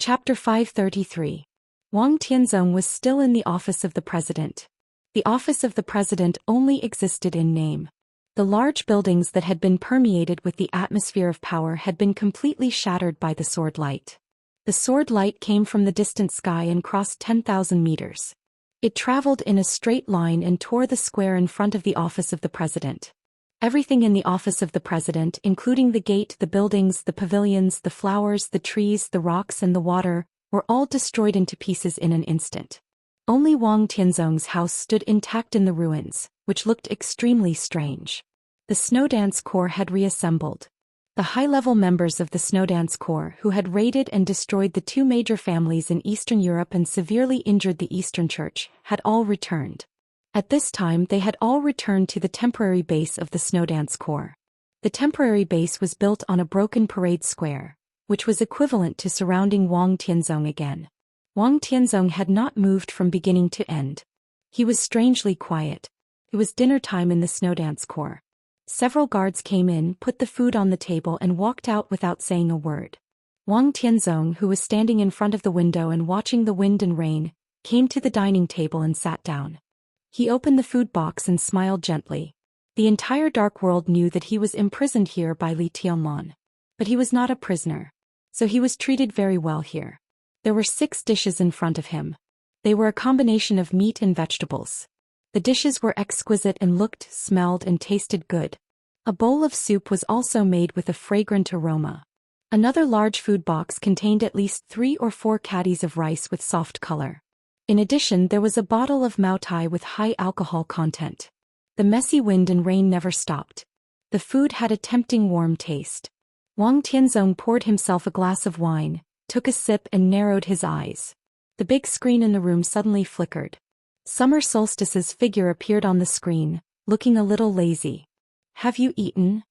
Chapter 533. Wang Tianzong was still in the office of the president. The office of the president only existed in name. The large buildings that had been permeated with the atmosphere of power had been completely shattered by the sword light. The sword light came from the distant sky and crossed 10,000 meters. It traveled in a straight line and tore the square in front of the office of the president. Everything in the office of the president, including the gate, the buildings, the pavilions, the flowers, the trees, the rocks and the water, were all destroyed into pieces in an instant. Only Wang Tianzong's house stood intact in the ruins, which looked extremely strange. The Snowdance Corps had reassembled. The high-level members of the Snowdance Corps who had raided and destroyed the two major families in Eastern Europe and severely injured the Eastern Church had all returned. At this time they had all returned to the temporary base of the Snowdance Corps. The temporary base was built on a broken parade square, which was equivalent to surrounding Wang Tianzong again. Wang Tianzong had not moved from beginning to end. He was strangely quiet. It was dinner time in the Snowdance Corps. Several guards came in, put the food on the table and walked out without saying a word. Wang Tianzong, who was standing in front of the window and watching the wind and rain, came to the dining table and sat down. He opened the food box and smiled gently. The entire dark world knew that he was imprisoned here by Li Tianlan. But he was not a prisoner. So he was treated very well here. There were 6 dishes in front of him. They were a combination of meat and vegetables. The dishes were exquisite and looked, smelled and tasted good. A bowl of soup was also made with a fragrant aroma. Another large food box contained at least 3 or 4 caddies of rice with soft color. In addition, there was a bottle of Maotai with high alcohol content. The messy wind and rain never stopped. The food had a tempting warm taste. Wang Tianzong poured himself a glass of wine, took a sip and narrowed his eyes. The big screen in the room suddenly flickered. Summer Solstice's figure appeared on the screen, looking a little lazy. "Have you eaten?"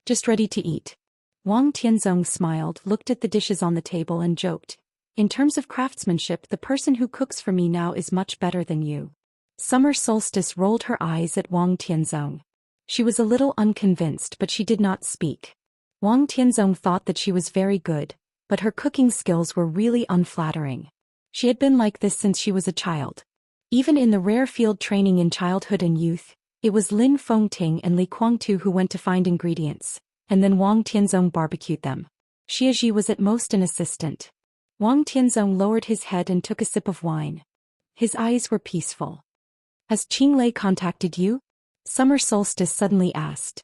"Just ready to eat." Wang Tianzong smiled, looked at the dishes on the table and joked. "In terms of craftsmanship, the person who cooks for me now is much better than you." Summer Solstice rolled her eyes at Wang Tianzong. She was a little unconvinced, but she did not speak. Wang Tianzong thought that she was very good, but her cooking skills were really unflattering. She had been like this since she was a child. Even in the rare field training in childhood and youth, it was Lin Fengting and Li Guangtu who went to find ingredients, and then Wang Tianzong barbecued them. Xie was at most an assistant. Wang Tianzong lowered his head and took a sip of wine. His eyes were peaceful. "Has Qinglei contacted you?" Summer Solstice suddenly asked.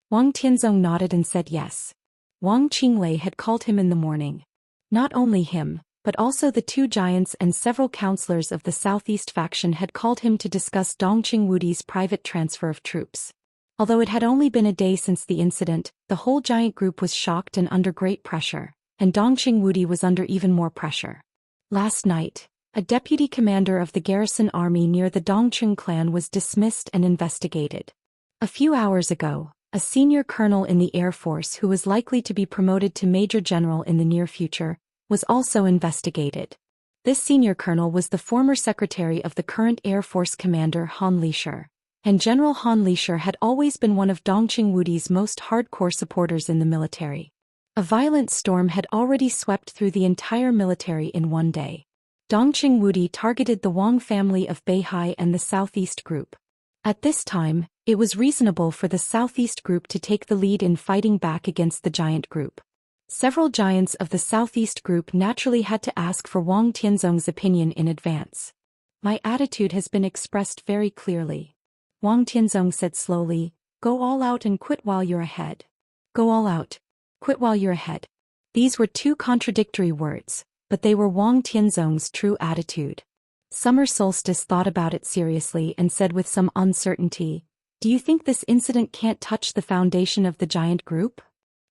Wang Tianzong nodded and said yes. Wang Qinglei had called him in the morning. Not only him, but also the 2 giants and several counselors of the Southeast faction had called him to discuss Dongqing Wudi's private transfer of troops. Although it had only been a day since the incident, the whole giant group was shocked and under great pressure, and Dongqing Wudi was under even more pressure. Last night, a deputy commander of the garrison army near the Dongqing clan was dismissed and investigated. A few hours ago, a senior colonel in the Air Force who was likely to be promoted to Major General in the near future, was also investigated. This senior colonel was the former secretary of the current Air Force commander Han Lisher, and General Han Lisher had always been one of Dongqing Wudi's most hardcore supporters in the military. A violent storm had already swept through the entire military in one day. Dongqing Wudi targeted the Wang family of Beihai and the Southeast Group. At this time, it was reasonable for the Southeast Group to take the lead in fighting back against the giant group. Several giants of the Southeast Group naturally had to ask for Wang Tianzong's opinion in advance. "My attitude has been expressed very clearly," Wang Tianzong said slowly. "Go all out and quit while you're ahead." Go all out. Quit while you're ahead. These were 2 contradictory words, but they were Wang Tianzong's true attitude. Summer Solstice thought about it seriously and said with some uncertainty, "Do you think this incident can't touch the foundation of the giant group?"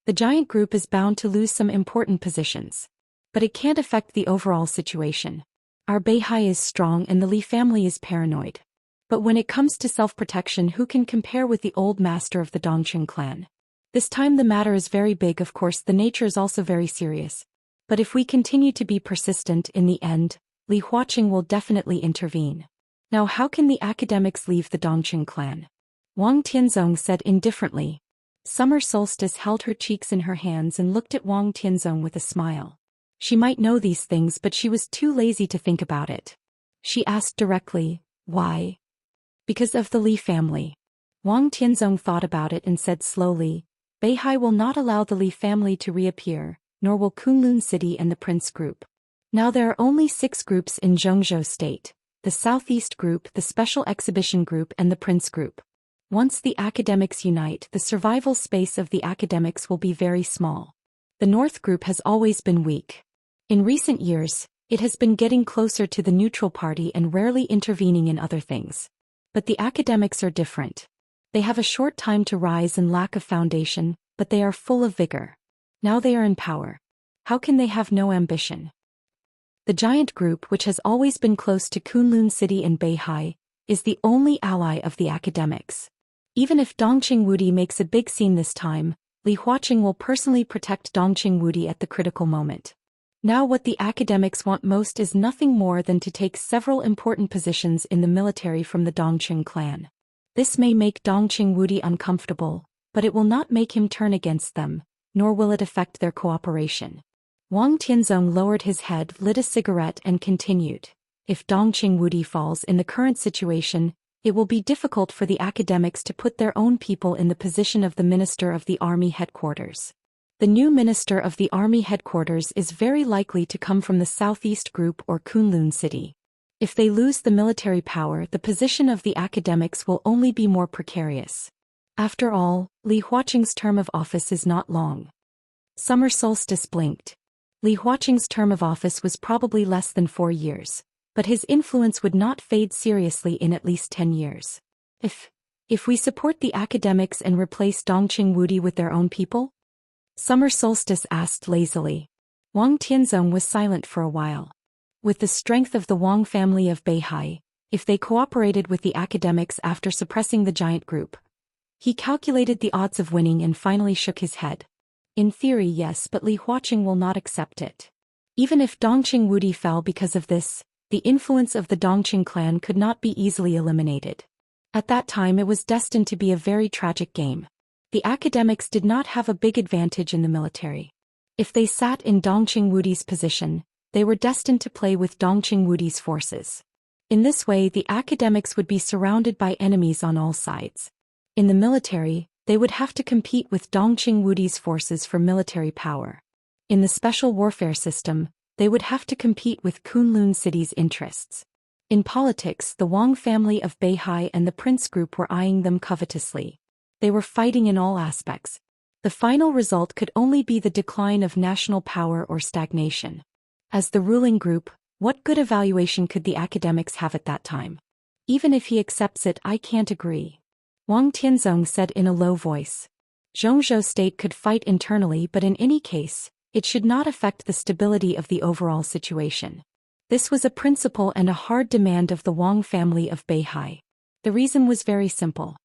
"The giant group is bound to lose some important positions. But it can't affect the overall situation. Our Beihai is strong and the Li family is paranoid. But when it comes to self-protection, who can compare with the old master of the Dongqing clan? This time the matter is very big, of course the nature is also very serious. But if we continue to be persistent, in the end, Li Huaqing will definitely intervene. Now how can the academics leave the Dongqing clan?" Wang Tianzong said indifferently. Summer Solstice held her cheeks in her hands and looked at Wang Tianzong with a smile. She might know these things, but she was too lazy to think about it. She asked directly, why? Because of the Li family. Wang Tianzong thought about it and said slowly, Beihai will not allow the Li family to reappear, nor will Kunlun City and the Prince Group. Now there are only 6 groups in Zhou State: the Southeast Group, the Special Exhibition Group, and the Prince Group. Once the academics unite, the survival space of the academics will be very small. The North Group has always been weak. In recent years, it has been getting closer to the neutral party and rarely intervening in other things. But the academics are different. They have a short time to rise and lack of foundation, but they are full of vigor. Now they are in power. How can they have no ambition? The giant group, which has always been close to Kunlun City and Beihai, is the only ally of the academics. Even if Dongqing Wudi makes a big scene this time, Li Huaqing will personally protect Dongqing Wudi at the critical moment. Now what the academics want most is nothing more than to take several important positions in the military from the Dongqing clan. This may make Dongqing Wudi uncomfortable, but it will not make him turn against them, nor will it affect their cooperation. Wang Tianzong lowered his head, lit a cigarette and continued. If Dongqing Wudi falls in the current situation, it will be difficult for the academics to put their own people in the position of the Minister of the Army Headquarters. The new Minister of the Army Headquarters is very likely to come from the Southeast Group or Kunlun City. If they lose the military power, the position of the academics will only be more precarious. After all, Li Huaqing's term of office is not long. Summer solstice blinked. Li Huaqing's term of office was probably less than 4 years, but his influence would not fade seriously in at least 10 years. If we support the academics and replace Dongqing Wudi with their own people? Summer solstice asked lazily. Wang Tianzong was silent for a while. With the strength of the Wang family of Beihai, if they cooperated with the academics after suppressing the giant group. He calculated the odds of winning and finally shook his head. In theory, yes, but Li Huaqing will not accept it. Even if Dongqing Wudi fell because of this, the influence of the Dongqing clan could not be easily eliminated. At that time it was destined to be a very tragic game. The academics did not have a big advantage in the military. If they sat in Dongqing Wudi's position, they were destined to play with Dongqing Wudi's forces. In this way, the academics would be surrounded by enemies on all sides. In the military, they would have to compete with Dongqing Wudi's forces for military power. In the special warfare system, they would have to compete with Kunlun City's interests. In politics, the Wang family of Beihai and the Prince Group were eyeing them covetously. They were fighting in all aspects. The final result could only be the decline of national power or stagnation. As the ruling group, what good evaluation could the academics have at that time? Even if he accepts it, I can't agree. Wang Tianzong said in a low voice. Zhou State could fight internally, but in any case, it should not affect the stability of the overall situation. This was a principle and a hard demand of the Wang family of Beihai. The reason was very simple.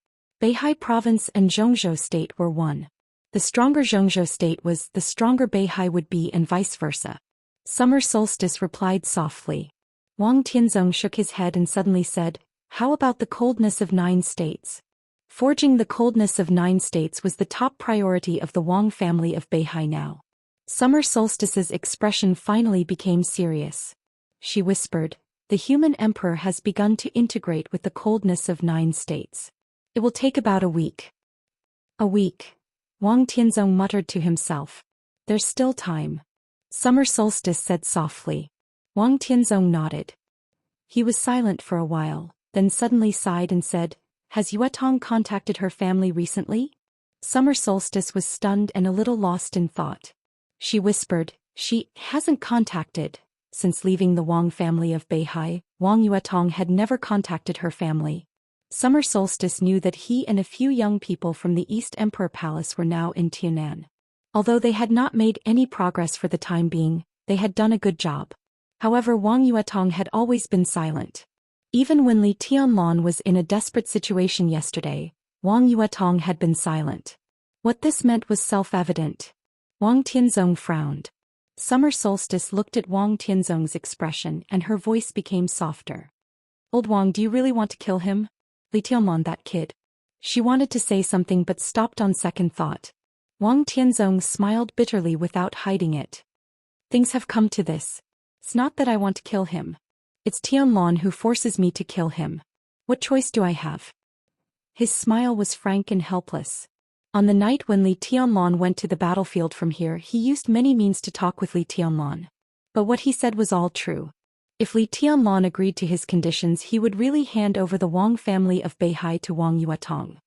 Beihai Province and Zhou State were one. The stronger Zhou State was, the stronger Beihai would be, and vice versa. Summer solstice replied softly. Wang Tianzong shook his head and suddenly said, how about the coldness of 9 states? Forging the coldness of 9 states was the top priority of the Wang family of Beihai now. Summer solstice's expression finally became serious. She whispered, the human emperor has begun to integrate with the coldness of 9 states. It will take about a week. A week. Wang Tianzong muttered to himself. There's still time. Summer solstice said softly. Wang Tianzong nodded. He was silent for a while, then suddenly sighed and said, has Yuetong contacted her family recently? Summer solstice was stunned and a little lost in thought. She whispered, she hasn't contacted. Since leaving the Wang family of Beihai, Wang Yuetong had never contacted her family. Summer solstice knew that he and a few young people from the East Emperor Palace were now in Tianan. Although they had not made any progress for the time being, they had done a good job. However, Wang Yuetong had always been silent. Even when Li Tianlan was in a desperate situation yesterday, Wang Yuetong had been silent. What this meant was self-evident. Wang Tianzong frowned. Summer solstice looked at Wang Tianzong's expression and her voice became softer. Old Wang, do you really want to kill him? Li Tianlan, that kid. She wanted to say something but stopped on second thought. Wang Tianzong smiled bitterly without hiding it. Things have come to this. It's not that I want to kill him. It's Tianlong who forces me to kill him. What choice do I have? His smile was frank and helpless. On the night when Li Tianlong went to the battlefield from here, he used many means to talk with Li Tianlong. But what he said was all true. If Li Tianlong agreed to his conditions, he would really hand over the Wang family of Beihai to Wang Yuetong.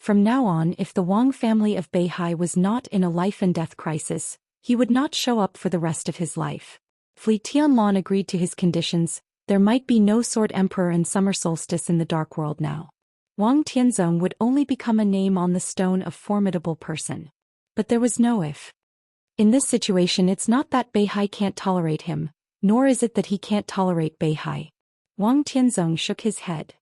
From now on, if the Wang family of Beihai was not in a life-and-death crisis, he would not show up for the rest of his life. If Li Tianlong agreed to his conditions, there might be no Sword Emperor and Summer Solstice in the Dark World now. Wang Tianzong would only become a name on the stone of formidable person. But there was no if. In this situation, it's not that Beihai can't tolerate him, nor is it that he can't tolerate Beihai. Wang Tianzong shook his head.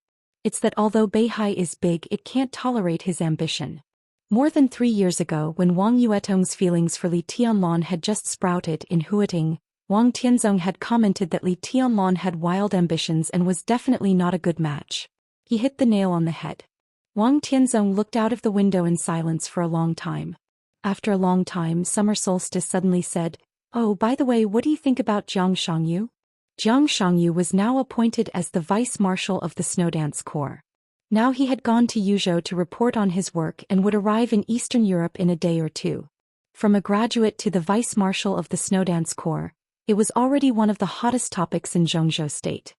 It's that although Beihai is big, it can't tolerate his ambition. More than 3 years ago, when Wang Yuetong's feelings for Li Tianlong had just sprouted in Huating, Wang Tianzong had commented that Li Tianlong had wild ambitions and was definitely not a good match. He hit the nail on the head. Wang Tianzong looked out of the window in silence for a long time. After a long time, Summer Solstice suddenly said, "Oh, by the way, what do you think about Zhang Shangyu?" Zhang Shangyu was now appointed as the Vice Marshal of the Snowdance Corps. Now he had gone to Yuzhou to report on his work and would arrive in Eastern Europe in a day or two. From a graduate to the Vice Marshal of the Snowdance Corps, it was already one of the hottest topics in Zhongzhou State.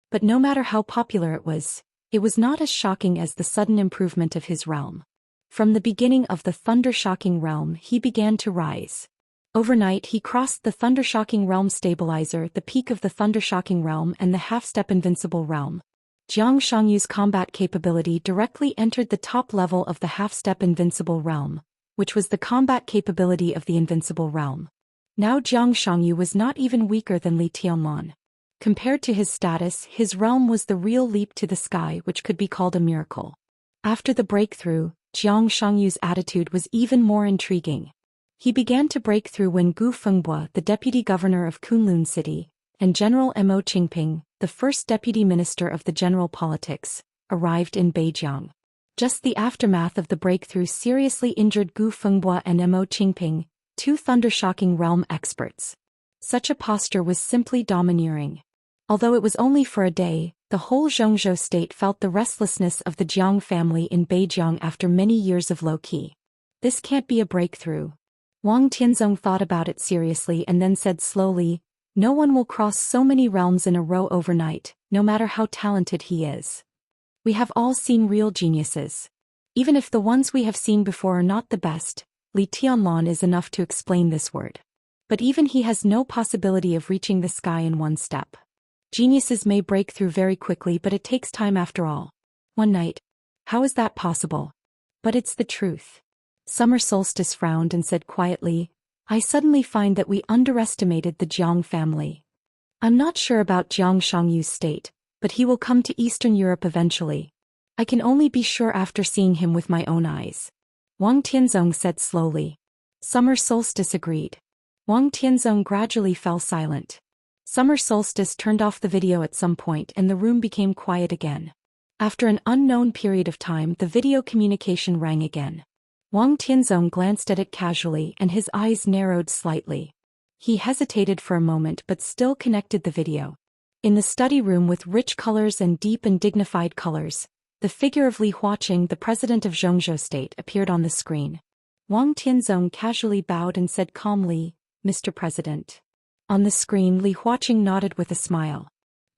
But no matter how popular it was not as shocking as the sudden improvement of his realm. From the beginning of the thunder-shocking realm, he began to rise. Overnight, he crossed the thunder-shocking realm stabilizer, the peak of the thunder-shocking realm, and the half-step invincible realm. Zhang Shangyu's combat capability directly entered the top level of the half-step invincible realm, which was the combat capability of the invincible realm. Now Zhang Shangyu was not even weaker than Li Tianlong. Compared to his status, his realm was the real leap to the sky, which could be called a miracle. After the breakthrough, Zhang Shangyu's attitude was even more intriguing. He began to break through when Gu Fengbo, the deputy governor of Kunlun City, and General Mo Qingping, the first deputy minister of the general politics, arrived in Beijiang. Just the aftermath of the breakthrough seriously injured Gu Fengbo and Mo Qingping, two thunder-shocking realm experts. Such a posture was simply domineering. Although it was only for a day, the whole Zhongzhou state felt the restlessness of the Jiang family in Beijiang after many years of low-key. This can't be a breakthrough. Wang Tianzong thought about it seriously and then said slowly, "No one will cross so many realms in a row overnight, no matter how talented he is. We have all seen real geniuses. Even if the ones we have seen before are not the best, Li Tianlong is enough to explain this word. But even he has no possibility of reaching the sky in one step. Geniuses may break through very quickly, but it takes time after all. One night. How is that possible? But it's the truth." Summer Solstice frowned and said quietly, "I suddenly find that we underestimated the Jiang family. I'm not sure about Zhang Shangyu's state, but he will come to Eastern Europe eventually. I can only be sure after seeing him with my own eyes." Wang Tianzong said slowly. Summer Solstice agreed. Wang Tianzong gradually fell silent. Summer Solstice turned off the video at some point and the room became quiet again. After an unknown period of time, the video communication rang again. Wang Tianzong glanced at it casually and his eyes narrowed slightly. He hesitated for a moment but still connected the video. In the study room with rich colors and deep and dignified colors, the figure of Li Huaqing, the president of Zhongzhou State, appeared on the screen. Wang Tianzong casually bowed and said calmly, "Mr. President." On the screen, Li Huaqing nodded with a smile.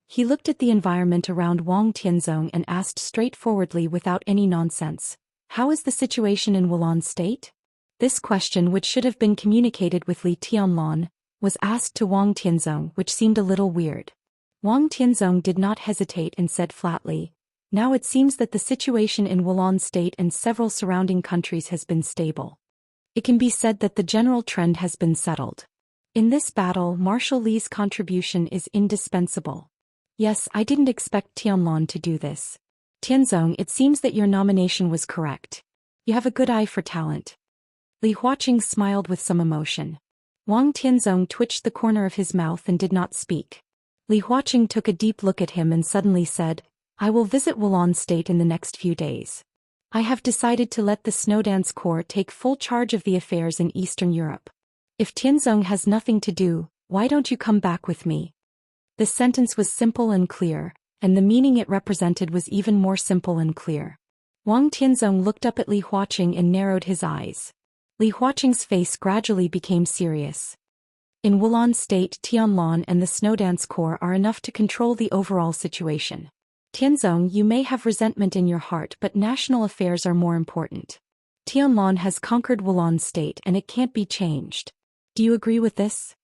He looked at the environment around Wang Tianzong and asked straightforwardly without any nonsense, "How is the situation in Wulan State?" This question, which should have been communicated with Li Tianlong, was asked to Wang Tianzong, which seemed a little weird. Wang Tianzong did not hesitate and said flatly, "Now it seems that the situation in Wulan State and several surrounding countries has been stable. It can be said that the general trend has been settled. In this battle, Marshal Li's contribution is indispensable. Yes, I didn't expect Tianlong to do this. Tianzong, it seems that your nomination was correct. You have a good eye for talent." Li Huaqing smiled with some emotion. Wang Tianzong twitched the corner of his mouth and did not speak. Li Huaqing took a deep look at him and suddenly said, "I will visit Wulan State in the next few days. I have decided to let the Snowdance Corps take full charge of the affairs in Eastern Europe. If Tianzong has nothing to do, Why don't you come back with me? The sentence was simple and clear, and the meaning it represented was even more simple and clear. Wang Tianzong looked up at Li Huaqing and narrowed his eyes. Li Huaqing's face gradually became serious. In Wulan State, Tianlan and the Snowdance Corps are enough to control the overall situation. Tianzong, you may have resentment in your heart, but national affairs are more important. Tianlan has conquered Wulan State and it can't be changed. Do you agree with this?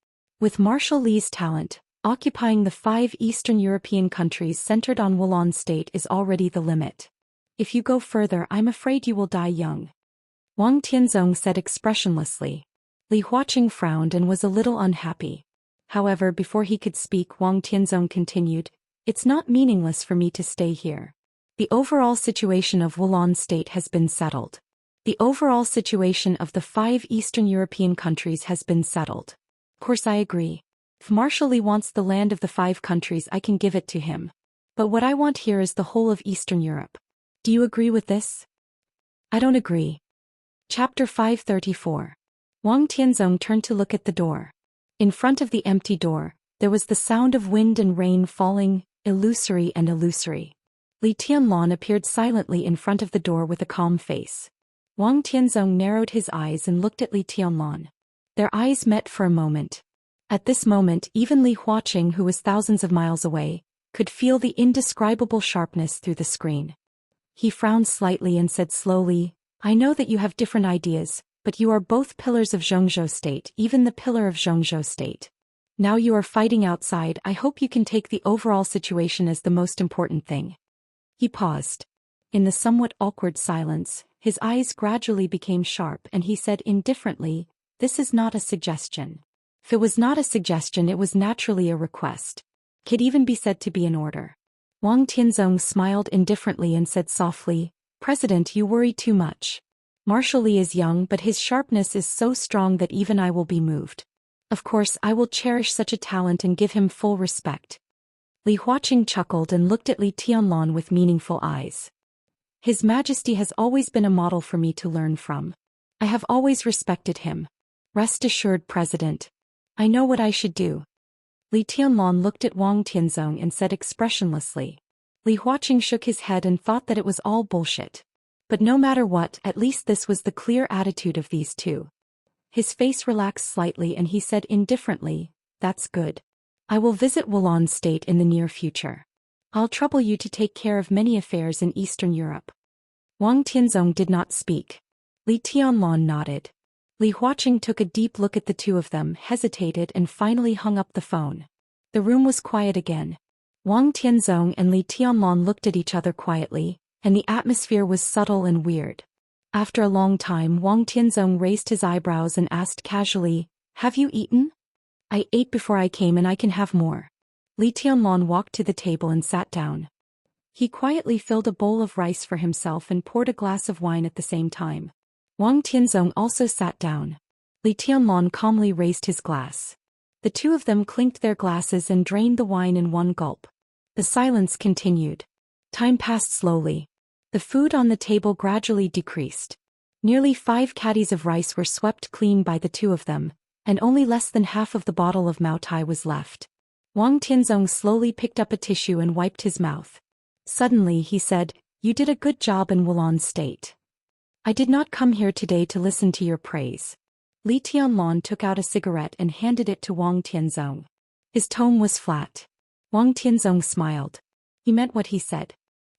With Marshal Li's talent, occupying the 5 Eastern European countries centered on Wulan State is already the limit. If you go further, I'm afraid you will die young. Wang Tianzong said expressionlessly. Li Huaqing frowned and was a little unhappy. However, before he could speak, Wang Tianzong continued, "It's not meaningless for me to stay here. The overall situation of Wulan State has been settled. The overall situation of the 5 Eastern European countries has been settled. Of course I agree. If Marshal Li wants the land of the 5 countries, I can give it to him. But what I want here is the whole of Eastern Europe. Do you agree with this?" "I don't agree." Chapter 534. Wang Tianzong turned to look at the door. In front of the empty door, there was the sound of wind and rain falling, illusory and illusory. Li Tianlan appeared silently in front of the door with a calm face. Wang Tianzong narrowed his eyes and looked at Li Tianlan. Their eyes met for a moment. At this moment, even Li Huaqing, who was thousands of miles away, could feel the indescribable sharpness through the screen. He frowned slightly and said slowly, "I know that you have different ideas, but you are both pillars of Xianxia State, even the pillar of Xianxia State. Now you are fighting outside. I hope you can take the overall situation as the most important thing." He paused. In the somewhat awkward silence, his eyes gradually became sharp and he said indifferently, "This is not a suggestion. If it was not a suggestion, it was naturally a request. Could even be said to be an order." Wang Tianzong smiled indifferently and said softly, "President, you worry too much. Marshal Li is young, but his sharpness is so strong that even I will be moved. Of course, I will cherish such a talent and give him full respect." Li Huaqing chuckled and looked at Li Tianlan with meaningful eyes. "His Majesty has always been a model for me to learn from. I have always respected him. Rest assured, President. I know what I should do." Li Tianlan looked at Wang Tianzong and said expressionlessly. Li Huaqing shook his head and thought that it was all bullshit. But no matter what, at least this was the clear attitude of these two. His face relaxed slightly and he said indifferently, "That's good. I will visit Wulan State in the near future. I'll trouble you to take care of many affairs in Eastern Europe." Wang Tianzong did not speak. Li Tianlan nodded. Li Huaqing took a deep look at the two of them, hesitated and finally hung up the phone. The room was quiet again. Wang Tianzong and Li Tianlan looked at each other quietly, and the atmosphere was subtle and weird. After a long time, Wang Tianzong raised his eyebrows and asked casually, "Have you eaten?" "I ate before I came and I can have more." Li Tianlan walked to the table and sat down. He quietly filled a bowl of rice for himself and poured a glass of wine at the same time. Wang Tianzong also sat down. Li Tianlan calmly raised his glass. The two of them clinked their glasses and drained the wine in one gulp. The silence continued. Time passed slowly. The food on the table gradually decreased. Nearly 5 caddies of rice were swept clean by the two of them, and only less than half of the bottle of Maotai was left. Wang Tianzong slowly picked up a tissue and wiped his mouth. Suddenly he said, "You did a good job in Wulan State. I did not come here today to listen to your praise." Li Tianlan took out a cigarette and handed it to Wang Tianzong. His tone was flat. Wang Tianzong smiled. He meant what he said.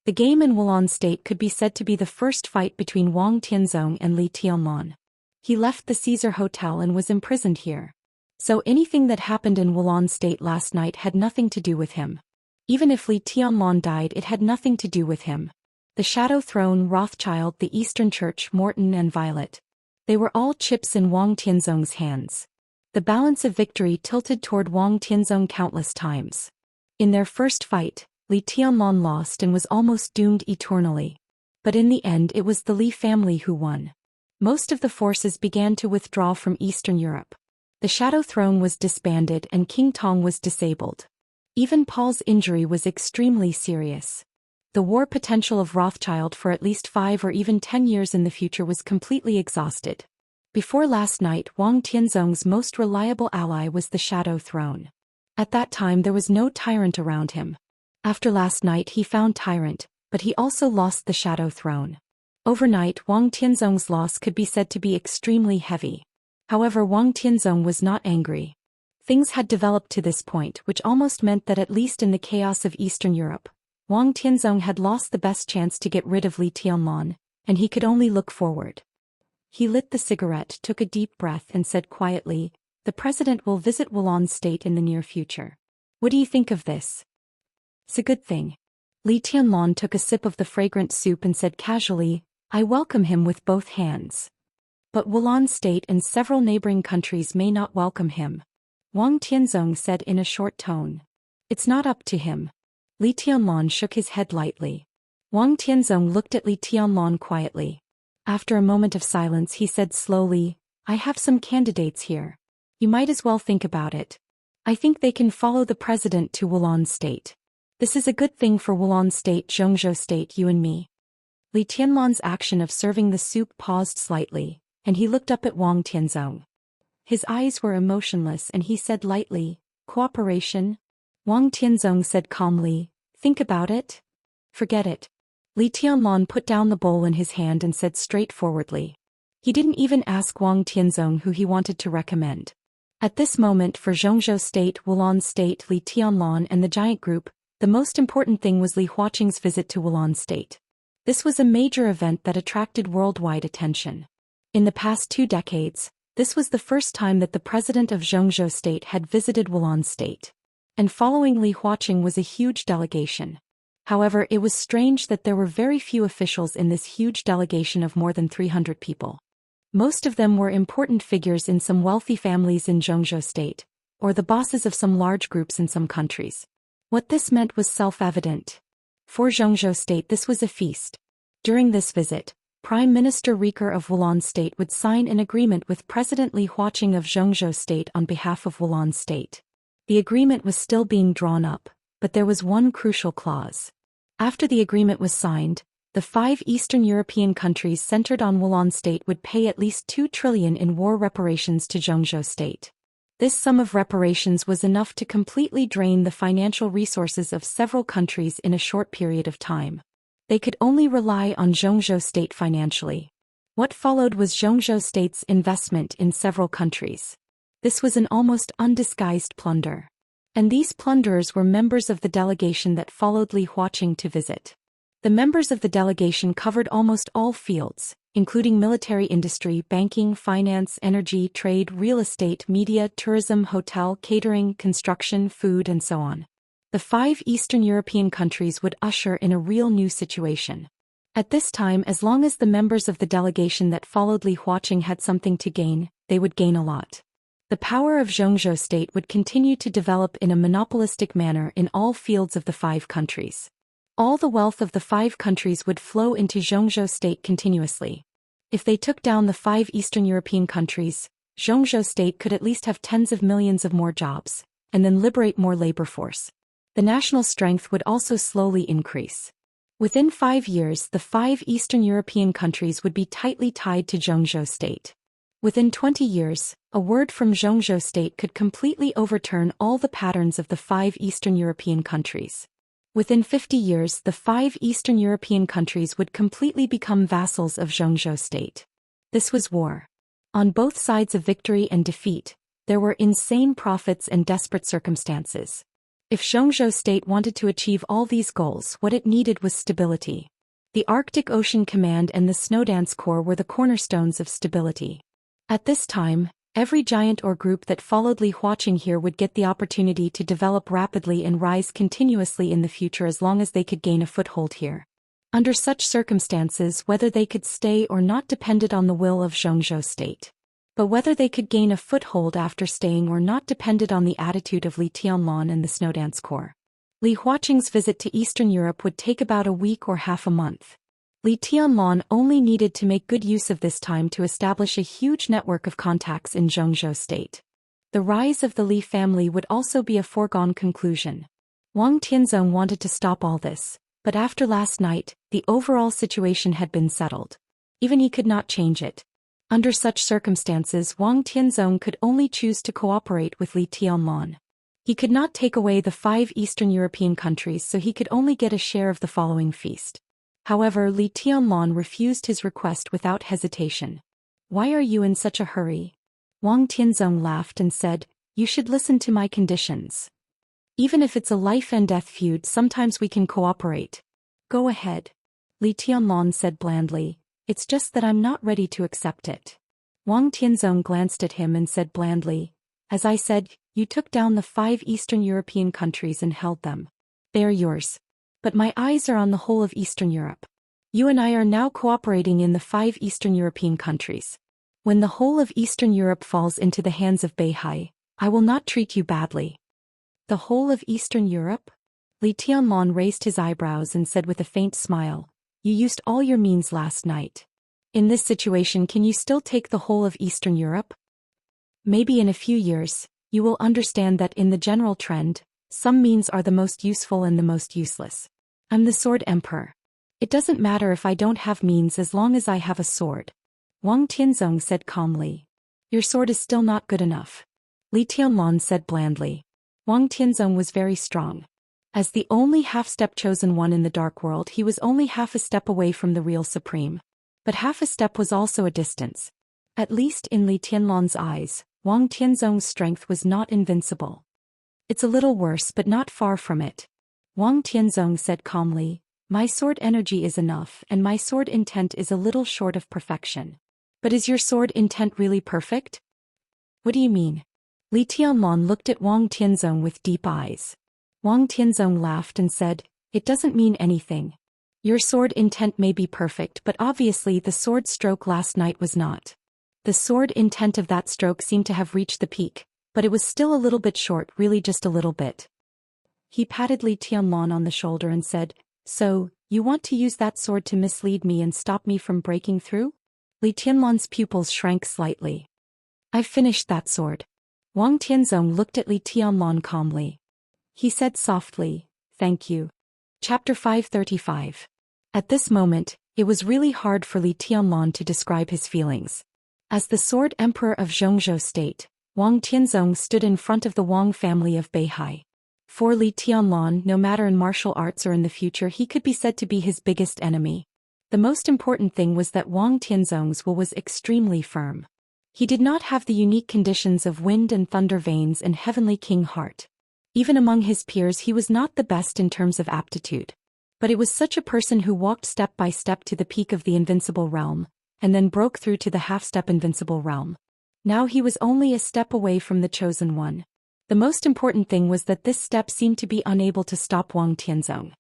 The game in Wulan State could be said to be the first fight between Wang Tianzong and Li Tianlan. He left the Caesar Hotel and was imprisoned here. So anything that happened in Wulan State last night had nothing to do with him. Even if Li Tianlan died, it had nothing to do with him. The Shadow Throne, Rothschild, the Eastern Church, Morton and Violet. They were all chips in Wang Tianzong's hands. The balance of victory tilted toward Wang Tianzong countless times. In their first fight, Li Tianlan lost and was almost doomed eternally. But in the end it was the Li family who won. Most of the forces began to withdraw from Eastern Europe. The Shadow Throne was disbanded and King Tong was disabled. Even Paul's injury was extremely serious. The war potential of Rothschild for at least 5 or even 10 years in the future was completely exhausted. Before last night, Wang Tianzong's most reliable ally was the Shadow Throne. At that time there was no tyrant around him. After last night he found tyrant, but he also lost the Shadow Throne. Overnight, Wang Tianzong's loss could be said to be extremely heavy. However, Wang Tianzong was not angry. Things had developed to this point, which almost meant that at least in the chaos of Eastern Europe, Wang Tianzong had lost the best chance to get rid of Li Tianlan, and he could only look forward. He lit the cigarette, took a deep breath and said quietly, "The president will visit Wulan State in the near future. What do you think of this?" "It's a good thing." Li Tianlan took a sip of the fragrant soup and said casually, "I welcome him with both hands. But Wulan State and several neighboring countries may not welcome him." Wang Tianzong said in a short tone. "It's not up to him." Li Tianlan shook his head lightly. Wang Tianzong looked at Li Tianlan quietly. After a moment of silence he said slowly, "I have some candidates here. You might as well think about it. I think they can follow the president to Wulan State. This is a good thing for Wulan State, Zhongzhou State, you and me." Li Tianlan's action of serving the soup paused slightly, and he looked up at Wang Tianzong. His eyes were emotionless and he said lightly, "Cooperation?" Wang Tianzong said calmly, "Think about it? Forget it." Li Tianlan put down the bowl in his hand and said straightforwardly. He didn't even ask Wang Tianzong who he wanted to recommend. At this moment for Zhongzhou State, Wulan State, Li Tianlan and the giant group, the most important thing was Li Huaqing's visit to Wulan State. This was a major event that attracted worldwide attention. In the past 2 decades, this was the first time that the president of Zhongzhou State had visited Wulan State. And following Li Huaqing was a huge delegation. However, it was strange that there were very few officials in this huge delegation of more than 300 people. Most of them were important figures in some wealthy families in Zhongzhou State, or the bosses of some large groups in some countries. What this meant was self-evident. For Zhongzhou State this was a feast. During this visit, Prime Minister Riker of Wulan State would sign an agreement with President Li Huaqing of Zhongzhou State on behalf of Wulan State. The agreement was still being drawn up, but there was one crucial clause. After the agreement was signed, the 5 Eastern European countries centered on Wulan State would pay at least 2 trillion in war reparations to Zhongzhou State. This sum of reparations was enough to completely drain the financial resources of several countries in a short period of time. They could only rely on Zhongzhou State financially. What followed was Zhongzhou State's investment in several countries. This was an almost undisguised plunder. And these plunderers were members of the delegation that followed Li Huaqing to visit. The members of the delegation covered almost all fields, including military industry, banking, finance, energy, trade, real estate, media, tourism, hotel, catering, construction, food and so on. The 5 Eastern European countries would usher in a real new situation. At this time, as long as the members of the delegation that followed Li Huaqing had something to gain, they would gain a lot. The power of Zhongzhou State would continue to develop in a monopolistic manner in all fields of the 5 countries. All the wealth of the 5 countries would flow into Zhongzhou State continuously. If they took down the 5 Eastern European countries, Zhongzhou State could at least have tens of millions of more jobs, and then liberate more labor force. The national strength would also slowly increase. Within 5 years, the 5 Eastern European countries would be tightly tied to Zhongzhou State. Within 20 years, a word from Zhongzhou State could completely overturn all the patterns of the 5 Eastern European countries. Within 50 years, the 5 Eastern European countries would completely become vassals of Zhongzhou State. This was war. On both sides of victory and defeat, there were insane profits and desperate circumstances. If Zhongzhou State wanted to achieve all these goals, what it needed was stability. The Arctic Ocean Command and the Snowdance Corps were the cornerstones of stability. At this time, every giant or group that followed Li Huaqing here would get the opportunity to develop rapidly and rise continuously in the future as long as they could gain a foothold here. Under such circumstances, whether they could stay or not depended on the will of Zhongzhou State. But whether they could gain a foothold after staying or not depended on the attitude of Li Tianlan and the Snowdance Corps. Li Huaqing's visit to Eastern Europe would take about a week or half a month. Li Tianlan only needed to make good use of this time to establish a huge network of contacts in Zhongzhou State. The rise of the Li family would also be a foregone conclusion. Wang Tianzong wanted to stop all this, but after last night, the overall situation had been settled. Even he could not change it. Under such circumstances, Wang Tianzong could only choose to cooperate with Li Tianlan. He could not take away the 5 Eastern European countries, so he could only get a share of the following feast. However, Li Tianlan refused his request without hesitation. "Why are you in such a hurry?" Wang Tianzong laughed and said, "You should listen to my conditions. Even if it's a life-and-death feud, sometimes we can cooperate. Go ahead." Li Tianlan said blandly, "It's just that I'm not ready to accept it." Wang Tianzong glanced at him and said blandly, "As I said, you took down the 5 Eastern European countries and held them. They are yours. But my eyes are on the whole of Eastern Europe. You and I are now cooperating in the 5 Eastern European countries. When the whole of Eastern Europe falls into the hands of Beihai, I will not treat you badly." "The whole of Eastern Europe?" Li Tianlan raised his eyebrows and said with a faint smile, "You used all your means last night. In this situation, can you still take the whole of Eastern Europe? Maybe in a few years, you will understand that in the general trend, some means are the most useful and the most useless. I'm the Sword Emperor. It doesn't matter if I don't have means as long as I have a sword." Wang Tianzong said calmly, "Your sword is still not good enough." Li Tianlan said blandly. Wang Tianzong was very strong. As the only half-step chosen one in the dark world, he was only half a step away from the real supreme. But half a step was also a distance. At least in Li Tianlan's eyes, Wang Tianzong's strength was not invincible. "It's a little worse, but not far from it." Wang Tianzong said calmly, "My sword energy is enough, and my sword intent is a little short of perfection." "But is your sword intent really perfect?" "What do you mean?" Li Tianlan looked at Wang Tianzong with deep eyes. Wang Tianzong laughed and said, "It doesn't mean anything. Your sword intent may be perfect, but obviously the sword stroke last night was not. The sword intent of that stroke seemed to have reached the peak, but it was still a little bit short, really just a little bit." He patted Li Tianlan on the shoulder and said, "So, you want to use that sword to mislead me and stop me from breaking through?" Li Tianlan's pupils shrank slightly. "I've finished that sword." Wang Tianzong looked at Li Tianlan calmly. He said softly, "Thank you." Chapter 535. At this moment, it was really hard for Li Tianlan to describe his feelings. As the Sword Emperor of Zhongzhou State, Wang Tianzong stood in front of the Wang family of Beihai. For Li Tianlan, no matter in martial arts or in the future, he could be said to be his biggest enemy. The most important thing was that Wang Tianzong's will was extremely firm. He did not have the unique conditions of wind and thunder veins and heavenly king heart. Even among his peers, he was not the best in terms of aptitude. But it was such a person who walked step by step to the peak of the invincible realm, and then broke through to the half-step invincible realm. Now he was only a step away from the chosen one. The most important thing was that this step seemed to be unable to stop Wang Tianzong.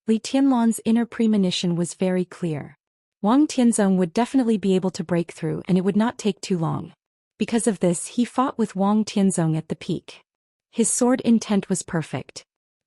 Li Tianlan's inner premonition was very clear. Wang Tianzong would definitely be able to break through, and it would not take too long. Because of this, he fought with Wang Tianzong at the peak. His sword intent was perfect.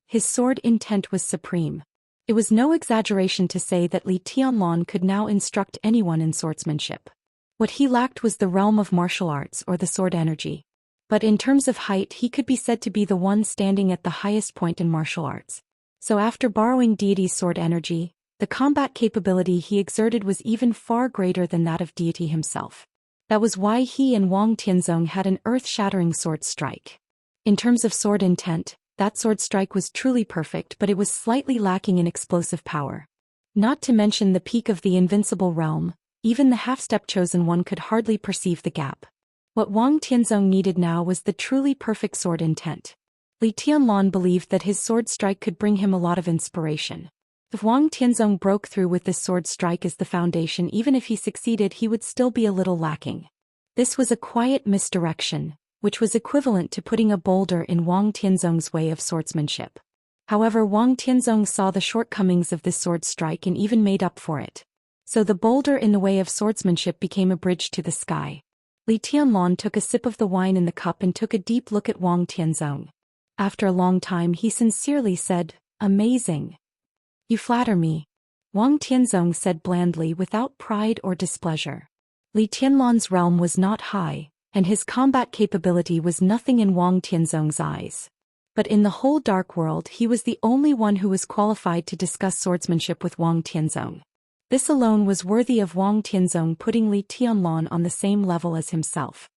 His sword intent was supreme. It was no exaggeration to say that Li Tianlan could now instruct anyone in swordsmanship. What he lacked was the realm of martial arts or the sword energy. But in terms of height, he could be said to be the one standing at the highest point in martial arts. So after borrowing deity's sword energy, the combat capability he exerted was even far greater than that of deity himself. That was why he and Wang Tianzong had an earth-shattering sword strike. In terms of sword intent, that sword strike was truly perfect, but it was slightly lacking in explosive power. Not to mention the peak of the invincible realm, even the half-step chosen one could hardly perceive the gap. What Wang Tianzong needed now was the truly perfect sword intent. Li Tianlan believed that his sword strike could bring him a lot of inspiration. If Wang Tianzong broke through with this sword strike as the foundation, even if he succeeded, he would still be a little lacking. This was a quiet misdirection, which was equivalent to putting a boulder in Wang Tianzong's way of swordsmanship. However, Wang Tianzong saw the shortcomings of this sword strike and even made up for it. So the boulder in the way of swordsmanship became a bridge to the sky. Li Tianlan took a sip of the wine in the cup and took a deep look at Wang Tianzong. After a long time, he sincerely said, "Amazing. You flatter me." Wang Tianzong said blandly without pride or displeasure. Li Tianlan's realm was not high, and his combat capability was nothing in Wang Tianzong's eyes. But in the whole dark world, he was the only one who was qualified to discuss swordsmanship with Wang Tianzong. This alone was worthy of Wang Tianzong putting Li Tianlan on the same level as himself.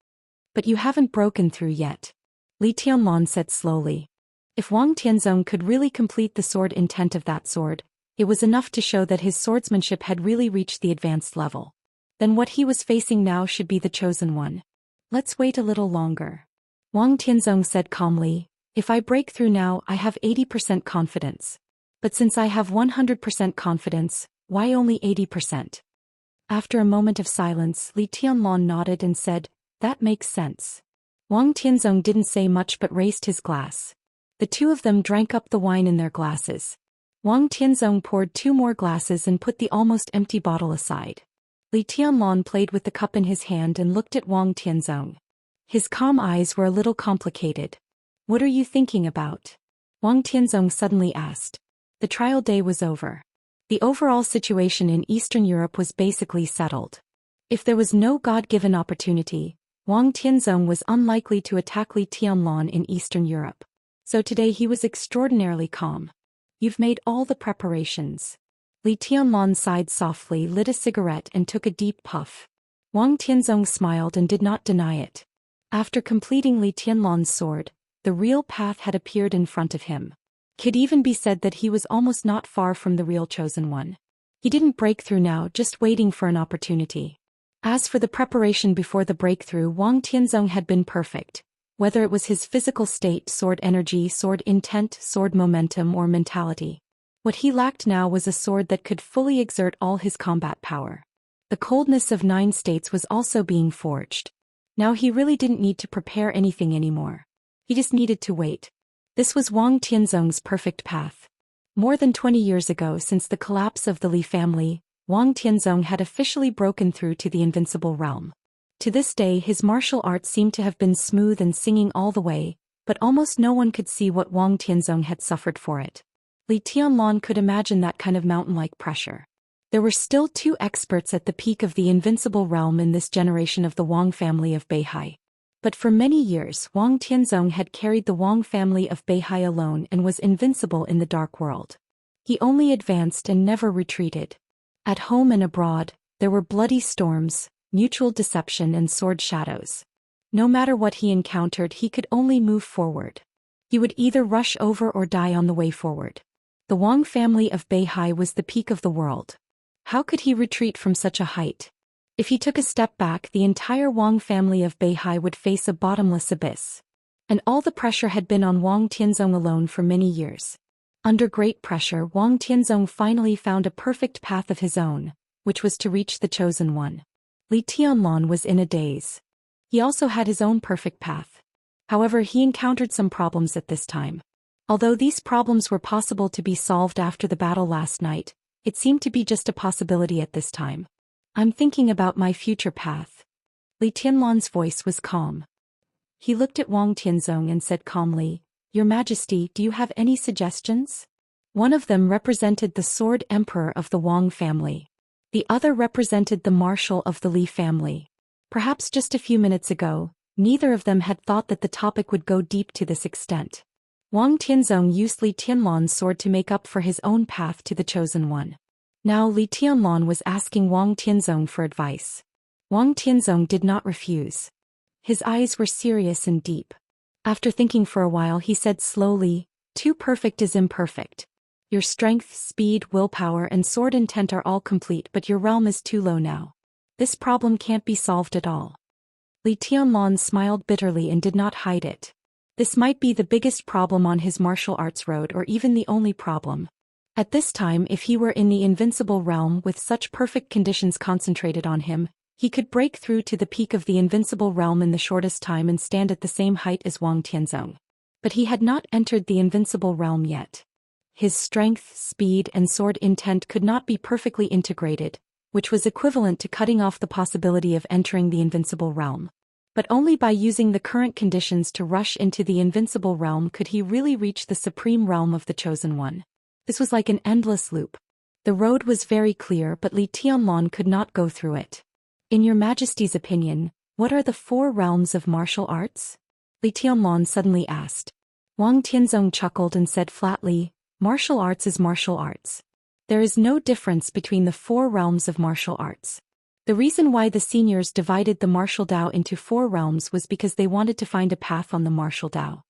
But you haven't broken through yet, Li Tianlan said slowly. If Wang Tianzong could really complete the sword intent of that sword, it was enough to show that his swordsmanship had really reached the advanced level. Then what he was facing now should be the chosen one. Let's wait a little longer. Wang Tianzong said calmly, if I break through now I have 80% confidence. But since I have 100% confidence, why only 80%? After a moment of silence, Li Tianlan nodded and said, that makes sense. Wang Tianzong didn't say much but raised his glass. The two of them drank up the wine in their glasses. Wang Tianzong poured 2 more glasses and put the almost empty bottle aside. Li Tianlan played with the cup in his hand and looked at Wang Tianzong. His calm eyes were a little complicated. What are you thinking about? Wang Tianzong suddenly asked. The trial day was over. The overall situation in Eastern Europe was basically settled. If there was no God-given opportunity, Wang Tianzong was unlikely to attack Li Tianlan in Eastern Europe. So today he was extraordinarily calm. You've made all the preparations. Li Tianlan sighed softly, lit a cigarette and took a deep puff. Wang Tianzong smiled and did not deny it. After completing Li Tianlan's sword, the real path had appeared in front of him. Could even be said that he was almost not far from the real chosen one. He didn't break through now, just waiting for an opportunity. As for the preparation before the breakthrough, Wang Tianzong had been perfect. Whether it was his physical state, sword energy, sword intent, sword momentum, or mentality. What he lacked now was a sword that could fully exert all his combat power. The coldness of 9 states was also being forged. Now he really didn't need to prepare anything anymore. He just needed to wait. This was Wang Tianzong's perfect path. More than 20 years ago, since the collapse of the Li family, Wang Tianzong had officially broken through to the invincible realm. To this day his martial arts seemed to have been smooth and singing all the way, but almost no one could see what Wang Tianzong had suffered for it. Li Tianlan could imagine that kind of mountain-like pressure. There were still 2 experts at the peak of the invincible realm in this generation of the Wang family of Beihai. But for many years Wang Tianzong had carried the Wang family of Beihai alone and was invincible in the dark world. He only advanced and never retreated. At home and abroad, there were bloody storms, mutual deception and sword shadows. No matter what he encountered, he could only move forward. He would either rush over or die on the way forward. The Wang family of Beihai was the peak of the world. How could he retreat from such a height? If he took a step back, the entire Wang family of Beihai would face a bottomless abyss. And all the pressure had been on Wang Tianzong alone for many years. Under great pressure, Wang Tianzong finally found a perfect path of his own, which was to reach the chosen one. Li Tianlan was in a daze. He also had his own perfect path. However, he encountered some problems at this time. Although these problems were possible to be solved after the battle last night, it seemed to be just a possibility at this time. I'm thinking about my future path. Li Tianlan's voice was calm. He looked at Wang Tianzong and said calmly, Your Majesty, do you have any suggestions? One of them represented the Sword Emperor of the Wang family. The other represented the Marshal of the Li family. Perhaps just a few minutes ago, neither of them had thought that the topic would go deep to this extent. Wang Tianzong used Li Tianlan's sword to make up for his own path to the chosen one. Now Li Tianlan was asking Wang Tianzong for advice. Wang Tianzong did not refuse. His eyes were serious and deep. After thinking for a while, he said slowly, Too perfect is imperfect. Your strength, speed, willpower and sword intent are all complete, but your realm is too low now. This problem can't be solved at all. Li Tianlan smiled bitterly and did not hide it. This might be the biggest problem on his martial arts road, or even the only problem. At this time, if he were in the invincible realm with such perfect conditions concentrated on him, he could break through to the peak of the invincible realm in the shortest time and stand at the same height as Wang Tianzong. But he had not entered the invincible realm yet. His strength, speed and sword intent could not be perfectly integrated, which was equivalent to cutting off the possibility of entering the invincible realm. But only by using the current conditions to rush into the invincible realm could he really reach the supreme realm of the chosen one. This was like an endless loop. The road was very clear, but Li Tianlan could not go through it. In Your Majesty's opinion, what are the 4 realms of martial arts? Li Tianlan suddenly asked. Wang Tianzong chuckled and said flatly, Martial arts is martial arts. There is no difference between the 4 realms of martial arts. The reason why the seniors divided the martial Dao into 4 realms was because they wanted to find a path on the martial Dao.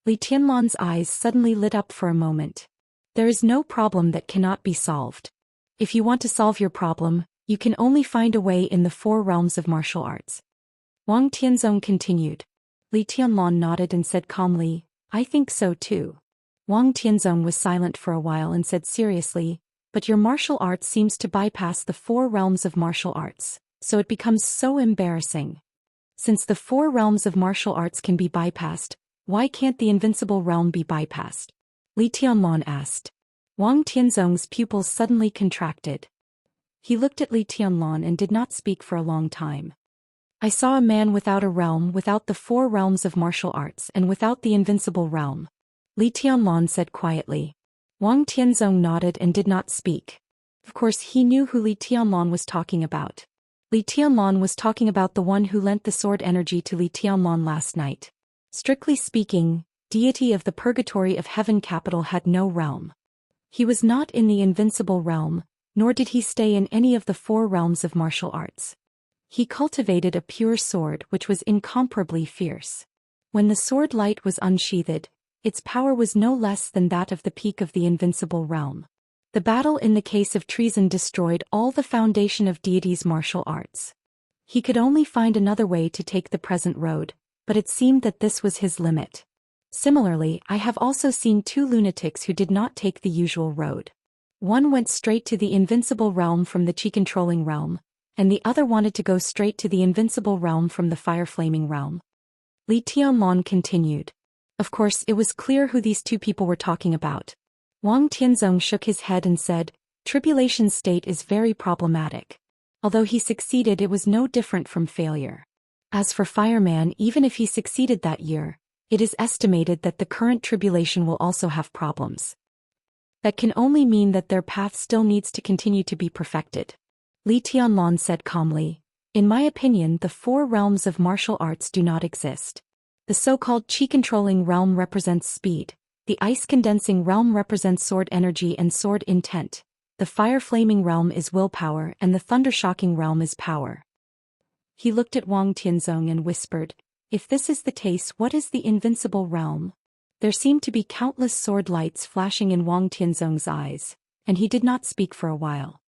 Li Tianlan's eyes suddenly lit up for a moment. There is no problem that cannot be solved. If you want to solve your problem, you can only find a way in the 4 realms of martial arts. Wang Tianzong continued. Li Tianlan nodded and said calmly, I think so too. Wang Tianzong was silent for a while and said seriously, but your martial arts seems to bypass the 4 realms of martial arts, so it becomes so embarrassing. Since the 4 realms of martial arts can be bypassed, why can't the invincible realm be bypassed? Li Tianlan asked. Wang Tianzong's pupils suddenly contracted. He looked at Li Tianlan and did not speak for a long time. I saw a man without a realm, without the 4 realms of martial arts and without the invincible realm. Li Tianlan said quietly. Wang Tianzong nodded and did not speak. Of course he knew who Li Tianlan was talking about. Li Tianlan was talking about the one who lent the sword energy to Li Tianlan last night. Strictly speaking, deity of the purgatory of heaven capital had no realm. He was not in the invincible realm, nor did he stay in any of the 4 realms of martial arts. He cultivated a pure sword which was incomparably fierce. When the sword light was unsheathed, its power was no less than that of the peak of the invincible realm. The battle in the case of treason destroyed all the foundation of deity's martial arts. He could only find another way to take the present road, but it seemed that this was his limit. Similarly, I have also seen 2 lunatics who did not take the usual road. One went straight to the invincible realm from the chi-controlling realm, and the other wanted to go straight to the invincible realm from the fire-flaming realm. Li Tianlan continued. Of course, it was clear who these 2 people were talking about. Wang Tianzong shook his head and said, Tribulation's state is very problematic. Although he succeeded, it was no different from failure. As for Fireman, even if he succeeded that year, it is estimated that the current tribulation will also have problems. That can only mean that their path still needs to continue to be perfected. Li Tianlan said calmly, In my opinion, the 4 realms of martial arts do not exist. The so-called chi-controlling realm represents speed, the ice-condensing realm represents sword energy and sword intent, the fire-flaming realm is willpower and the thunder-shocking realm is power. He looked at Wang Tianzong and whispered, If this is the case, what is the invincible realm? There seemed to be countless sword lights flashing in Wang Tianzong's eyes, and he did not speak for a while.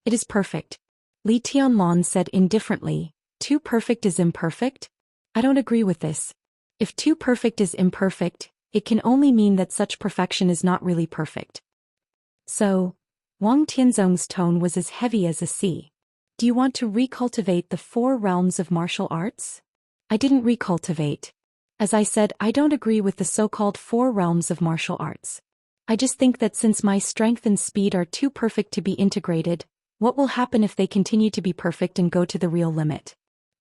It is perfect. Li Tianlan said indifferently, Too perfect is imperfect? I don't agree with this. If too perfect is imperfect, it can only mean that such perfection is not really perfect. So, Wang Tianzong's tone was as heavy as a sea. Do you want to recultivate the 4 realms of martial arts? I didn't recultivate. As I said, I don't agree with the so-called 4 realms of martial arts. I just think that since my strength and speed are too perfect to be integrated, what will happen if they continue to be perfect and go to the real limit?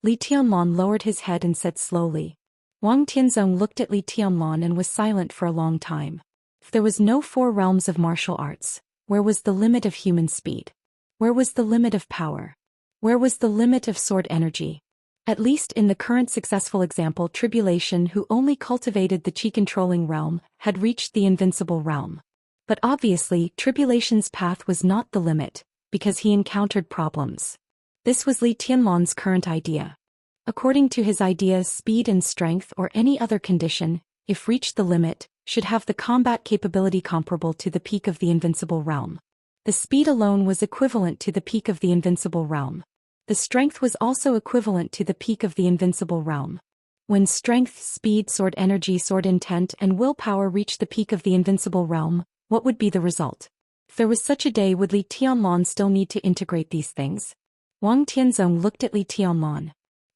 Li Tianlan lowered his head and said slowly. Wang Tianzong looked at Li Tianlan and was silent for a long time. If there was no 4 realms of martial arts, where was the limit of human speed? Where was the limit of power? Where was the limit of sword energy? At least in the current successful example, Tribulation, who only cultivated the chi-controlling realm, had reached the invincible realm. But obviously, Tribulation's path was not the limit, because he encountered problems. This was Li Tianlan's current idea. According to his idea, speed and strength or any other condition, if reached the limit, should have the combat capability comparable to the peak of the invincible realm. The speed alone was equivalent to the peak of the invincible realm. The strength was also equivalent to the peak of the invincible realm. When strength, speed, sword energy, sword intent, and willpower reached the peak of the invincible realm, what would be the result? If there was such a day, would Li Tianlan still need to integrate these things? Wang Tianzong looked at Li Tianlan.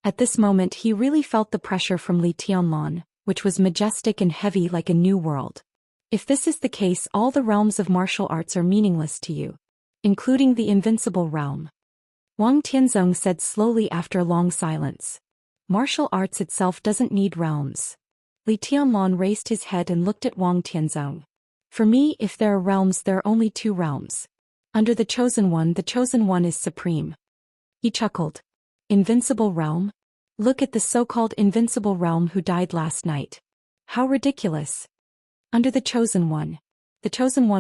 At this moment he really felt the pressure from Li Tianlan, which was majestic and heavy like a new world. If this is the case, all the realms of martial arts are meaningless to you, including the invincible realm. Wang Tianzong said slowly after a long silence. Martial arts itself doesn't need realms. Li Tianlan raised his head and looked at Wang Tianzong. For me, if there are realms, there are only 2 realms. Under the Chosen One is supreme. He chuckled. Invincible realm? Look at the so-called invincible realm who died last night. How ridiculous. Under the Chosen One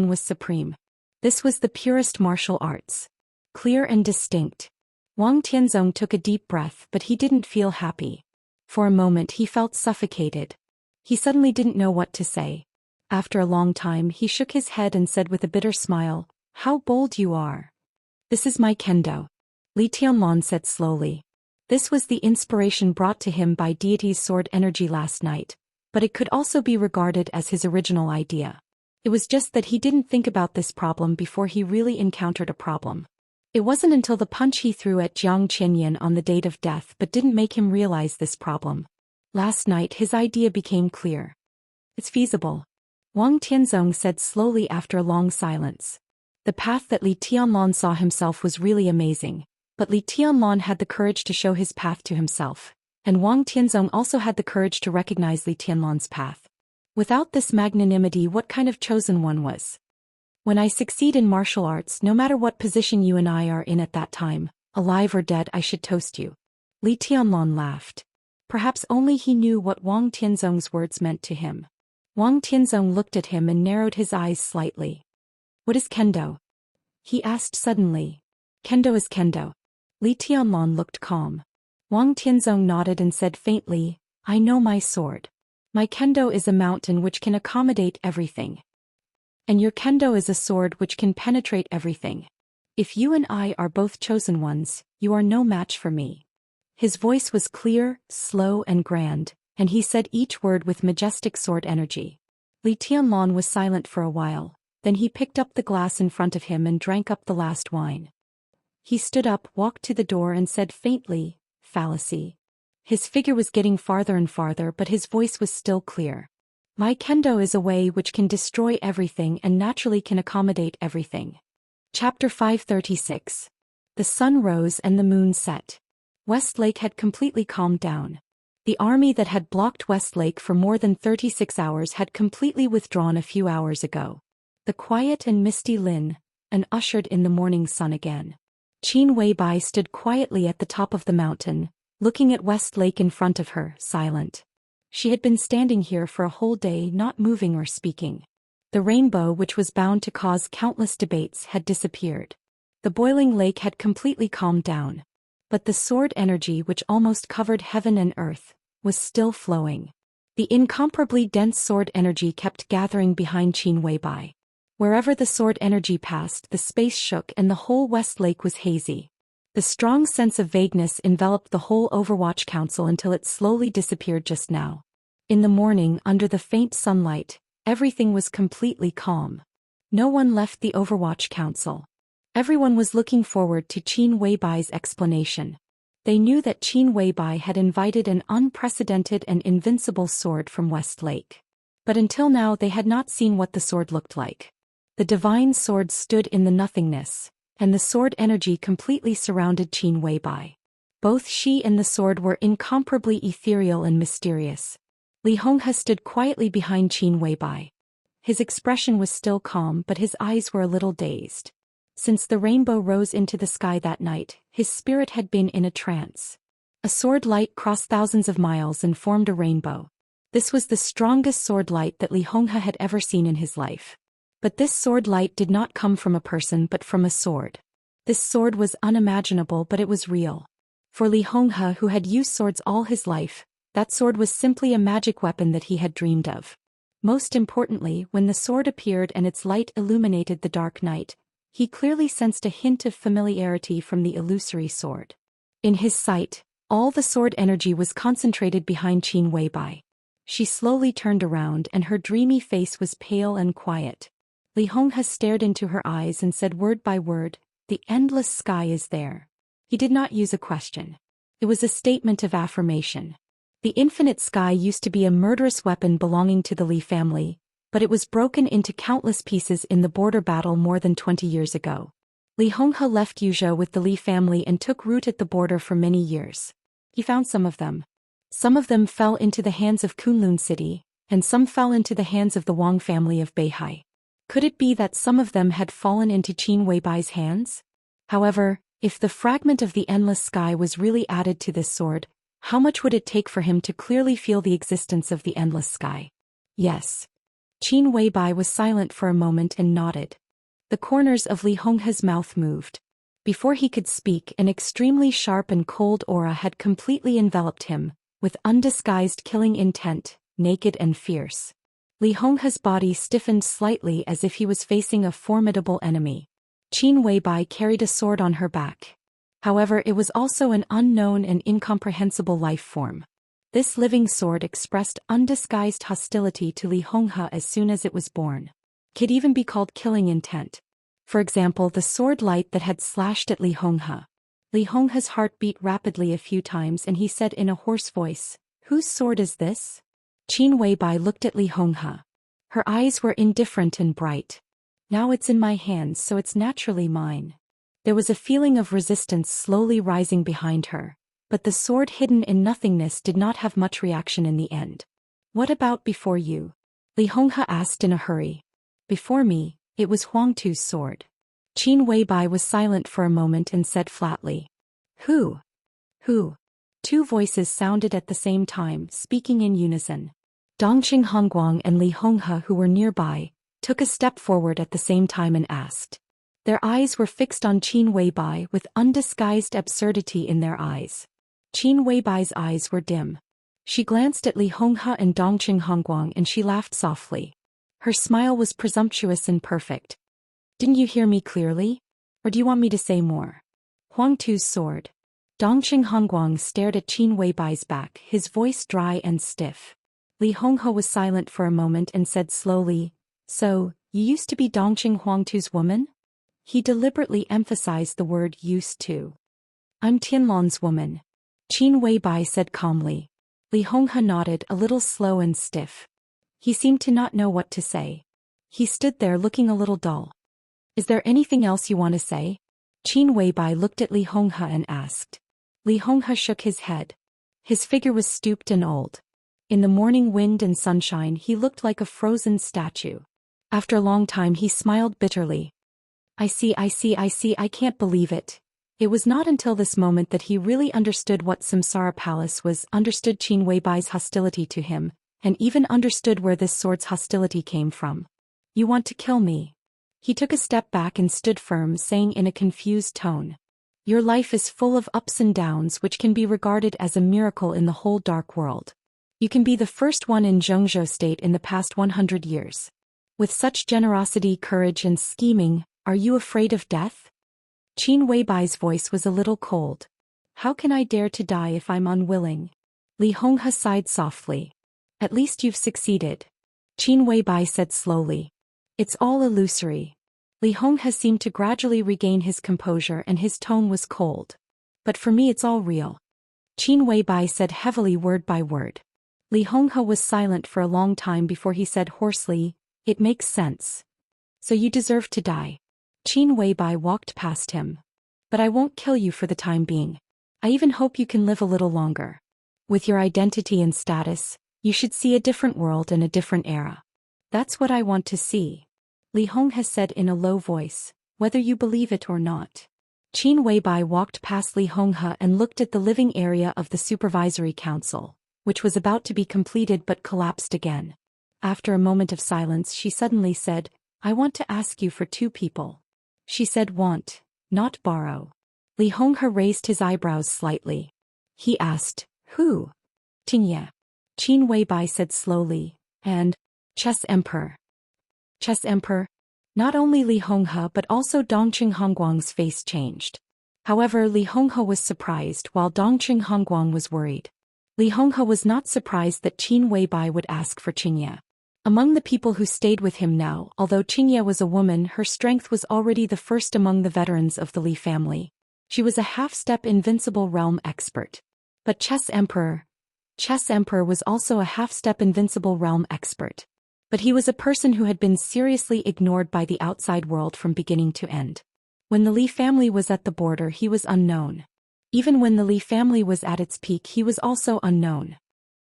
was supreme. This was the purest martial arts. Clear and distinct. Wang Tianzong took a deep breath, but he didn't feel happy. For a moment he felt suffocated. He suddenly didn't know what to say. After a long time he shook his head and said with a bitter smile, "How bold you are." "This is my kendo," Li Tianlong said slowly. This was the inspiration brought to him by deity's sword energy last night, but it could also be regarded as his original idea. It was just that he didn't think about this problem before he really encountered a problem. It wasn't until the punch he threw at Jiang Qianyan on the date of death but didn't make him realize this problem. Last night his idea became clear. "It's feasible," Wang Tianzong said slowly after a long silence. The path that Li Tianlong saw himself was really amazing, but Li Tianlong had the courage to show his path to himself, and Wang Tianzong also had the courage to recognize Li Tianlong's path. Without this magnanimity, what kind of chosen one was? "When I succeed in martial arts, no matter what position you and I are in at that time, alive or dead, I should toast you." Li Tianlong laughed. Perhaps only he knew what Wang Tianzong's words meant to him. Wang Tianzong looked at him and narrowed his eyes slightly. "What is kendo?" he asked suddenly. "Kendo is kendo." Li Tianlong looked calm. Wang Tianzong nodded and said faintly, "I know my sword. My kendo is a mountain which can accommodate everything. And your kendo is a sword which can penetrate everything. If you and I are both chosen ones, you are no match for me." His voice was clear, slow and grand, and he said each word with majestic sword energy. Li Tianlong was silent for a while, then he picked up the glass in front of him and drank up the last wine. He stood up, walked to the door and said faintly, "Fallacy." His figure was getting farther and farther, but his voice was still clear. "My kendo is a way which can destroy everything and naturally can accommodate everything." Chapter 536. The sun rose and the moon set. Westlake had completely calmed down. The army that had blocked Westlake for more than 36 hours had completely withdrawn a few hours ago. The quiet and misty Lin, and ushered in the morning sun again. Qin Weibai stood quietly at the top of the mountain, looking at Westlake in front of her, silent. She had been standing here for a whole day, not moving or speaking. The rainbow, which was bound to cause countless debates, had disappeared. The boiling lake had completely calmed down. But the sword energy, which almost covered heaven and earth, was still flowing. The incomparably dense sword energy kept gathering behind Qin Weibai. Wherever the sword energy passed, the space shook and the whole West Lake was hazy. The strong sense of vagueness enveloped the whole Overwatch Council until it slowly disappeared just now. In the morning, under the faint sunlight, everything was completely calm. No one left the Overwatch Council. Everyone was looking forward to Qin Weibai's explanation. They knew that Qin Weibai had invited an unprecedented and invincible sword from West Lake. But until now they had not seen what the sword looked like. The divine sword stood in the nothingness, and the sword energy completely surrounded Qin Weibai. Both she and the sword were incomparably ethereal and mysterious. Li Honghe stood quietly behind Qin Weibai. His expression was still calm, but his eyes were a little dazed. Since the rainbow rose into the sky that night, his spirit had been in a trance. A sword light crossed thousands of miles and formed a rainbow. This was the strongest sword light that Li Honghe had ever seen in his life. But this sword light did not come from a person but from a sword. This sword was unimaginable, but it was real. For Li Honghe, who had used swords all his life, that sword was simply a magic weapon that he had dreamed of. Most importantly, when the sword appeared and its light illuminated the dark night, he clearly sensed a hint of familiarity from the illusory sword. In his sight, all the sword energy was concentrated behind Qin Weibai. She slowly turned around and her dreamy face was pale and quiet. Li Honghe stared into her eyes and said word by word, "The endless sky is there." He did not use a question. It was a statement of affirmation. The infinite sky used to be a murderous weapon belonging to the Li family, but it was broken into countless pieces in the border battle more than 20 years ago. Li Honghe left Yuzhou with the Li family and took root at the border for many years. He found some of them. Some of them fell into the hands of Kunlun City, and some fell into the hands of the Wang family of Beihai. Could it be that some of them had fallen into Qin Weibai's hands? However, if the fragment of the endless sky was really added to this sword, how much would it take for him to clearly feel the existence of the endless sky? Yes. Qin Weibai was silent for a moment and nodded. The corners of Li Honghe's mouth moved. Before he could speak, an extremely sharp and cold aura had completely enveloped him, with undisguised killing intent, naked and fierce. Li Honghe's body stiffened slightly as if he was facing a formidable enemy. Qin Weibai carried a sword on her back. However, it was also an unknown and incomprehensible life form. This living sword expressed undisguised hostility to Li Honghe as soon as it was born. It could even be called killing intent. For example, the sword light that had slashed at Li Honghe. Li Honghe's heart beat rapidly a few times and he said in a hoarse voice, "Whose sword is this?" Qin Weibai looked at Li Honghe. Her eyes were indifferent and bright. "Now it's in my hands, so it's naturally mine." There was a feeling of resistance slowly rising behind her, but the sword hidden in nothingness did not have much reaction in the end. "What about before you?" Li Honghe asked in a hurry. "Before me, it was Huangtu's sword." Qin Weibai was silent for a moment and said flatly. Who? Who? Two voices sounded at the same time, speaking in unison. Dongqing Hongguang and Li Honghe, who were nearby, took a step forward at the same time and asked. Their eyes were fixed on Qin Weibai with undisguised absurdity in their eyes. Qin Weibai's eyes were dim. She glanced at Li Honghe and Dongqing Hongguang and she laughed softly. Her smile was presumptuous and perfect. "Didn't you hear me clearly? Or do you want me to say more?" Huangtu's sword. Dongqing Hongguang stared at Qin Weibai's back, his voice dry and stiff. Li Honghe was silent for a moment and said slowly, "So, you used to be Dongqing Huangtu's woman?" He deliberately emphasized the word used to. "I'm Tianlan's woman," Qin Weibai said calmly. Li Honghe nodded, a little slow and stiff. He seemed to not know what to say. He stood there looking a little dull. "Is there anything else you want to say?" Qin Weibai looked at Li Honghe and asked. Li Honghe shook his head. His figure was stooped and old. In the morning wind and sunshine he looked like a frozen statue. After a long time he smiled bitterly. I see, I can't believe it." It was not until this moment that he really understood what Samsara Palace was, understood Qin Weibai's hostility to him, and even understood where this sword's hostility came from. "You want to kill me?" He took a step back and stood firm, saying in a confused tone. "Your life is full of ups and downs which can be regarded as a miracle in the whole dark world. You can be the first one in Zhengzhou state in the past 100 years. With such generosity, courage and scheming, are you afraid of death?" Qin Weibai's voice was a little cold. "How can I dare to die if I'm unwilling?" Li Honghe sighed softly. "At least you've succeeded," Qin Weibai said slowly. "It's all illusory." Li Honghe seemed to gradually regain his composure and his tone was cold. "But for me it's all real," Qin Weibai said heavily, word by word. Li Honghe was silent for a long time before he said hoarsely, "It makes sense. So you deserve to die." Qin Weibai walked past him. "But I won't kill you for the time being. I even hope you can live a little longer. With your identity and status, you should see a different world and a different era. That's what I want to see," Li Honghe said in a low voice, "whether you believe it or not." Qin Weibai walked past Li Honghe and looked at the living area of the Supervisory Council, which was about to be completed but collapsed again. After a moment of silence she suddenly said, "I want to ask you for two people." She said want, not borrow. Li Honghe raised his eyebrows slightly. He asked, "Who?" "Tingye," Qin Weibai said slowly, "and Chess Emperor." Chess Emperor? Not only Li Honghe but also Dongqing Hongguang's face changed. However, Li Honghe was surprised while Dongqing Hongguang was worried. Li Honghe was not surprised that Qin Weibai would ask for Qingye. Among the people who stayed with him now, although Qingye was a woman, her strength was already the first among the veterans of the Li family. She was a half-step invincible realm expert. But Chess Emperor was also a half-step invincible realm expert. But he was a person who had been seriously ignored by the outside world from beginning to end. When the Li family was at the border he was unknown. Even when the Li family was at its peak he was also unknown.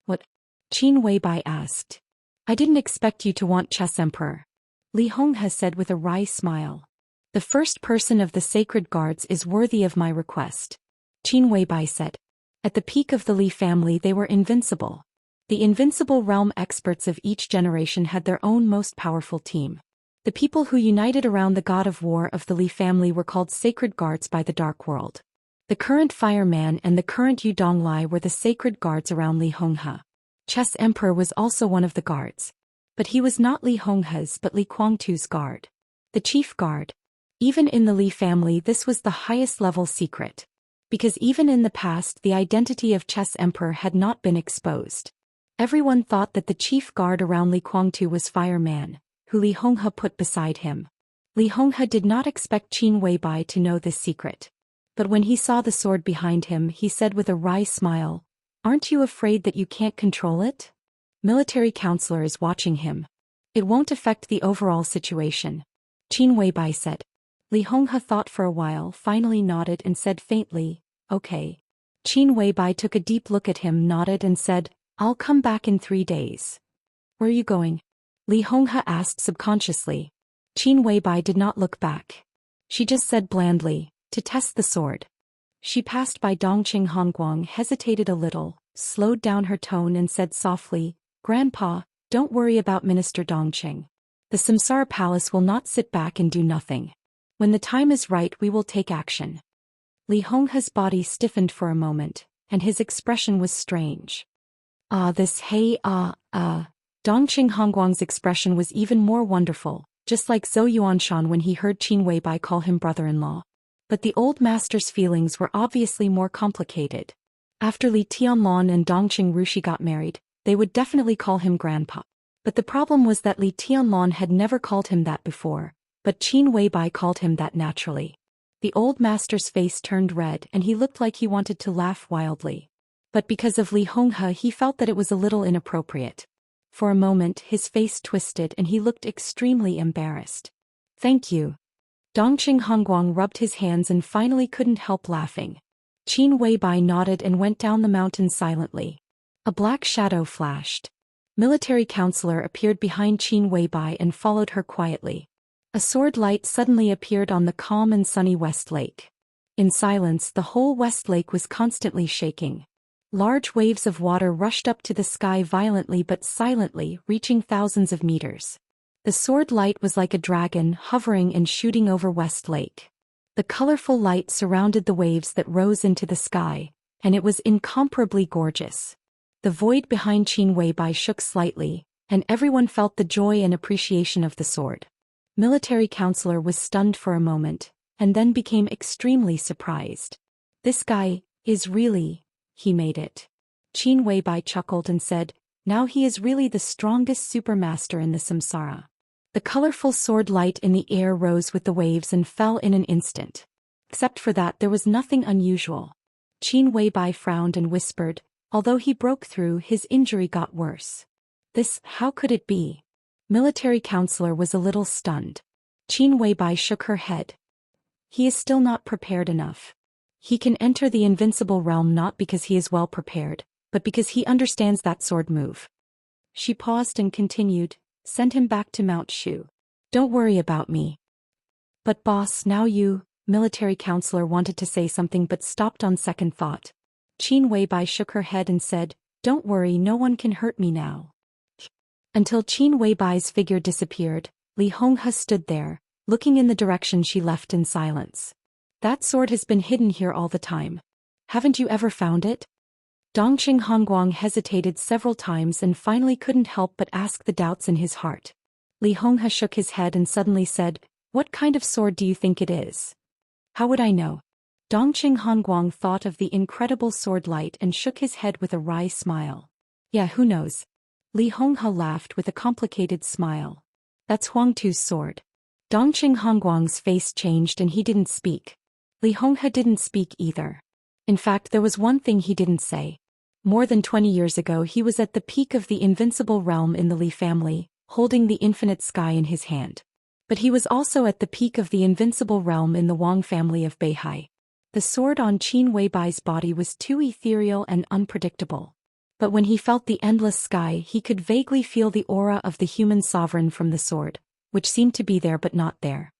"What?" Qin Weibai asked. "I didn't expect you to want Chess Emperor," Li Honghe said with a wry smile. "The first person of the sacred guards is worthy of my request," Qin Weibai said. At the peak of the Li family they were invincible. The invincible realm experts of each generation had their own most powerful team. The people who united around the god of war of the Li family were called sacred guards by the Dark World. The current Fireman and the current Yudong Lai were the sacred guards around Li Honghe. Chess Emperor was also one of the guards. But he was not Li Honghe's but Li Guangtu's guard. The chief guard. Even in the Li family this was the highest level secret. Because even in the past the identity of Chess Emperor had not been exposed. Everyone thought that the chief guard around Li Guangtu was Fireman, who Li Honghe put beside him. Li Honghe did not expect Qin Weibai to know this secret. But when he saw the sword behind him he said with a wry smile, "Aren't you afraid that you can't control it?" Military counselor is watching him. "It won't affect the overall situation," Qin Weibai said. Li Honghe thought for a while, finally nodded and said faintly, "Okay." Qin Weibai took a deep look at him, nodded and said, "I'll come back in 3 days." "Where are you going?" Li Honghe asked subconsciously. Qin Weibai did not look back. She just said blandly, "To test the sword." She passed by Dongqing Hongguang, hesitated a little, slowed down her tone and said softly, "Grandpa, don't worry about Minister Dongqing. The Samsara Palace will not sit back and do nothing. When the time is right we will take action." Li Honghe's body stiffened for a moment, and his expression was strange. Dongqing Hongguang's expression was even more wonderful, just like Zhou Yuanshan when he heard Qin Weibai call him brother-in-law. But the old master's feelings were obviously more complicated. After Li Tianlong and Dongqing Rushi got married, they would definitely call him grandpa. But the problem was that Li Tianlong had never called him that before, but Qin Weibai called him that naturally. The old master's face turned red and he looked like he wanted to laugh wildly. But because of Li Honghe he felt that it was a little inappropriate. For a moment his face twisted and he looked extremely embarrassed. "Thank you." Dongqing Hongguang rubbed his hands and finally couldn't help laughing. Qin Weibai nodded and went down the mountain silently. A black shadow flashed. Military counselor appeared behind Qin Weibai and followed her quietly. A sword light suddenly appeared on the calm and sunny West Lake. In silence the whole West Lake was constantly shaking. Large waves of water rushed up to the sky violently but silently, reaching thousands of meters. The sword light was like a dragon hovering and shooting over West Lake. The colorful light surrounded the waves that rose into the sky, and it was incomparably gorgeous. The void behind Qin Weibai shook slightly, and everyone felt the joy and appreciation of the sword. Military counselor was stunned for a moment, and then became extremely surprised. "This guy is really, he made it." Qin Weibai chuckled and said, "Now he is really the strongest supermaster in the samsara." The colorful sword light in the air rose with the waves and fell in an instant. Except for that there was nothing unusual. Qin Weibai frowned and whispered, "Although he broke through, his injury got worse." How could it be? Military counselor was a little stunned. Qin Weibai shook her head. "He is still not prepared enough. He can enter the invincible realm not because he is well prepared, but because he understands that sword move." She paused and continued, "Send him back to Mount Shu. Don't worry about me." "But boss, now you," military counselor wanted to say something but stopped on second thought. Qin Weibai shook her head and said, "Don't worry, no one can hurt me now." Until Qin Weibai's figure disappeared, Li Honghe stood there, looking in the direction she left in silence. "That sword has been hidden here all the time. Haven't you ever found it?" Dongqing Hongguang hesitated several times and finally couldn't help but ask the doubts in his heart. Li Honghe shook his head and suddenly said, "What kind of sword do you think it is?" "How would I know?" Dongqing Hongguang thought of the incredible sword light and shook his head with a wry smile. "Yeah, who knows?" Li Honghe laughed with a complicated smile. "That's Huangtu's sword." Dongqing Hongguang's face changed and he didn't speak. Li Honghe didn't speak either. In fact, there was one thing he didn't say. More than 20 years ago he was at the peak of the invincible realm in the Li family, holding the infinite sky in his hand. But he was also at the peak of the invincible realm in the Wang family of Beihai. The sword on Qin Weibai's body was too ethereal and unpredictable. But when he felt the endless sky he could vaguely feel the aura of the human sovereign from the sword, which seemed to be there but not there.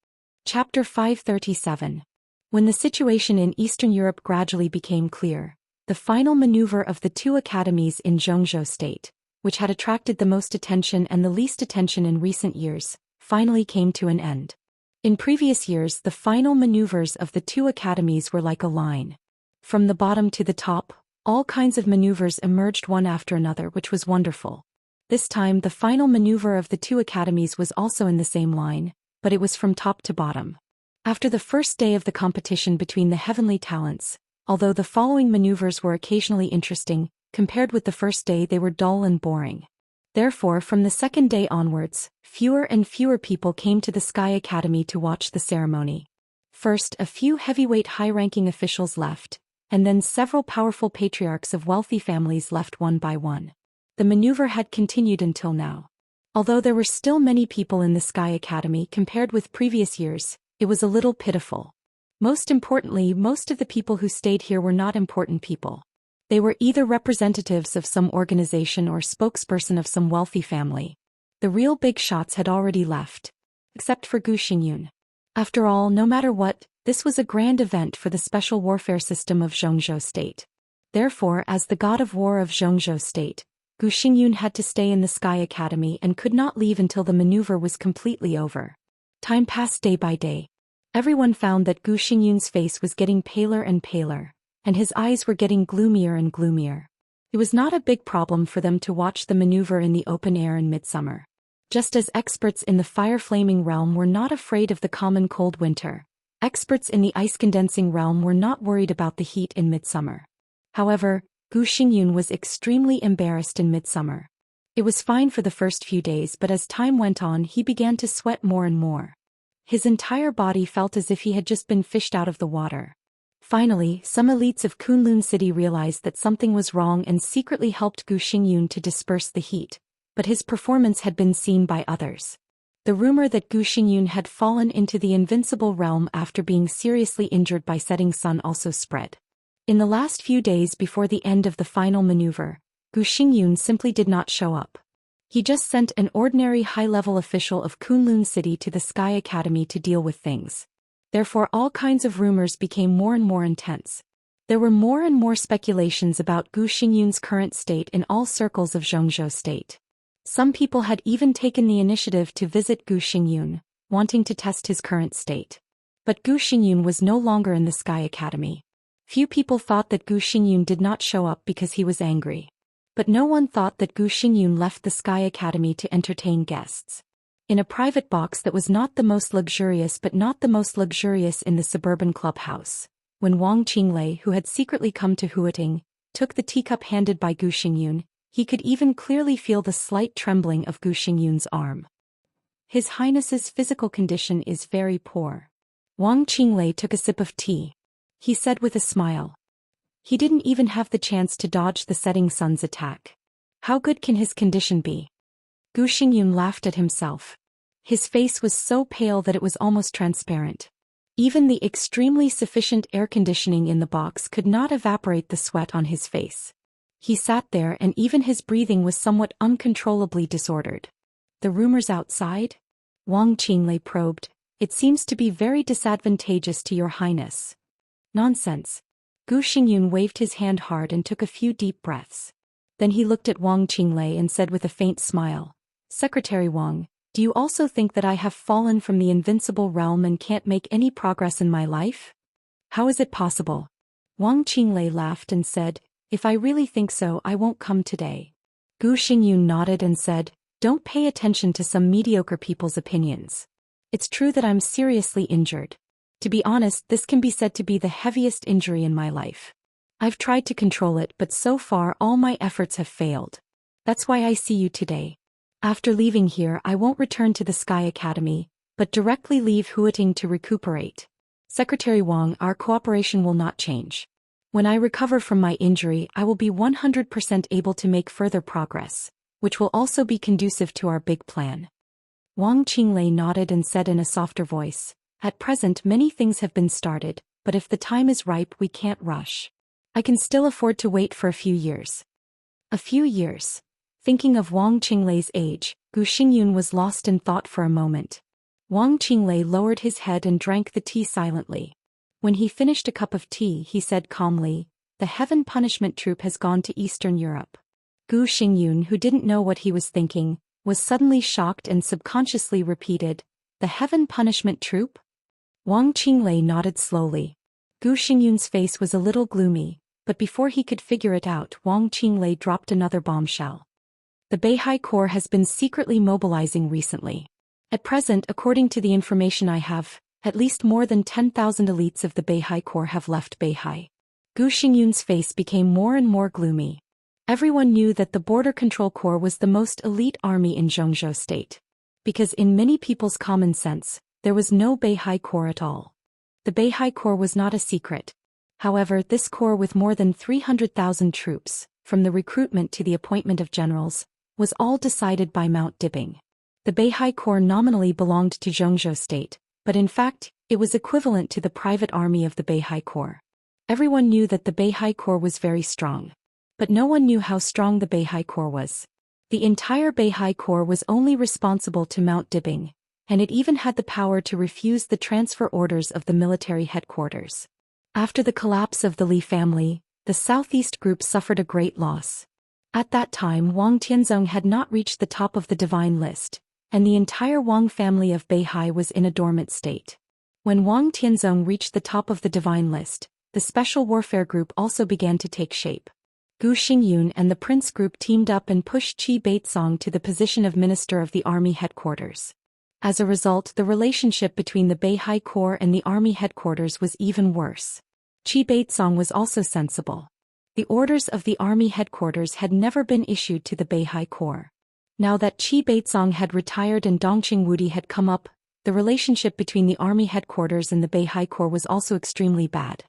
Chapter 537. When the situation in Eastern Europe gradually became clear, the final maneuver of the two academies in Zhongzhou state, which had attracted the most attention and the least attention in recent years, finally came to an end. In previous years, the final maneuvers of the two academies were like a line. From the bottom to the top, all kinds of maneuvers emerged one after another, which was wonderful. This time, the final maneuver of the two academies was also in the same line, but it was from top to bottom. After the first day of the competition between the heavenly talents, although the following maneuvers were occasionally interesting, compared with the first day they were dull and boring. Therefore, from the second day onwards, fewer and fewer people came to the Sky Academy to watch the ceremony. First, a few heavyweight high-ranking officials left, and then several powerful patriarchs of wealthy families left one by one. The maneuver had continued until now. Although there were still many people in the Sky Academy compared with previous years, it was a little pitiful. Most importantly, most of the people who stayed here were not important people. They were either representatives of some organization or spokesperson of some wealthy family. The real big shots had already left. Except for Zhou Xian. After all, no matter what, this was a grand event for the special warfare system of Xianxia state. Therefore, as the god of war of Xianxia state, Zhou Xian had to stay in the Sky Academy and could not leave until the maneuver was completely over. Time passed day by day. Everyone found that Zhou Xian's face was getting paler and paler, and his eyes were getting gloomier and gloomier. It was not a big problem for them to watch the maneuver in the open air in midsummer. Just as experts in the fire-flaming realm were not afraid of the common cold winter, experts in the ice-condensing realm were not worried about the heat in midsummer. However, Zhou Xian was extremely embarrassed in midsummer. It was fine for the first few days, but as time went on he began to sweat more and more. His entire body felt as if he had just been fished out of the water. Finally, some elites of Kunlun City realized that something was wrong and secretly helped Zhou Xian to disperse the heat, but his performance had been seen by others. The rumor that Zhou Xian had fallen into the invincible realm after being seriously injured by setting sun also spread. In the last few days before the end of the final maneuver, Zhou Xian simply did not show up. He just sent an ordinary high-level official of Kunlun City to the Sky Academy to deal with things. Therefore, all kinds of rumors became more and more intense. There were more and more speculations about Zhou Xian's current state in all circles of Xianxia state. Some people had even taken the initiative to visit Zhou Xian, wanting to test his current state. But Zhou Xian was no longer in the Sky Academy. Few people thought that Zhou Xian did not show up because he was angry. But no one thought that Zhou Xian left the Sky Academy to entertain guests. In a private box that was not the most luxurious but not the most luxurious in the suburban clubhouse, when Wang Qinglei, who had secretly come to Huating, took the teacup handed by Zhou Xian, he could even clearly feel the slight trembling of Zhou Xian's arm. His Highness's physical condition is very poor. Wang Qinglei took a sip of tea. He said with a smile. He didn't even have the chance to dodge the setting sun's attack. How good can his condition be? Zhou Xian laughed at himself. His face was so pale that it was almost transparent. Even the extremely sufficient air conditioning in the box could not evaporate the sweat on his face. He sat there and even his breathing was somewhat uncontrollably disordered. The rumors outside? Wang Qinglei probed. It seems to be very disadvantageous to your highness. Nonsense. Zhou Xian waved his hand hard and took a few deep breaths. Then he looked at Wang Qinglei and said with a faint smile, Secretary Wang, do you also think that I have fallen from the invincible realm and can't make any progress in my life? How is it possible? Wang Qinglei laughed and said, if I really think so, I won't come today. Zhou Xian nodded and said, don't pay attention to some mediocre people's opinions. It's true that I'm seriously injured. To be honest, this can be said to be the heaviest injury in my life. I've tried to control it, but so far all my efforts have failed. That's why I see you today. After leaving here, I won't return to the Sky Academy, but directly leave Huating to recuperate. Secretary Wang, our cooperation will not change. When I recover from my injury, I will be 100% able to make further progress, which will also be conducive to our big plan. Wang Qinglei nodded and said in a softer voice, at present many things have been started, but if the time is ripe we can't rush. I can still afford to wait for a few years. A few years. Thinking of Wang Qinglei's age, Zhou Xian was lost in thought for a moment. Wang Qinglei lowered his head and drank the tea silently. When he finished a cup of tea, he said calmly, the Heaven Punishment Troop has gone to Eastern Europe. Zhou Xian, who didn't know what he was thinking, was suddenly shocked and subconsciously repeated, "The Heaven Punishment Troop?" Wang Qinglei nodded slowly. Gu Xingyun's face was a little gloomy, but before he could figure it out, Wang Qinglei dropped another bombshell. The Beihai Corps has been secretly mobilizing recently. At present, according to the information I have, at least more than 10,000 elites of the Beihai Corps have left Beihai. Gu Xingyun's face became more and more gloomy. Everyone knew that the Border Control Corps was the most elite army in Zhou State. Because in many people's common sense, there was no Beihai Corps at all. The Beihai Corps was not a secret. However, this corps with more than 300,000 troops, from the recruitment to the appointment of generals, was all decided by Mount Dibbing. The Beihai Corps nominally belonged to Zhou State, but in fact, it was equivalent to the private army of the Beihai Corps. Everyone knew that the Beihai Corps was very strong. But no one knew how strong the Beihai Corps was. The entire Beihai Corps was only responsible to Mount Dibbing, and it even had the power to refuse the transfer orders of the military headquarters. After the collapse of the Li family, the Southeast Group suffered a great loss. At that time, Wang Tianzong had not reached the top of the divine list, and the entire Wang family of Beihai was in a dormant state. When Wang Tianzong reached the top of the divine list, the Special Warfare Group also began to take shape. Gu Xingyun and the Prince Group teamed up and pushed Qi Baitsong to the position of Minister of the Army Headquarters. As a result, the relationship between the Beihai Corps and the Army Headquarters was even worse. Qi Baitsong was also sensible. The orders of the Army Headquarters had never been issued to the Beihai Corps. Now that Qi Baitsong had retired and Dongqing Wudi had come up, the relationship between the Army Headquarters and the Beihai Corps was also extremely bad.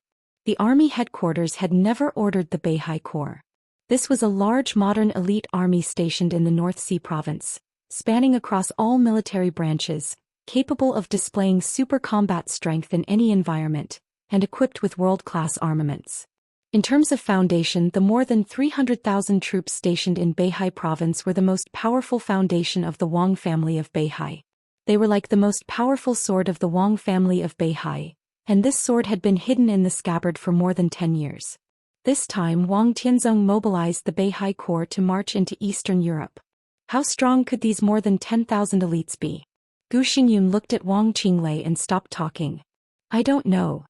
The Army Headquarters had never ordered the Beihai Corps. This was a large modern elite army stationed in the North Sea province, spanning across all military branches, capable of displaying super combat strength in any environment, and equipped with world-class armaments. In terms of foundation, the more than 300,000 troops stationed in Beihai province were the most powerful foundation of the Wang family of Beihai. They were like the most powerful sword of the Wang family of Beihai, and this sword had been hidden in the scabbard for more than 10 years. This time Wang Tianzong mobilized the Beihai Corps to march into Eastern Europe. How strong could these more than 10,000 elites be? Gu Xingyun looked at Wang Qinglei and stopped talking. "I don't know."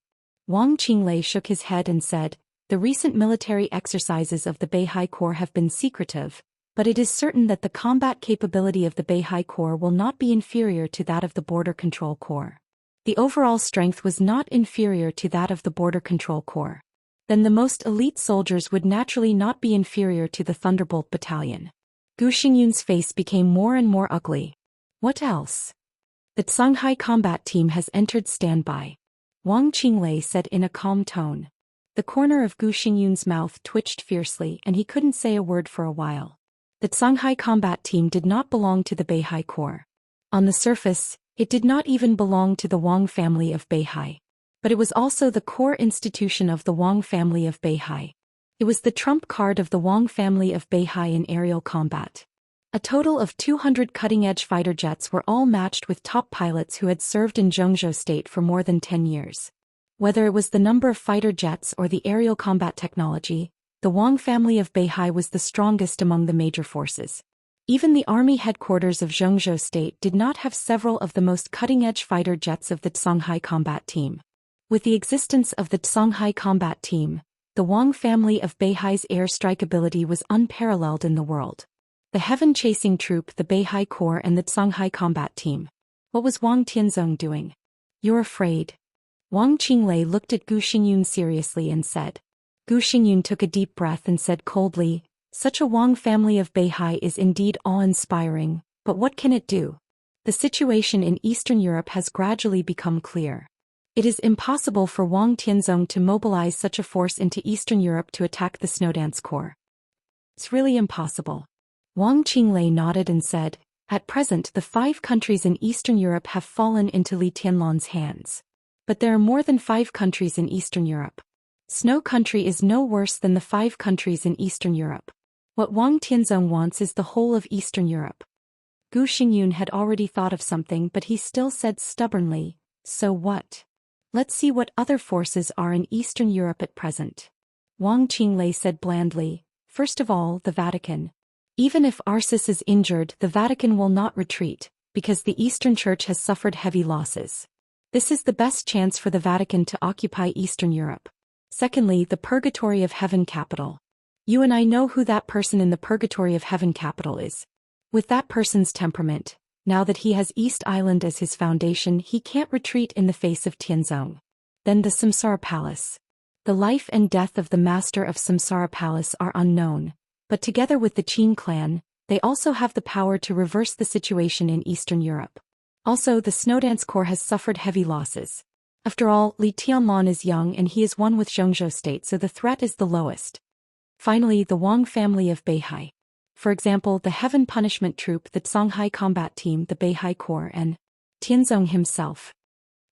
Wang Qinglei shook his head and said, "The recent military exercises of the Beihai Corps have been secretive, but it is certain that the combat capability of the Beihai Corps will not be inferior to that of the Border Control Corps." The overall strength was not inferior to that of the Border Control Corps. Then the most elite soldiers would naturally not be inferior to the Thunderbolt Battalion. Gu Xingyun's face became more and more ugly. "What else?" "The Shanghai combat team has entered standby," Wang Qinglei said in a calm tone. The corner of Gu Xingyun's mouth twitched fiercely and he couldn't say a word for a while. The Shanghai combat team did not belong to the Beihai Corps. On the surface, it did not even belong to the Wang family of Beihai. But it was also the core institution of the Wang family of Beihai. It was the trump card of the Wang family of Beihai in aerial combat. A total of 200 cutting-edge fighter jets were all matched with top pilots who had served in Zhou State for more than 10 years. Whether it was the number of fighter jets or the aerial combat technology, the Wang family of Beihai was the strongest among the major forces. Even the army headquarters of Zhou State did not have several of the most cutting-edge fighter jets of the Shanghai combat team. With the existence of the Shanghai combat team, the Wang family of Beihai's airstrike ability was unparalleled in the world. The heaven-chasing troop, the Beihai Corps and the Shanghai combat team. What was Wang Tianzong doing? "You're afraid?" Wang Qinglei looked at Gu Xingyun seriously and said. Gu Xingyun took a deep breath and said coldly, "Such a Wang family of Beihai is indeed awe-inspiring, but what can it do? The situation in Eastern Europe has gradually become clear. It is impossible for Wang Tianzong to mobilize such a force into Eastern Europe to attack the Snowdance Corps. It's really impossible." Wang Qinglei nodded and said, "At present the 5 countries in Eastern Europe have fallen into Li Tianlan's hands. But there are more than 5 countries in Eastern Europe. Snow Country is no worse than the 5 countries in Eastern Europe. What Wang Tianzong wants is the whole of Eastern Europe." Gu Xingyun had already thought of something, but he still said stubbornly, "So what? Let's see what other forces are in Eastern Europe at present." Wang Qinglei said blandly, "First of all, the Vatican. Even if Arsis is injured, the Vatican will not retreat, because the Eastern Church has suffered heavy losses. This is the best chance for the Vatican to occupy Eastern Europe. Secondly, the Purgatory of Heaven capital. You and I know who that person in the Purgatory of Heaven capital is. With that person's temperament, now that he has East Island as his foundation, he can't retreat in the face of Tianzong. Then the Samsara Palace. The life and death of the master of Samsara Palace are unknown, but together with the Qin clan, they also have the power to reverse the situation in Eastern Europe. Also, the Snowdance Corps has suffered heavy losses. After all, Li Tianlong is young and he is one with Xianxia state, so the threat is the lowest. Finally, the Wang family of Beihai. For example, the Heaven Punishment Troop, the Songhai Combat Team, the Beihai Corps, and Tianzong himself.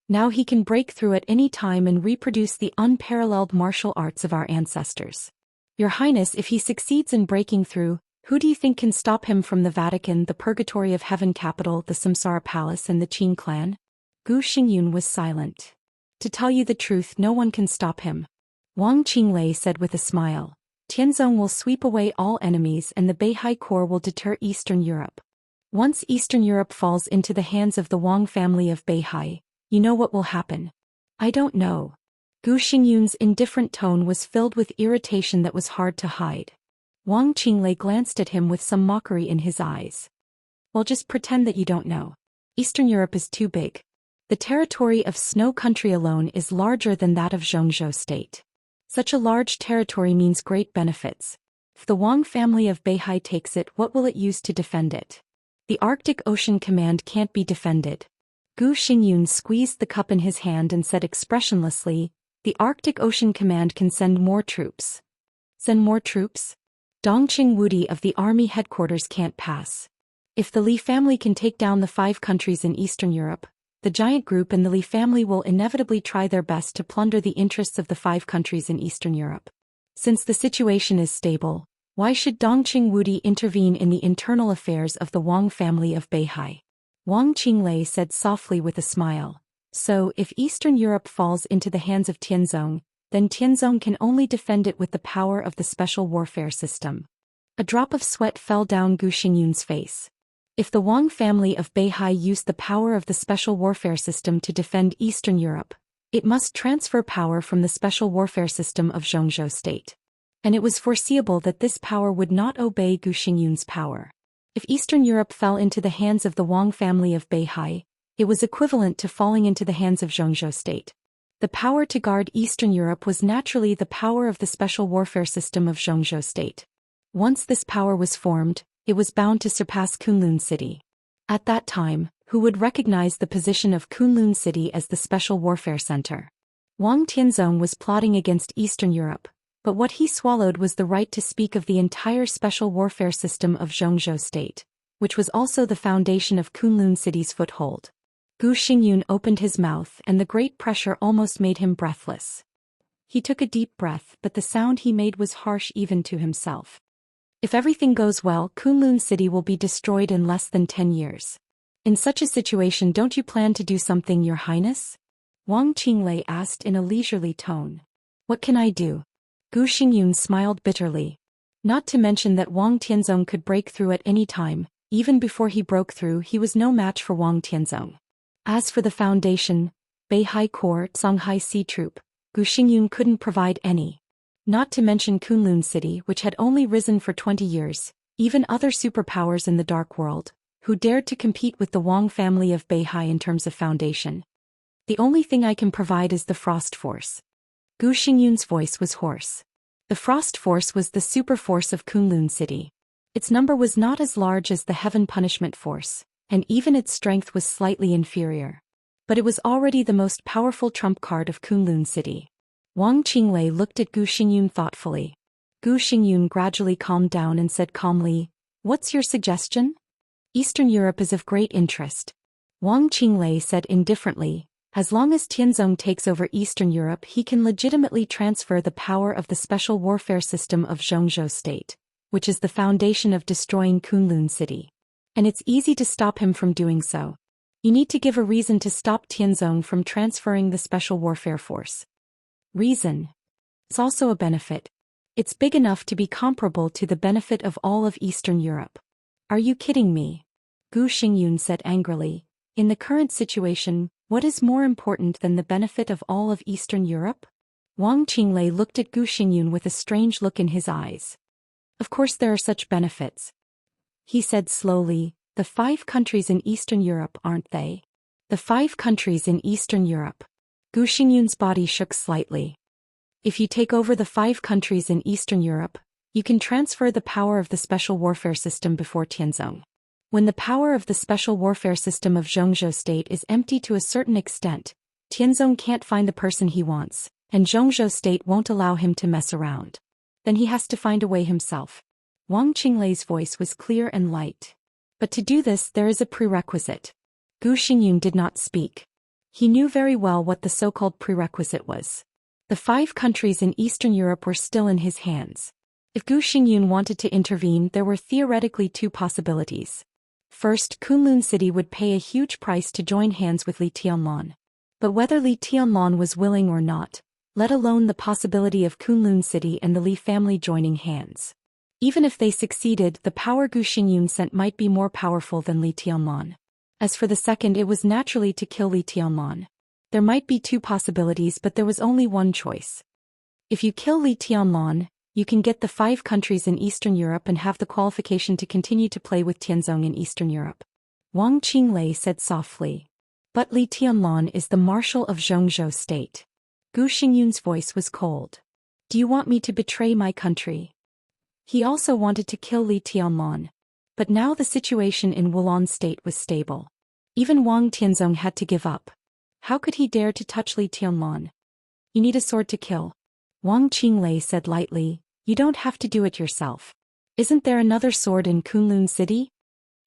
Now he can break through at any time and reproduce the unparalleled martial arts of our ancestors. Your Highness, if he succeeds in breaking through, who do you think can stop him from the Vatican, the Purgatory of Heaven capital, the Samsara Palace, and the Qin clan? Gu Xingyun was silent. To tell you the truth, no one can stop him. Wang Qinglei said with a smile. Tianzong will sweep away all enemies and the Beihai Corps will deter Eastern Europe. Once Eastern Europe falls into the hands of the Wang family of Beihai, you know what will happen. I don't know. Gu Xingyun's indifferent tone was filled with irritation that was hard to hide. Wang Qinglei glanced at him with some mockery in his eyes. Well, just pretend that you don't know. Eastern Europe is too big. The territory of Snow Country alone is larger than that of Zhou state. Such a large territory means great benefits. If the Wang family of Beihai takes it, what will it use to defend it? The Arctic Ocean Command can't be defended. Gu Xingyun squeezed the cup in his hand and said expressionlessly, the Arctic Ocean Command can send more troops. Send more troops? Dongqing Wudi of the army headquarters can't pass. If the Li family can take down the 5 countries in Eastern Europe, the giant group and the Li family will inevitably try their best to plunder the interests of the 5 countries in Eastern Europe. Since the situation is stable, why should Dongqing Wudi intervene in the internal affairs of the Wang family of Beihai? Wang Qinglei said softly with a smile. So, if Eastern Europe falls into the hands of Tianzong, then Tianzong can only defend it with the power of the special warfare system. A drop of sweat fell down Gu Xingyun's face. If the Wang family of Beihai used the power of the special warfare system to defend Eastern Europe, it must transfer power from the special warfare system of Zhou state. And it was foreseeable that this power would not obey Gu Xingyun's power. If Eastern Europe fell into the hands of the Wang family of Beihai, it was equivalent to falling into the hands of Zhou state. The power to guard Eastern Europe was naturally the power of the special warfare system of Zhou state. Once this power was formed, it was bound to surpass Kunlun City. At that time, who would recognize the position of Kunlun City as the special warfare center? Wang Tianzong was plotting against Eastern Europe, but what he swallowed was the right to speak of the entire special warfare system of Zhou state, which was also the foundation of Kunlun City's foothold. Gu Xingyun opened his mouth and the great pressure almost made him breathless. He took a deep breath, but the sound he made was harsh even to himself. If everything goes well, Kunlun City will be destroyed in less than 10 years. In such a situation, don't you plan to do something, Your Highness? Wang Qinglei asked in a leisurely tone. What can I do? Gu Xingyun smiled bitterly. Not to mention that Wang Tianzong could break through at any time. Even before he broke through, he was no match for Wang Tianzong. As for the foundation, Beihai Corps, Songhai Sea Troop, Gu Xingyun couldn't provide any. Not to mention Kunlun City, which had only risen for 20 years, even other superpowers in the Dark World, who dared to compete with the Wang family of Beihai in terms of foundation. The only thing I can provide is the Frost Force. Gu Xingyun's voice was hoarse. The Frost Force was the super force of Kunlun City. Its number was not as large as the Heaven Punishment Force, and even its strength was slightly inferior. But it was already the most powerful trump card of Kunlun City. Wang Qinglei looked at Gu Xingyun thoughtfully. Gu Xingyun gradually calmed down and said calmly, What's your suggestion? Eastern Europe is of great interest. Wang Qinglei said indifferently, As long as Tianzong takes over Eastern Europe, he can legitimately transfer the power of the special warfare system of Zhou state, which is the foundation of destroying Kunlun City. And it's easy to stop him from doing so. You need to give a reason to stop Tianzong from transferring the special warfare force. Reason. It's also a benefit. It's big enough to be comparable to the benefit of all of Eastern Europe. Are you kidding me? Gu Xingyun said angrily. In the current situation, what is more important than the benefit of all of Eastern Europe? Wang Qinglei looked at Gu Xingyun with a strange look in his eyes. Of course there are such benefits. He said slowly, the 5 countries in Eastern Europe, aren't they? The 5 countries in Eastern Europe. Gu Xingyun's body shook slightly. If you take over the 5 countries in Eastern Europe, you can transfer the power of the special warfare system before Tianzong. When the power of the special warfare system of Zhongzhou state is empty to a certain extent, Tianzong can't find the person he wants, and Zhongzhou state won't allow him to mess around. Then he has to find a way himself. Wang Qinglei's voice was clear and light. But to do this there is a prerequisite. Gu Xingyun did not speak. He knew very well what the so-called prerequisite was. The 5 countries in Eastern Europe were still in his hands. If Gu Xingyun wanted to intervene, there were theoretically 2 possibilities. First, Kunlun City would pay a huge price to join hands with Li Tianlan. But whether Li Tianlan was willing or not, let alone the possibility of Kunlun City and the Li family joining hands. Even if they succeeded, the power Gu Xingyun sent might be more powerful than Li Tianlan. As for the second, it was naturally to kill Li Tianlan. There might be 2 possibilities, but there was only one choice. If you kill Li Tianlan, you can get the 5 countries in Eastern Europe and have the qualification to continue to play with Tianzong in Eastern Europe. Wang Qinglei said softly. But Li Tianlan is the marshal of Zhongzhou state. Gu Xingyun's voice was cold. Do you want me to betray my country? He also wanted to kill Li Tianlan. But now the situation in Wulan state was stable. Even Wang Tianzong had to give up. How could he dare to touch Li Tianlan? You need a sword to kill. Wang Qinglei said lightly, you don't have to do it yourself. Isn't there another sword in Kunlun City?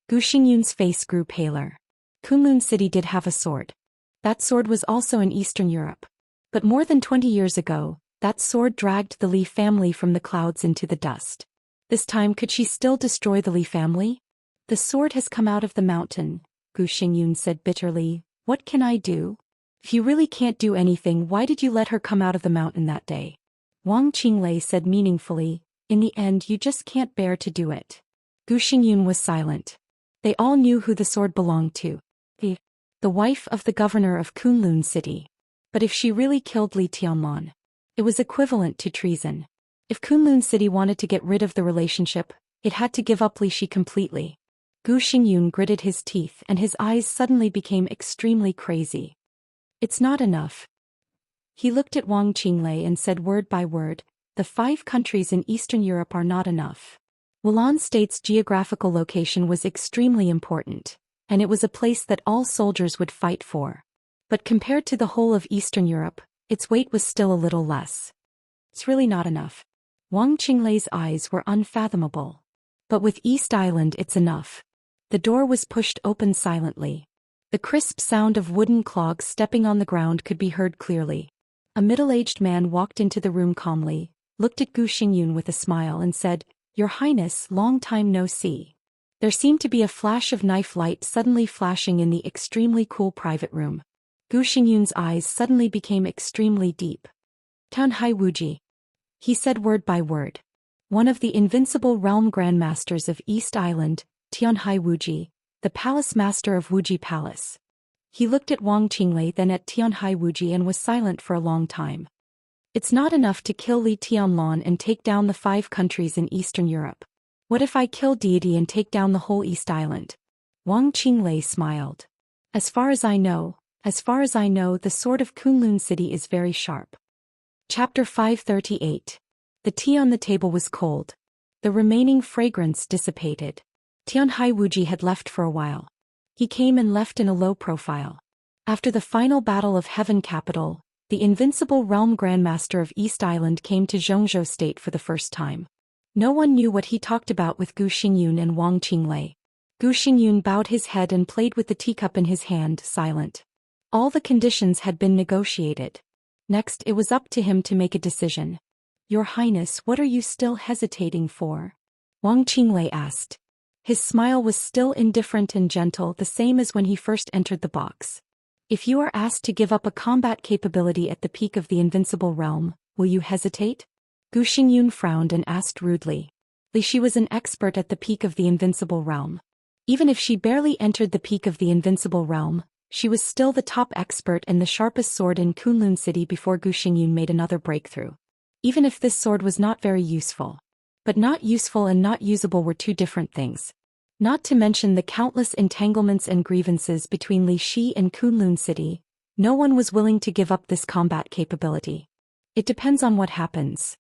Gu Xingyun's face grew paler. Kunlun City did have a sword. That sword was also in Eastern Europe. But more than 20 years ago, that sword dragged the Li family from the clouds into the dust. This time could she still destroy the Li family? The sword has come out of the mountain, Gu Xingyun said bitterly. What can I do? If you really can't do anything, why did you let her come out of the mountain that day? Wang Qinglei said meaningfully, in the end you just can't bear to do it. Gu Xingyun was silent. They all knew who the sword belonged to. The wife of the governor of Kunlun City. But if she really killed Li Tianlan, it was equivalent to treason. If Kunlun City wanted to get rid of the relationship, it had to give up Li Shi completely. Gu Xingyun gritted his teeth and his eyes suddenly became extremely crazy. It's not enough. He looked at Wang Qinglei and said word by word, the 5 countries in Eastern Europe are not enough. Wulan State's geographical location was extremely important, and it was a place that all soldiers would fight for. But compared to the whole of Eastern Europe, its weight was still a little less. It's really not enough. Wang Qinglei's eyes were unfathomable. But with East Island it's enough. The door was pushed open silently. The crisp sound of wooden clogs stepping on the ground could be heard clearly. A middle-aged man walked into the room calmly, looked at Gu Xingyun with a smile and said, Your Highness, long time no see. There seemed to be a flash of knife light suddenly flashing in the extremely cool private room. Gu Xingyun's eyes suddenly became extremely deep. Tanhai Wuji. He said word by word. One of the invincible realm grandmasters of East Island, Tianhai Wuji, the palace master of Wuji Palace. He looked at Wang Qinglei then at Tianhai Wuji and was silent for a long time. It's not enough to kill Li Tianlan and take down the 5 countries in Eastern Europe. What if I kill Deity and take down the whole East Island? Wang Qinglei smiled. As far as I know, the sword of Kunlun City is very sharp. Chapter 538. The tea on the table was cold. The remaining fragrance dissipated. Tianhai Wuji had left for a while. He came and left in a low profile. After the final battle of Heaven Capital, the invincible realm grandmaster of East Island came to Zhongzhou state for the first time. No one knew what he talked about with Gu Xingyun and Wang Qinglei. Gu Xingyun bowed his head and played with the teacup in his hand, silent. All the conditions had been negotiated. Next it was up to him to make a decision. Your Highness, what are you still hesitating for? Wang Qinglei asked. His smile was still indifferent and gentle, the same as when he first entered the box. If you are asked to give up a combat capability at the peak of the invincible realm, will you hesitate? Gu Xingyun frowned and asked rudely. Li Shi was an expert at the peak of the invincible realm. Even if she barely entered the peak of the invincible realm, she was still the top expert and the sharpest sword in Kunlun City before Gu Xingyun made another breakthrough. Even if this sword was not very useful. But not useful and not usable were two different things. Not to mention the countless entanglements and grievances between Li Shi and Kunlun City, no one was willing to give up this combat capability. It depends on what happens.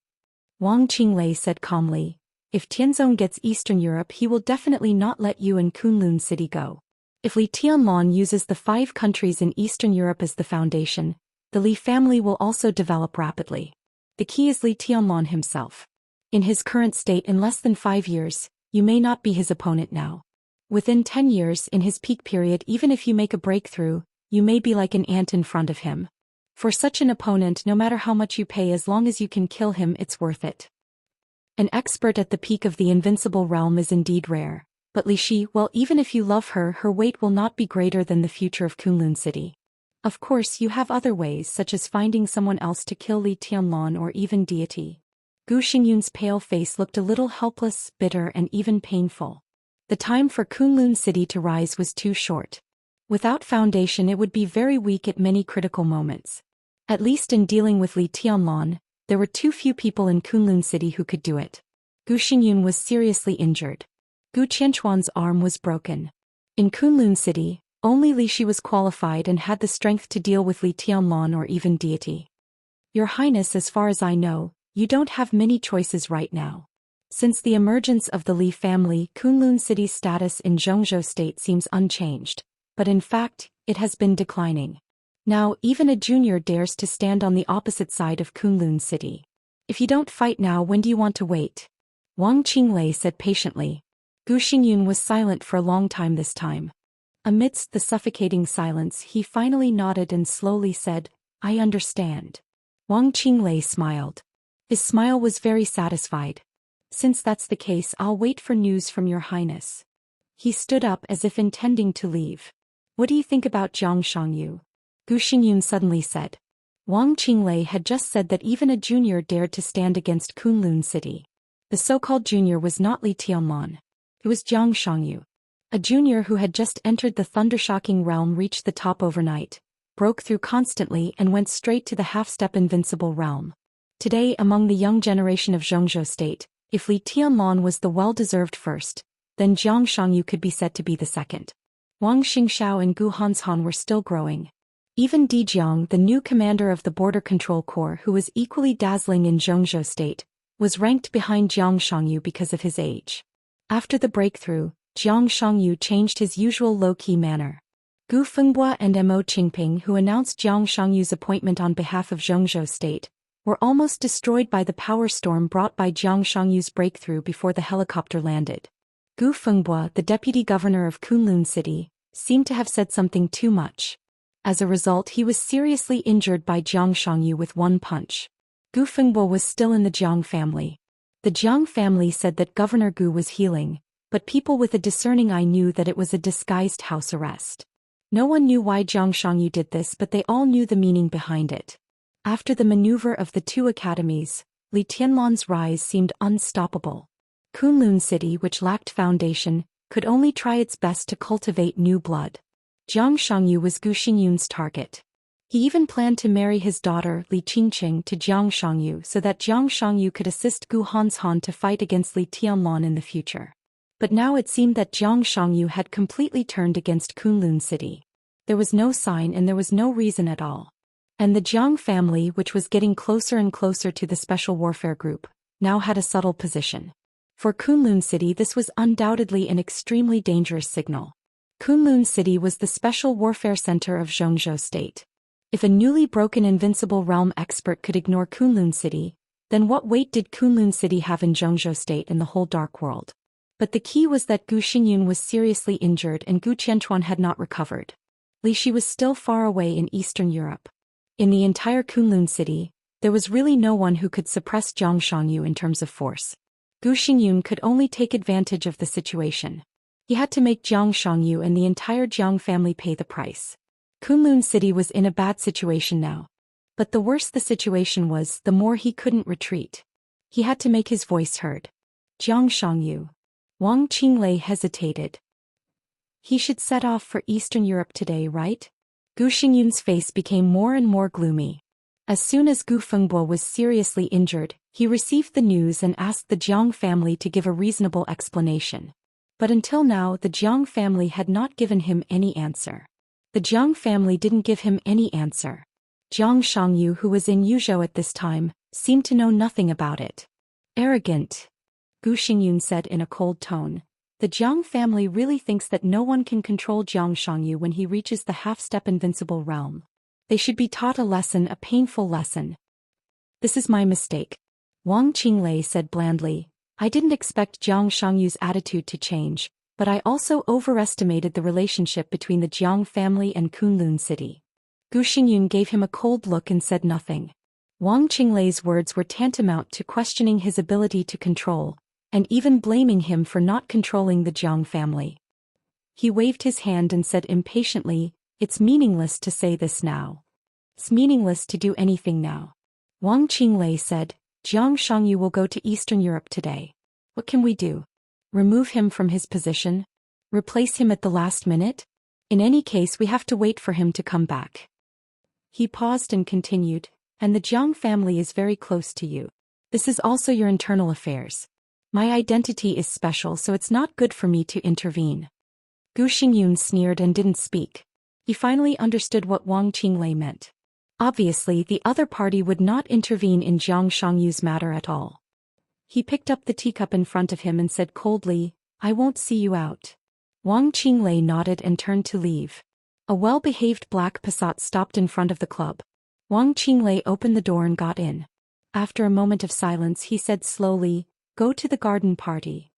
Wang Qinglei said calmly, if Tianzong gets Eastern Europe he will definitely not let you and Kunlun City go. If Li Tianlan uses the 5 countries in Eastern Europe as the foundation, the Li family will also develop rapidly. The key is Li Tianlan himself. In his current state in less than 5 years, you may not be his opponent now. Within 10 years in his peak period even if you make a breakthrough, you may be like an ant in front of him. For such an opponent no matter how much you pay as long as you can kill him it's worth it. An expert at the peak of the invincible realm is indeed rare, but Li Shi, well even if you love her, her weight will not be greater than the future of Kunlun City. Of course you have other ways such as finding someone else to kill Li Tianlan or even deity. Gu Xingyun's pale face looked a little helpless, bitter and even painful. The time for Kunlun City to rise was too short. Without foundation it would be very weak at many critical moments. At least in dealing with Li Tianlan, there were too few people in Kunlun City who could do it. Gu Xingyun was seriously injured. Gu Qianchuan's arm was broken. In Kunlun City, only Li Shi was qualified and had the strength to deal with Li Tianlan or even deity. Your Highness, as far as I know, you don't have many choices right now. Since the emergence of the Li family, Kunlun City's status in Zhongzhou State seems unchanged, but in fact, it has been declining. Now, even a junior dares to stand on the opposite side of Kunlun City. If you don't fight now, when do you want to wait? Wang Qinglei said patiently. Gu Xingyun was silent for a long time this time. Amidst the suffocating silence, he finally nodded and slowly said, I understand. Wang Qinglei smiled. His smile was very satisfied. Since that's the case, I'll wait for news from your Highness. He stood up as if intending to leave. What do you think about Jiang Shangyu? Gu Xingyun suddenly said. Wang Qinglei had just said that even a junior dared to stand against Kunlun City. The so-called junior was not Li Tianlan. It was Jiang Shangyu. A junior who had just entered the thundershocking realm, reached the top overnight, broke through constantly and went straight to the half-step invincible realm. Today among the young generation of Zhongzhou State, if Li Tianlan was the well-deserved first, then Jiang Shangyu could be said to be the second. Wang Xingxiao and Gu Hanshan were still growing. Even Di Jiang, the new commander of the Border Control Corps who was equally dazzling in Zhongzhou State, was ranked behind Jiang Shangyu because of his age. After the breakthrough, Jiang Shangyu changed his usual low-key manner. Gu Fengbua and Mo Qingping, who announced Jiang Shangyu's appointment on behalf of Zhongzhou State, were almost destroyed by the power storm brought by Jiang Shangyu's breakthrough before the helicopter landed. Gu Fengbua, the deputy governor of Kunlun City, seemed to have said something too much. As a result, he was seriously injured by Jiang Shangyu with one punch. Gu Fengbua was still in the Jiang family. The Jiang family said that Governor Gu was healing, but people with a discerning eye knew that it was a disguised house arrest. No one knew why Jiang Shangyu did this, but they all knew the meaning behind it. After the maneuver of the 2 academies, Li Tianlan's rise seemed unstoppable. Kunlun City, which lacked foundation, could only try its best to cultivate new blood. Jiang Shangyu was Gu Xingyun's target. He even planned to marry his daughter Li Qingqing to Jiang Shangyu so that Jiang Shangyu could assist Gu Hanshan to fight against Li Tianlan in the future. But now it seemed that Jiang Shangyu had completely turned against Kunlun City. There was no sign and there was no reason at all. And the Jiang family, which was getting closer and closer to the Special Warfare Group, now had a subtle position. For Kunlun City, this was undoubtedly an extremely dangerous signal. Kunlun City was the Special Warfare Center of Zhongzhou State. If a newly broken invincible realm expert could ignore Kunlun City, then what weight did Kunlun City have in Zhongzhou State and the whole dark world? But the key was that Gu Xingyun was seriously injured and Gu Qianchuan had not recovered. Li Shi was still far away in Eastern Europe. In the entire Kunlun City, there was really no one who could suppress Jiang Shangyu in terms of force. Gu Xingyun could only take advantage of the situation. He had to make Jiang Shangyu and the entire Jiang family pay the price. Kunlun City was in a bad situation now. But the worse the situation was, the more he couldn't retreat. He had to make his voice heard. Jiang Shangyu. Wang Qinglei hesitated. He should set off for Eastern Europe today, right? Gu Xingyun's face became more and more gloomy. As soon as Gu Fengbo was seriously injured, he received the news and asked the Jiang family to give a reasonable explanation. But until now the Jiang family had not given him any answer. The Jiang family didn't give him any answer. Jiang Shangyu, who was in Yuzhou at this time, seemed to know nothing about it. Arrogant, Gu Xingyun said in a cold tone. The Jiang family really thinks that no one can control Jiang Shangyu when he reaches the half-step invincible realm. They should be taught a lesson, a painful lesson. This is my mistake. Wang Qinglei said blandly. I didn't expect Jiang Shangyu's attitude to change, but I also overestimated the relationship between the Jiang family and Kunlun City. Gu Xingyun gave him a cold look and said nothing. Wang Qinglei's words were tantamount to questioning his ability to control, and even blaming him for not controlling the Jiang family. He waved his hand and said impatiently, "It's meaningless to say this now. It's meaningless to do anything now." Wang Qinglei said, "Jiang Shangyu will go to Eastern Europe today. What can we do? Remove him from his position? Replace him at the last minute? In any case, we have to wait for him to come back." He paused and continued, "And the Jiang family is very close to you. This is also your internal affairs. My identity is special, so it's not good for me to intervene." Gu Xingyun sneered and didn't speak. He finally understood what Wang Qinglei meant. Obviously, the other party would not intervene in Jiang Shangyu's matter at all. He picked up the teacup in front of him and said coldly, "I won't see you out." Wang Qinglei nodded and turned to leave. A well-behaved black Passat stopped in front of the club. Wang Qinglei opened the door and got in. After a moment of silence, he said slowly, "Go to the garden party."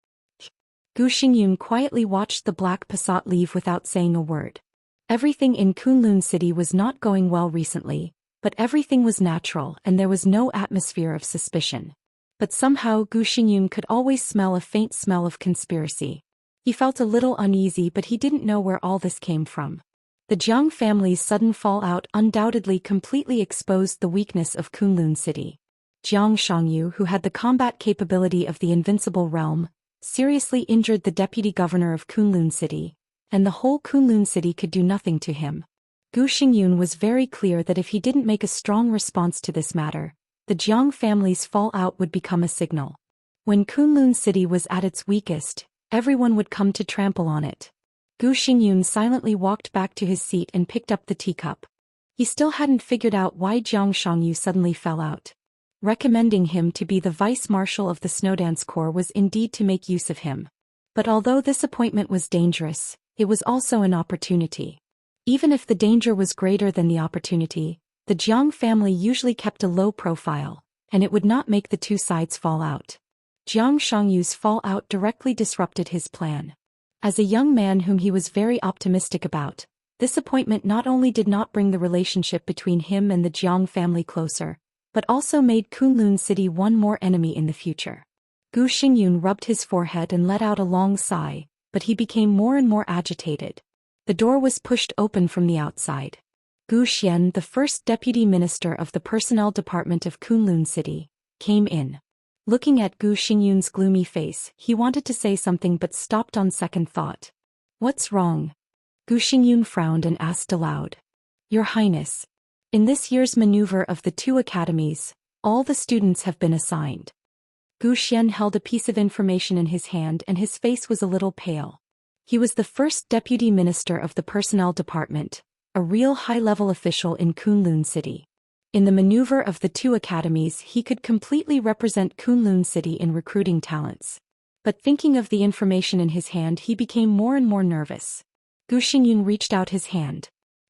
Gu Xingyun quietly watched the black Passat leave without saying a word. Everything in Kunlun City was not going well recently, but everything was natural and there was no atmosphere of suspicion. But somehow Gu Xingyun could always smell a faint smell of conspiracy. He felt a little uneasy, but he didn't know where all this came from. The Jiang family's sudden fallout undoubtedly completely exposed the weakness of Kunlun City. Jiang Shangyu, who had the combat capability of the invincible realm, seriously injured the deputy governor of Kunlun City, and the whole Kunlun City could do nothing to him. Gu Xingyun was very clear that if he didn't make a strong response to this matter, the Jiang family's fallout would become a signal. When Kunlun City was at its weakest, everyone would come to trample on it. Gu Xingyun silently walked back to his seat and picked up the teacup. He still hadn't figured out why Jiang Shangyu suddenly fell out. Recommending him to be the vice-marshal of the Snowdance Corps was indeed to make use of him. But although this appointment was dangerous, it was also an opportunity. Even if the danger was greater than the opportunity, the Jiang family usually kept a low profile, and it would not make the two sides fall out. Jiang Shangyu's fallout directly disrupted his plan. As a young man whom he was very optimistic about, this appointment not only did not bring the relationship between him and the Jiang family closer, but also made Kunlun City one more enemy in the future. Gu Xingyun rubbed his forehead and let out a long sigh, but he became more and more agitated. The door was pushed open from the outside. Zhou Xian, the first deputy minister of the personnel department of Kunlun City, came in. Looking at Gu Xingyun's gloomy face, he wanted to say something but stopped on second thought. "What's wrong?" Gu Xingyun frowned and asked aloud. "Your Highness, in this year's maneuver of the two academies, all the students have been assigned." Gu Xian held a piece of information in his hand and his face was a little pale. He was the first deputy minister of the personnel department, a real high-level official in Kunlun City. In the maneuver of the two academies, he could completely represent Kunlun City in recruiting talents. But thinking of the information in his hand, he became more and more nervous. Gu Xingyun reached out his hand.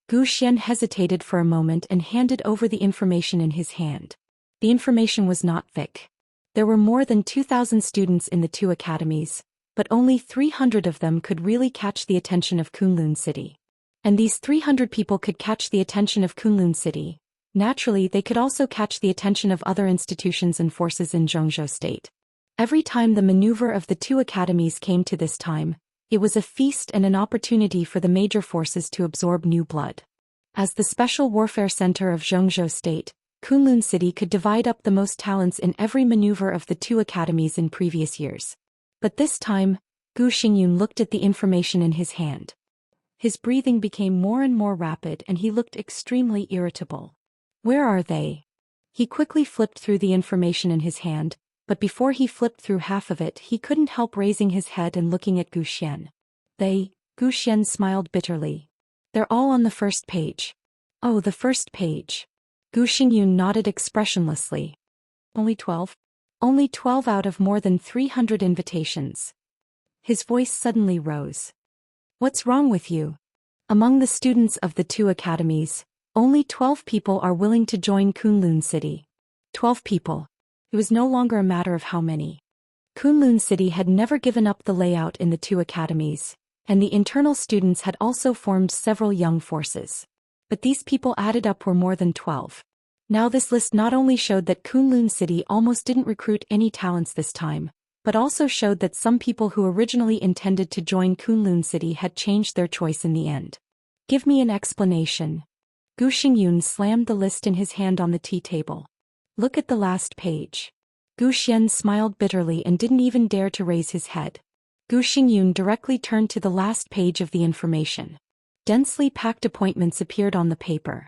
Gu Xian hesitated for a moment and handed over the information in his hand. The information was not thick. There were more than 2,000 students in the two academies, but only 300 of them could really catch the attention of Kunlun City. And these 300 people could catch the attention of Kunlun City. Naturally, they could also catch the attention of other institutions and forces in Zhengzhou State. Every time the maneuver of the two academies came to this time, it was a feast and an opportunity for the major forces to absorb new blood. As the Special Warfare Center of Zhengzhou State, Kunlun City could divide up the most talents in every maneuver of the two academies in previous years. But this time, Gu Xingyun looked at the information in his hand. His breathing became more and more rapid and he looked extremely irritable. Where are they? He quickly flipped through the information in his hand, but before he flipped through half of it he couldn't help raising his head and looking at Gu Xian. Gu Xian smiled bitterly. They're all on the first page. Oh, the first page. Gu Xingyun nodded expressionlessly. Only 12? Only 12 out of more than 300 invitations. His voice suddenly rose. What's wrong with you? Among the students of the two academies, only 12 people are willing to join Kunlun City. 12 people. It was no longer a matter of how many. Kunlun City had never given up the layout in the two academies, and the internal students had also formed several young forces. But these people added up were more than 12. Now this list not only showed that Kunlun City almost didn't recruit any talents this time, but also showed that some people who originally intended to join Kunlun City had changed their choice in the end. Give me an explanation. Gu Xingyun slammed the list in his hand on the tea table. Look at the last page. Gu Xian smiled bitterly and didn't even dare to raise his head. Gu Xingyun directly turned to the last page of the information. Densely packed appointments appeared on the paper.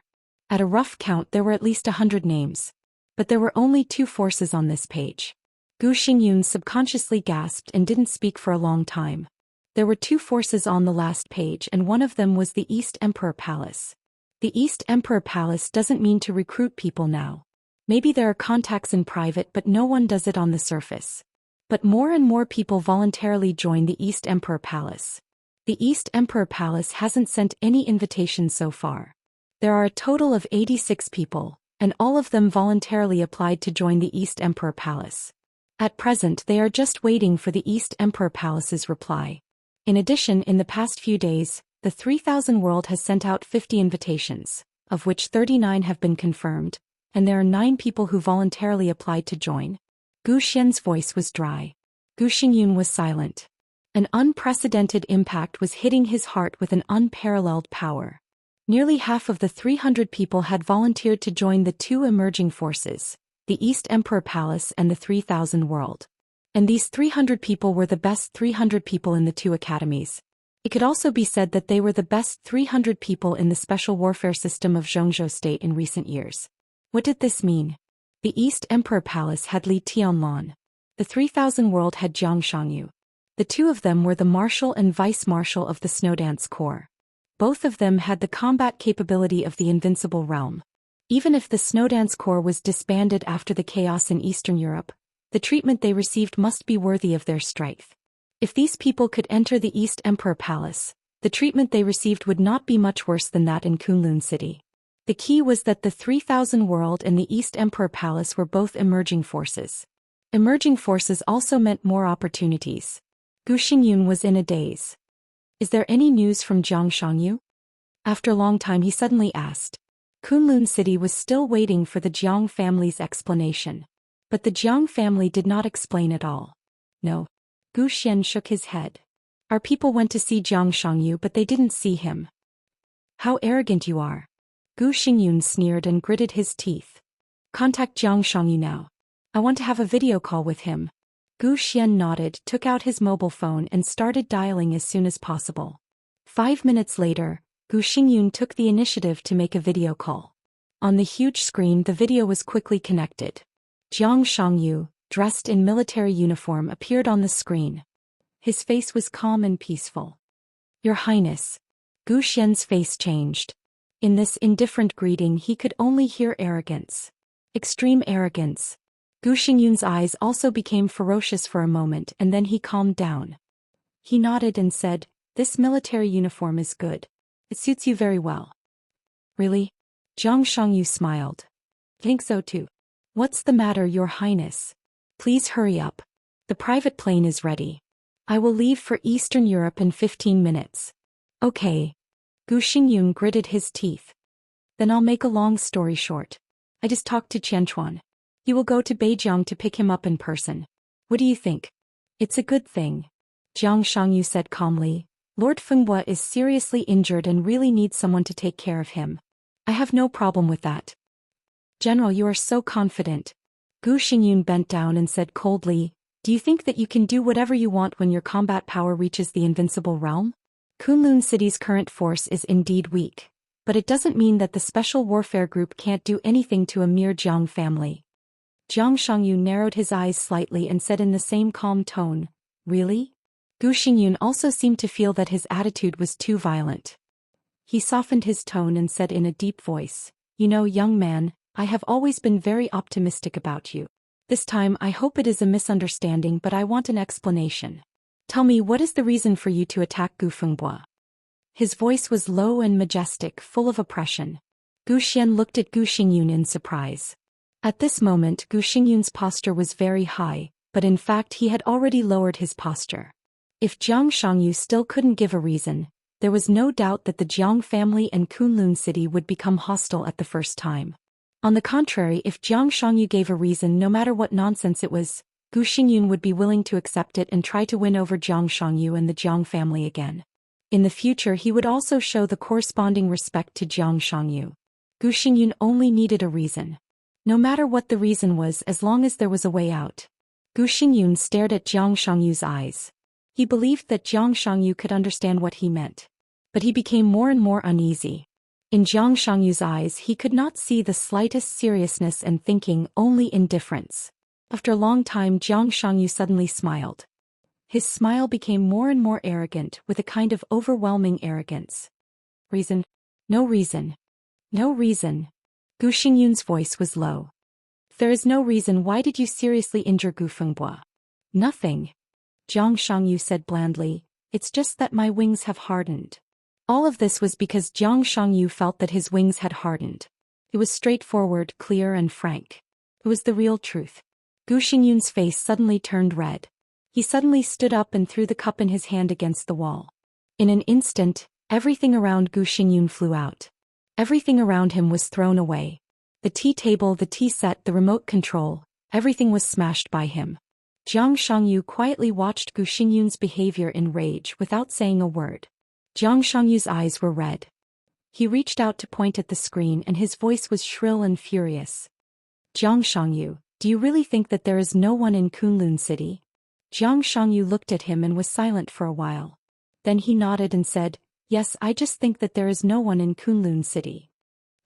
At a rough count there were at least 100 names. But there were only 2 forces on this page. Gu Xingyun subconsciously gasped and didn't speak for a long time. There were 2 forces on the last page and one of them was the East Emperor Palace. The East Emperor Palace doesn't mean to recruit people now. Maybe there are contacts in private but no one does it on the surface. But more and more people voluntarily join the East Emperor Palace. The East Emperor Palace hasn't sent any invitations so far. There are a total of 86 people, and all of them voluntarily applied to join the East Emperor Palace. At present they are just waiting for the East Emperor Palace's reply. In addition, in the past few days, the 3000 World has sent out 50 invitations, of which 39 have been confirmed, and there are 9 people who voluntarily applied to join. Gu Xian's voice was dry. Gu Xingyun was silent. An unprecedented impact was hitting his heart with an unparalleled power. Nearly half of the 300 people had volunteered to join the 2 emerging forces, the East Emperor Palace and the 3000 World. And these 300 people were the best 300 people in the 2 academies. It could also be said that they were the best 300 people in the special warfare system of Zhongzhou State in recent years. What did this mean? The East Emperor Palace had Li Tianlan. The 3000 World had Jiang Shangyu. The 2 of them were the Marshal and Vice Marshal of the Snowdance Corps. Both of them had the combat capability of the Invincible Realm. Even if the Snowdance Corps was disbanded after the chaos in Eastern Europe, the treatment they received must be worthy of their strength. If these people could enter the East Emperor Palace, the treatment they received would not be much worse than that in Kunlun City. The key was that the 3000 World and the East Emperor Palace were both emerging forces. Emerging forces also meant more opportunities. Gu Xingyun was in a daze. Is there any news from Jiang Shangyu? After a long time he suddenly asked. Kunlun City was still waiting for the Jiang family's explanation. But the Jiang family did not explain at all. No. Gu Xian shook his head. Our people went to see Jiang Shangyu but they didn't see him. How arrogant you are. Gu Xingyun sneered and gritted his teeth. Contact Jiang Shangyu now. I want to have a video call with him. Gu Xian nodded, took out his mobile phone and started dialing as soon as possible. 5 minutes later, Gu Xingyun took the initiative to make a video call. On the huge screen the video was quickly connected. Jiang Shangyu, dressed in military uniform, appeared on the screen. His face was calm and peaceful. Your Highness. Gu Xian's face changed. In this indifferent greeting he could only hear arrogance. Extreme arrogance. Gu Xingyun's eyes also became ferocious for a moment and then he calmed down. He nodded and said, This military uniform is good. It suits you very well. Really? Jiang Shangyu smiled. Think so too. What's the matter, Your Highness? Please hurry up. The private plane is ready. I will leave for Eastern Europe in 15 minutes. Okay. Gu Xingyun gritted his teeth. Then I'll make a long story short. I just talked to Qianchuan. He will go to Beijing to pick him up in person. What do you think? It's a good thing. Jiang Shangyu said calmly. Lord Fenghua is seriously injured and really needs someone to take care of him. I have no problem with that. General, you are so confident. Gu Xingyun bent down and said coldly, do you think that you can do whatever you want when your combat power reaches the invincible realm? Kunlun City's current force is indeed weak, but it doesn't mean that the Special Warfare Group can't do anything to a mere Jiang family. Jiang Shangyu narrowed his eyes slightly and said in the same calm tone, really? Gu Xingyun also seemed to feel that his attitude was too violent. He softened his tone and said in a deep voice, you know, young man, I have always been very optimistic about you. This time I hope it is a misunderstanding, but I want an explanation. Tell me, what is the reason for you to attack Gu Fengbua? His voice was low and majestic, full of oppression. Gu Xian looked at Gu Xingyun in surprise. At this moment Gu Xingyun's posture was very high, but in fact he had already lowered his posture. If Jiang Shangyu still couldn't give a reason, there was no doubt that the Jiang family and Kunlun City would become hostile at the first time. On the contrary, if Jiang Shangyu gave a reason, no matter what nonsense it was, Gu Xingyun would be willing to accept it and try to win over Jiang Shangyu and the Jiang family again. In the future he would also show the corresponding respect to Jiang Shangyu. Gu Xingyun only needed a reason. No matter what the reason was, as long as there was a way out. Gu Xingyun stared at Jiang Shangyu's eyes. He believed that Jiang Shangyu could understand what he meant. But he became more and more uneasy. In Jiang Shangyu's eyes he could not see the slightest seriousness and thinking, only indifference. After a long time Jiang Shangyu suddenly smiled. His smile became more and more arrogant, with a kind of overwhelming arrogance. Reason? No reason. No reason. Gu Xingyun's voice was low. There is no reason. Why did you seriously injure Gu Fengbua? Nothing. Jiang Shangyu said blandly, it's just that my wings have hardened. All of this was because Jiang Shangyu felt that his wings had hardened. It was straightforward, clear and frank. It was the real truth. Gu Xingyun's face suddenly turned red. He suddenly stood up and threw the cup in his hand against the wall. In an instant, everything around Gu Xingyun flew out. Everything around him was thrown away. The tea table, the tea set, the remote control, everything was smashed by him. Jiang Shangyu quietly watched Gu Xingyun's behavior in rage without saying a word. Jiang Shangyu's eyes were red. He reached out to point at the screen and his voice was shrill and furious. Jiang Shangyu, do you really think that there is no one in Kunlun City? Jiang Shangyu looked at him and was silent for a while. Then he nodded and said, yes, I just think that there is no one in Kunlun City.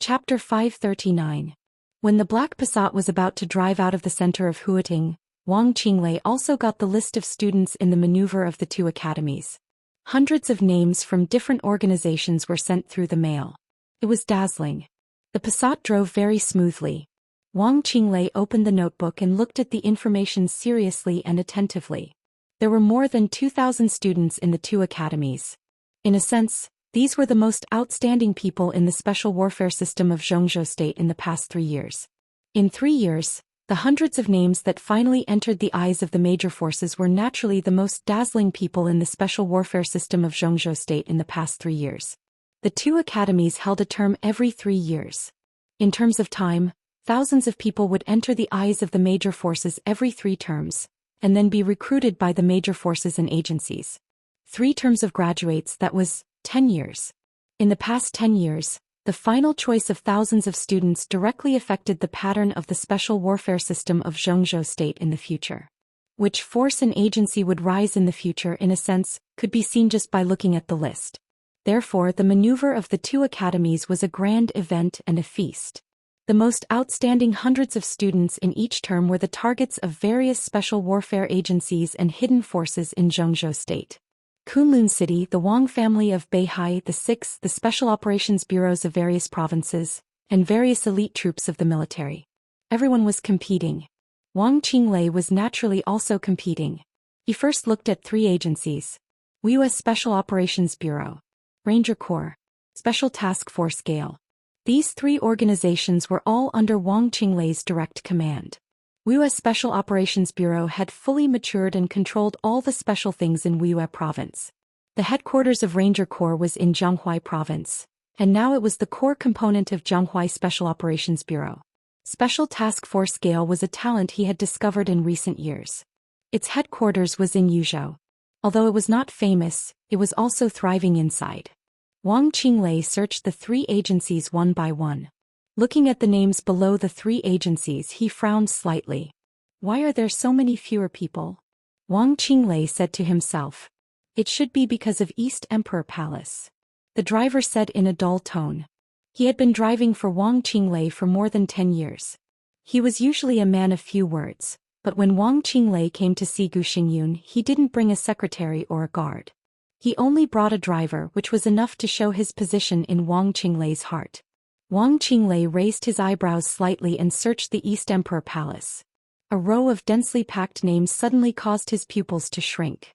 Chapter 539. When the Black Passat was about to drive out of the center of Huating, Wang Qinglei also got the list of students in the maneuver of the two academies. Hundreds of names from different organizations were sent through the mail. It was dazzling. The Passat drove very smoothly. Wang Qinglei opened the notebook and looked at the information seriously and attentively. There were more than 2,000 students in the two academies. In a sense, these were the most outstanding people in the special warfare system of Zhou State in the past 3 years. In 3 years, the hundreds of names that finally entered the eyes of the major forces were naturally the most dazzling people in the special warfare system of Zhou State in the past 3 years. The two academies held a term every 3 years. In terms of time, thousands of people would enter the eyes of the major forces every 3 terms, and then be recruited by the major forces and agencies. 3 terms of graduates, that was 10 years. In the past 10 years, the final choice of thousands of students directly affected the pattern of the special warfare system of Zhou State in the future. Which force and agency would rise in the future, in a sense, could be seen just by looking at the list. Therefore, the maneuver of the two academies was a grand event and a feast. The most outstanding hundreds of students in each term were the targets of various special warfare agencies and hidden forces in Zhou State. Kunlun City, the Wang family of Beihai, the Six, the Special Operations Bureaus of various provinces, and various elite troops of the military. Everyone was competing. Wang Qinglei was naturally also competing. He first looked at 3 agencies. Wuxia Special Operations Bureau, Ranger Corps, Special Task Force Gale. These 3 organizations were all under Wang Qinglei's direct command. Wuxia Special Operations Bureau had fully matured and controlled all the special things in Wuxia Province. The headquarters of Ranger Corps was in Jianghuai Province, and now it was the core component of Jianghuai Special Operations Bureau. Special Task Force Gale was a talent he had discovered in recent years. Its headquarters was in Yuzhou. Although it was not famous, it was also thriving inside. Wang Qinglei searched the 3 agencies one by one. Looking at the names below the 3 agencies, he frowned slightly. Why are there so many fewer people? Wang Qinglei said to himself. It should be because of East Emperor Palace. The driver said in a dull tone. He had been driving for Wang Qinglei for more than 10 years. He was usually a man of few words, but when Wang Qinglei came to see Gu Xingyun, he didn't bring a secretary or a guard. He only brought a driver, which was enough to show his position in Wang Qinglei's heart. Wang Qinglei raised his eyebrows slightly and searched the East Emperor Palace. A row of densely packed names suddenly caused his pupils to shrink.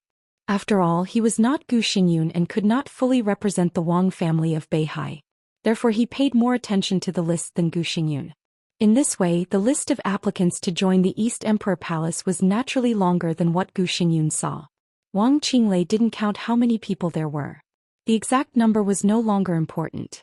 After all, he was not Gu Xingyun and could not fully represent the Wang family of Beihai. Therefore he paid more attention to the list than Gu Xingyun. In this way, the list of applicants to join the East Emperor Palace was naturally longer than what Gu Xingyun saw. Wang Qinglei didn't count how many people there were. The exact number was no longer important.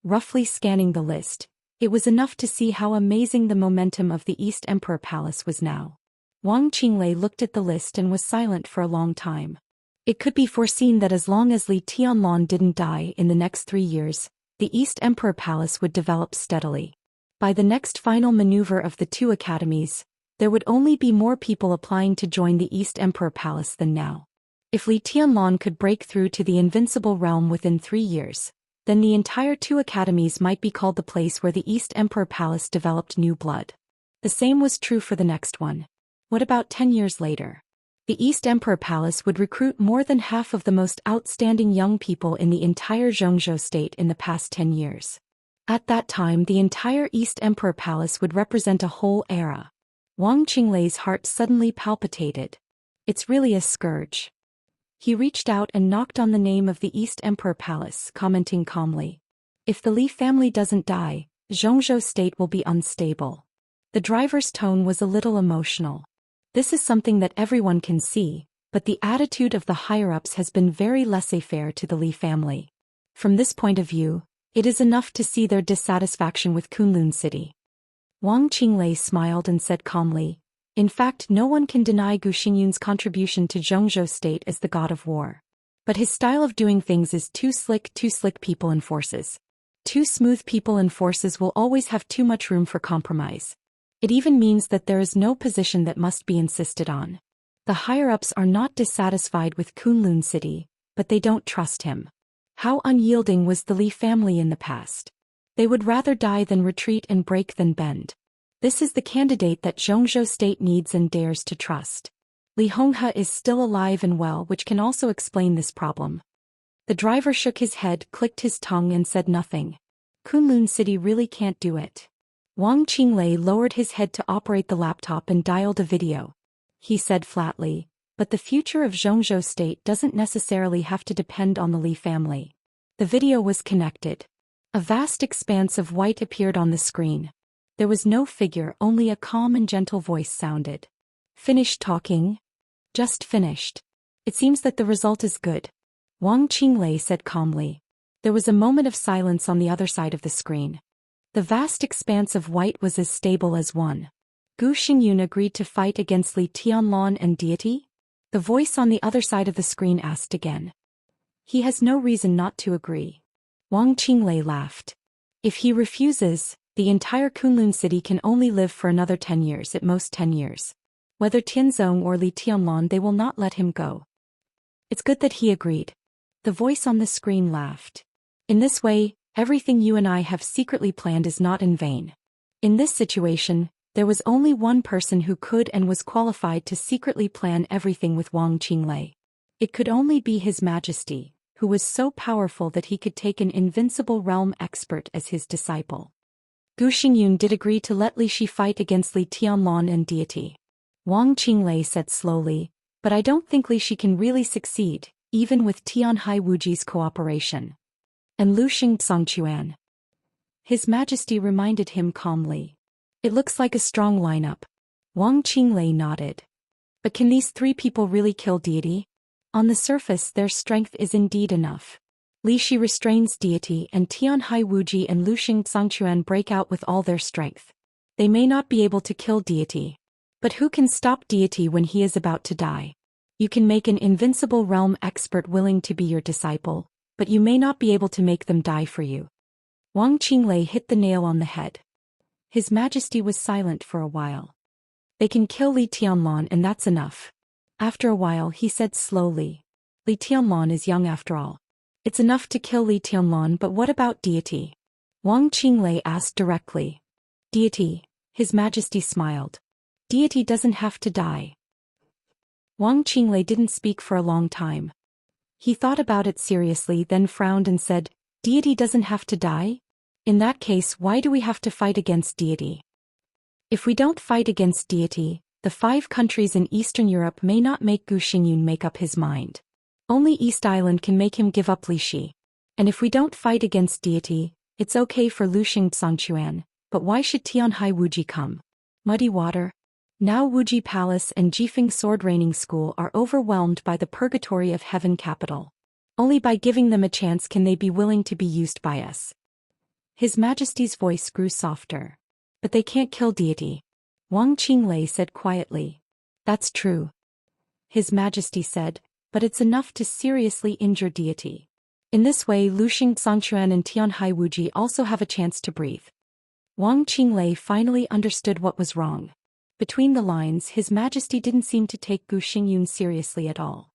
Roughly scanning the list, it was enough to see how amazing the momentum of the East Emperor Palace was now. Wang Qinglei looked at the list and was silent for a long time. It could be foreseen that as long as Li Tianlan didn't die in the next 3 years, the East Emperor Palace would develop steadily. By the next final maneuver of the 2 academies, there would only be more people applying to join the East Emperor Palace than now. If Li Tianlan could break through to the invincible realm within 3 years, then the entire 2 academies might be called the place where the East Emperor Palace developed new blood. The same was true for the next one. What about 10 years later? The East Emperor Palace would recruit more than half of the most outstanding young people in the entire Xianxia state in the past 10 years. At that time, the entire East Emperor Palace would represent a whole era. Wang Qinglei's heart suddenly palpitated. It's really a scourge. He reached out and knocked on the name of the East Emperor Palace, commenting calmly. If the Li family doesn't die, Xianxia state will be unstable. The driver's tone was a little emotional. This is something that everyone can see, but the attitude of the higher-ups has been very laissez-faire to the Li family. From this point of view, it is enough to see their dissatisfaction with Kunlun City. Wang Qinglei smiled and said calmly, in fact, no one can deny Gu Xingyun's contribution to Xianxia state as the god of war. But his style of doing things is too slick people and forces. Too smooth people and forces will always have too much room for compromise. It even means that there is no position that must be insisted on. The higher-ups are not dissatisfied with Kunlun City, but they don't trust him. How unyielding was the Li family in the past? They would rather die than retreat and break than bend. This is the candidate that Xianxia state needs and dares to trust. Li Honghe is still alive and well, which can also explain this problem. The driver shook his head, clicked his tongue and said nothing. Kunlun City really can't do it. Wang Qinglei lowered his head to operate the laptop and dialed a video. He said flatly, but the future of Xianxia state doesn't necessarily have to depend on the Li family. The video was connected. A vast expanse of white appeared on the screen. There was no figure, only a calm and gentle voice sounded. Finished talking? Just finished. It seems that the result is good. Wang Qinglei said calmly. There was a moment of silence on the other side of the screen. The vast expanse of white was as stable as one. Gu Xingyun agreed to fight against Li Tianlan and deity? The voice on the other side of the screen asked again. He has no reason not to agree. Wang Qinglei laughed. If he refuses, the entire Kunlun city can only live for another 10 years, at most 10 years. Whether Tianzong or Li Tianlan, they will not let him go. It's good that he agreed. The voice on the screen laughed. In this way, everything you and I have secretly planned is not in vain. In this situation, there was only one person who could and was qualified to secretly plan everything with Wang Qinglei. It could only be His Majesty, who was so powerful that he could take an invincible realm expert as his disciple. Gu Xingyun did agree to let Li Shi fight against Li Tianlan and deity. Wang Qinglei said slowly, but I don't think Li Shi can really succeed, even with Tianhai Wuji's cooperation. And Lu Xingzongquan. His Majesty reminded him calmly. It looks like a strong lineup. Wang Qinglei nodded. But can these 3 people really kill deity? On the surface, their strength is indeed enough. Li Shi restrains deity and Tianhai Wuji and Lu Xingzongquan break out with all their strength. They may not be able to kill deity. But who can stop deity when he is about to die? You can make an invincible realm expert willing to be your disciple, but you may not be able to make them die for you. Wang Qinglei hit the nail on the head. His Majesty was silent for a while. They can kill Li Tianlan and that's enough. After a while he said slowly. Li Tianlan is young after all. It's enough to kill Li Tianlan, but what about deity? Wang Qinglei asked directly. Deity, His Majesty smiled. Deity doesn't have to die. Wang Qinglei didn't speak for a long time. He thought about it seriously, then frowned and said, Deity doesn't have to die? In that case, why do we have to fight against deity? If we don't fight against deity, the 5 countries in Eastern Europe may not make Gu Xingyun make up his mind. Only East Island can make him give up Li Shi. And if we don't fight against deity, it's okay for Luxing Zhangquan, but why should Tianhai Wuji come? Muddy water? Now Wuji Palace and Jifeng Sword Raining School are overwhelmed by the purgatory of Heaven Capital. Only by giving them a chance can they be willing to be used by us. His Majesty's voice grew softer. But they can't kill deity. Wang Qinglei said quietly. That's true. His Majesty said, but it's enough to seriously injure deity. In this way Luxing Zhangquan and Tianhai Wuji also have a chance to breathe. Wang Qinglei finally understood what was wrong. Between the lines, His Majesty didn't seem to take Gu Xingyun seriously at all.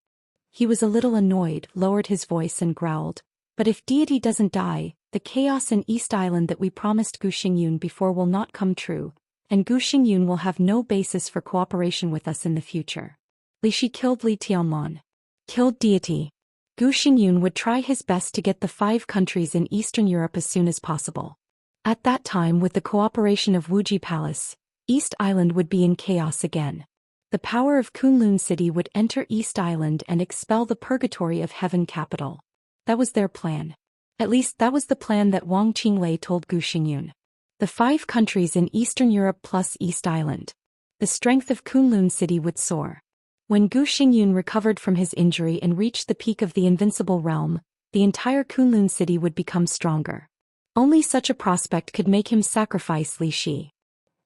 He was a little annoyed, lowered his voice and growled, but if deity doesn't die, the chaos in East Island that we promised Gu Xingyun before will not come true, and Gu Xingyun will have no basis for cooperation with us in the future. Li Shi killed Li Tianlan. Killed deity. Gu Xingyun would try his best to get the 5 countries in Eastern Europe as soon as possible. At that time, with the cooperation of Wuji Palace, East Island would be in chaos again. The power of Kunlun City would enter East Island and expel the purgatory of Heaven Capital. That was their plan. At least that was the plan that Wang Qinglei told Gu Xingyun. The 5 countries in Eastern Europe plus East Island. The strength of Kunlun City would soar. When Gu Xingyun recovered from his injury and reached the peak of the invincible realm, the entire Kunlun City would become stronger. Only such a prospect could make him sacrifice Li Shi.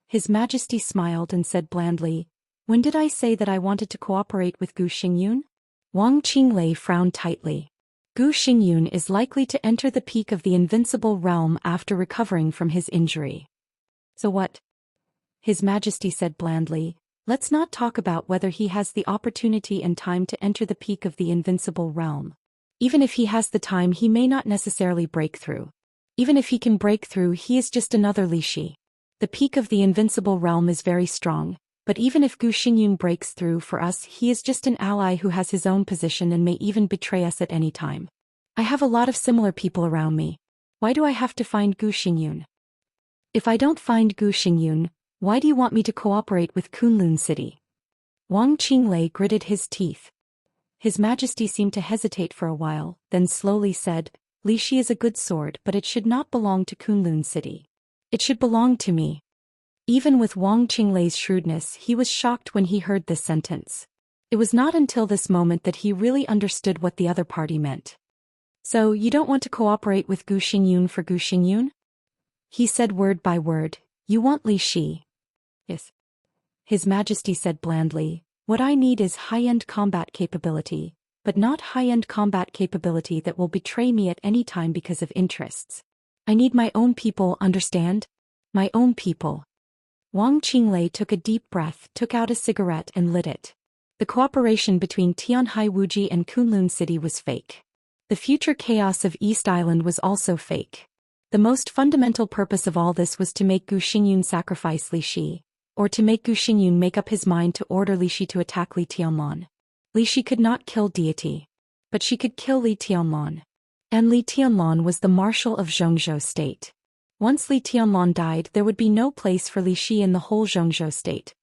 His Majesty smiled and said blandly, When did I say that I wanted to cooperate with Gu Xingyun? Wang Qinglei frowned tightly. Gu Xingyun is likely to enter the peak of the invincible realm after recovering from his injury. So what? His Majesty said blandly, let's not talk about whether he has the opportunity and time to enter the peak of the invincible realm. Even if he has the time, he may not necessarily break through. Even if he can break through, he is just another Li Shi. The peak of the invincible realm is very strong, but even if Gu Xingyun breaks through for us, he is just an ally who has his own position and may even betray us at any time. I have a lot of similar people around me. Why do I have to find Gu Xingyun? If I don't find Gu Xingyun, why do you want me to cooperate with Kunlun City? Wang Qinglei gritted his teeth. His Majesty seemed to hesitate for a while, then slowly said, Li Shi is a good sword, but it should not belong to Kunlun City. It should belong to me. Even with Wang Qinglei's shrewdness, he was shocked when he heard this sentence. It was not until this moment that he really understood what the other party meant. So, you don't want to cooperate with Gu Xingyun for Gu Xingyun? He said word by word, you want Li Shi. Yes. His Majesty said blandly, what I need is high-end combat capability, but not high-end combat capability that will betray me at any time because of interests. I need my own people, understand? My own people. Wang Qinglei took a deep breath, took out a cigarette and lit it. The cooperation between Tianhai Wuji and Kunlun City was fake. The future chaos of East Island was also fake. The most fundamental purpose of all this was to make Gu Xingyun sacrifice Li Shi, or to make Gu Xingyun make up his mind to order Li Shi to attack Li Tianlan. Li Shi could not kill deity. But she could kill Li Tianlan. And Li Tianlan was the marshal of Zhongzhou state. Once Li Tianlan died, there would be no place for Li Shi in the whole Zhongzhou state.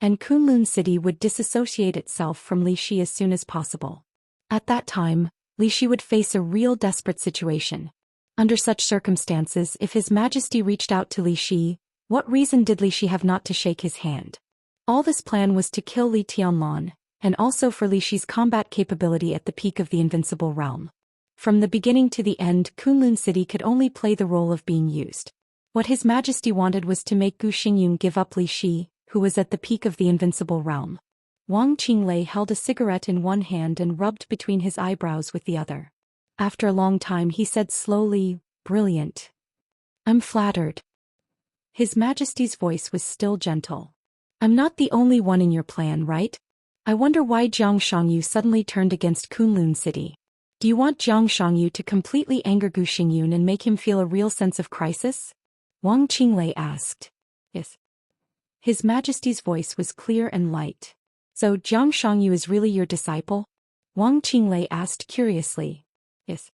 And Kunlun City would disassociate itself from Li Shi as soon as possible. At that time, Li Shi would face a real desperate situation. Under such circumstances, if His Majesty reached out to Li Shi, what reason did Li Shi have not to shake his hand? All this plan was to kill Li Tianlan, and also for Li Shi's combat capability at the peak of the invincible realm. From the beginning to the end, Kunlun City could only play the role of being used. What His Majesty wanted was to make Gu Xingyun give up Li Shi, who was at the peak of the invincible realm. Wang Qinglei held a cigarette in one hand and rubbed between his eyebrows with the other. After a long time he said slowly, brilliant. I'm flattered. His Majesty's voice was still gentle. I'm not the only one in your plan, right? I wonder why Zhang Shangyu suddenly turned against Kunlun City. Do you want Zhang Shangyu to completely anger Gu Xingyun and make him feel a real sense of crisis? Wang Qinglei asked. Yes. His Majesty's voice was clear and light. So Zhang Shangyu is really your disciple? Wang Qinglei asked curiously. Yes.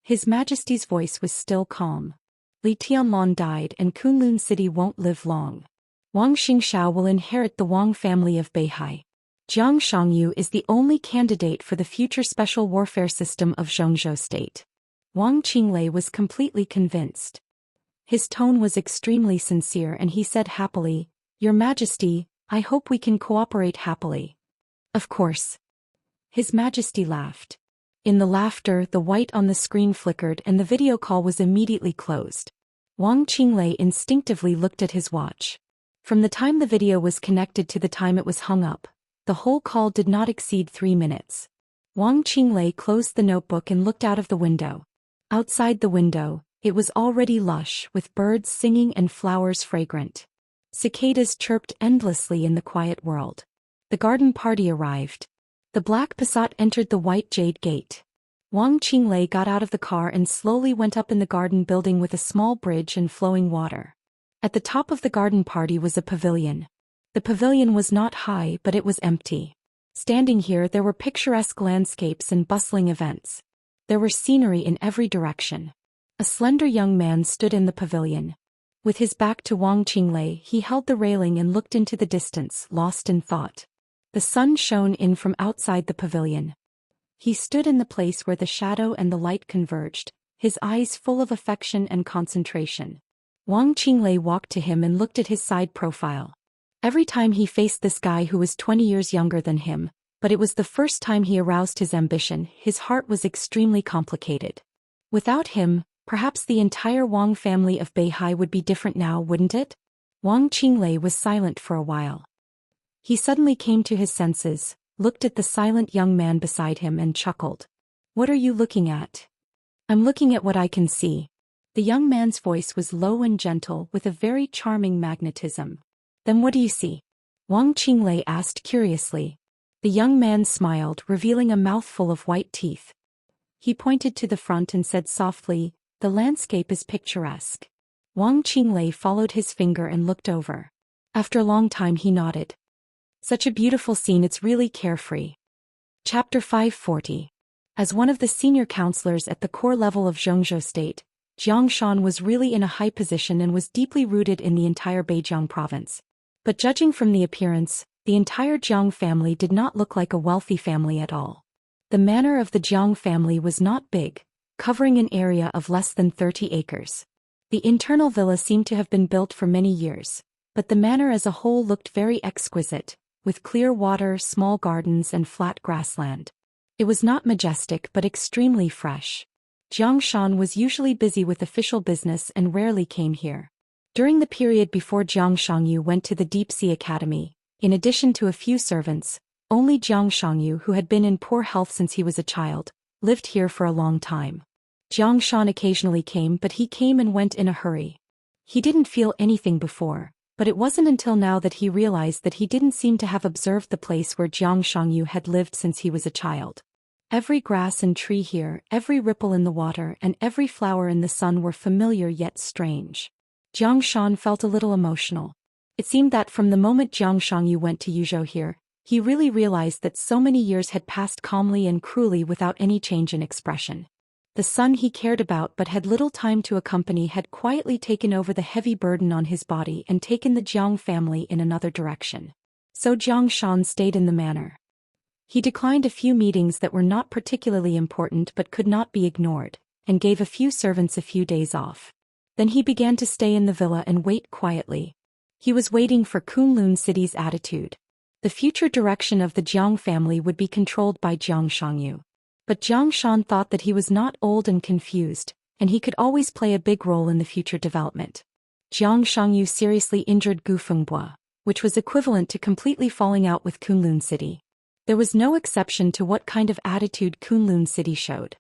His Majesty's voice was still calm. Li Tianlong died and Kunlun City won't live long. Wang Xingxiao will inherit the Wang family of Beihai. Zhang Shangyu is the only candidate for the future special warfare system of Zhongzhou State. Wang Qinglei was completely convinced. His tone was extremely sincere and he said happily, Your Majesty, I hope we can cooperate happily. Of course. His Majesty laughed. In the laughter, the white on the screen flickered and the video call was immediately closed. Wang Qinglei instinctively looked at his watch. From the time the video was connected to the time it was hung up, the whole call did not exceed 3 minutes. Wang Qinglei closed the notebook and looked out of the window. Outside the window, it was already lush with birds singing and flowers fragrant. Cicadas chirped endlessly in the quiet world. The garden party arrived. The black Passat entered the white jade gate. Wang Qinglei got out of the car and slowly went up in the garden building with a small bridge and flowing water. At the top of the garden party was a pavilion. The pavilion was not high but it was empty. Standing here there were picturesque landscapes and bustling events. There were scenery in every direction. A slender young man stood in the pavilion. With his back to Wang Qinglei, he held the railing and looked into the distance, lost in thought. The sun shone in from outside the pavilion. He stood in the place where the shadow and the light converged, his eyes full of affection and concentration. Wang Qinglei walked to him and looked at his side profile. Every time he faced this guy who was 20 years younger than him, but it was the first time he aroused his ambition, his heart was extremely complicated. Without him, perhaps the entire Wang family of Beihai would be different now, wouldn't it? Wang Qinglei was silent for a while. He suddenly came to his senses, looked at the silent young man beside him and chuckled. What are you looking at? I'm looking at what I can see. The young man's voice was low and gentle with a very charming magnetism. Then what do you see? Wang Qinglei asked curiously. The young man smiled, revealing a mouthful of white teeth. He pointed to the front and said softly, The landscape is picturesque. Wang Qinglei followed his finger and looked over. After a long time he nodded. Such a beautiful scene, it's really carefree. Chapter 540. As one of the senior counselors at the core level of Zhongzhou State, Jiang Shan was really in a high position and was deeply rooted in the entire Beijiang province. But judging from the appearance, the entire Jiang family did not look like a wealthy family at all. The manor of the Jiang family was not big, covering an area of less than 30 acres. The internal villa seemed to have been built for many years, but the manor as a whole looked very exquisite, with clear water, small gardens and flat grassland. It was not majestic but extremely fresh. Jiang Shan was usually busy with official business and rarely came here. During the period before Jiang Shangyu went to the Deep Sea Academy, in addition to a few servants, only Jiang Shangyu, who had been in poor health since he was a child, lived here for a long time. Jiang Shan occasionally came, but he came and went in a hurry. He didn't feel anything before, but it wasn't until now that he realized that he didn't seem to have observed the place where Jiang Shangyu had lived since he was a child. Every grass and tree here, every ripple in the water and every flower in the sun were familiar yet strange. Jiang Shan felt a little emotional. It seemed that from the moment Jiang Shangyu went to Yuzhou here, he really realized that so many years had passed calmly and cruelly without any change in expression. The son he cared about but had little time to accompany had quietly taken over the heavy burden on his body and taken the Jiang family in another direction. So Jiang Shan stayed in the manor. He declined a few meetings that were not particularly important but could not be ignored, and gave a few servants a few days off. Then he began to stay in the villa and wait quietly. He was waiting for Kunlun City's attitude. The future direction of the Jiang family would be controlled by Jiang Shangyu. But Jiang Shan thought that he was not old and confused, and he could always play a big role in the future development. Jiang Shangyu seriously injured Gu Fengbua, which was equivalent to completely falling out with Kunlun City. There was no exception to what kind of attitude Kunlun City showed.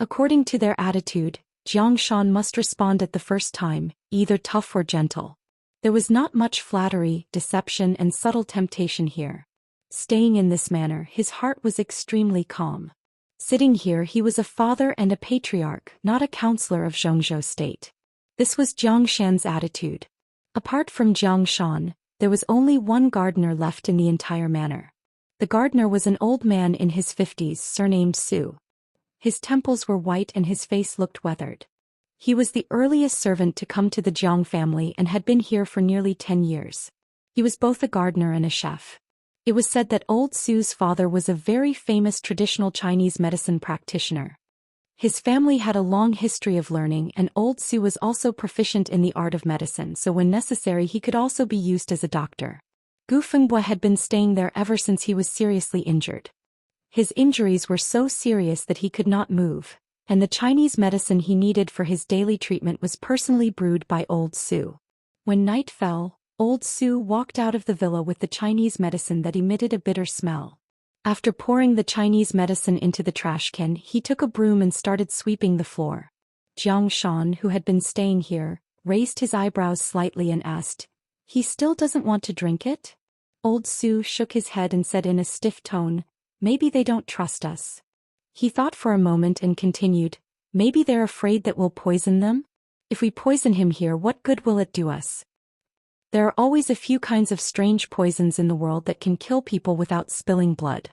According to their attitude, Jiang Shan must respond at the first time, either tough or gentle. There was not much flattery, deception and subtle temptation here. Staying in this manner, his heart was extremely calm. Sitting here he was a father and a patriarch, not a counselor of Zhongzhou state. This was Zhou Xian's attitude. Apart from Zhou Xian, there was only one gardener left in the entire manor. The gardener was an old man in his 50s surnamed Su. His temples were white and his face looked weathered. He was the earliest servant to come to the Jiang family and had been here for nearly 10 years. He was both a gardener and a chef. It was said that old Su's father was a very famous traditional Chinese medicine practitioner. His family had a long history of learning and old Su was also proficient in the art of medicine, so when necessary he could also be used as a doctor. Gu Fengbao had been staying there ever since he was seriously injured. His injuries were so serious that he could not move, and the Chinese medicine he needed for his daily treatment was personally brewed by old Su. When night fell, old Su walked out of the villa with the Chinese medicine that emitted a bitter smell. After pouring the Chinese medicine into the trash can, he took a broom and started sweeping the floor. Zhou Xian, who had been staying here, raised his eyebrows slightly and asked, "He still doesn't want to drink it?" Old Su shook his head and said in a stiff tone, "Maybe they don't trust us." He thought for a moment and continued, "Maybe they're afraid that we'll poison them? If we poison him here, what good will it do us? There are always a few kinds of strange poisons in the world that can kill people without spilling blood.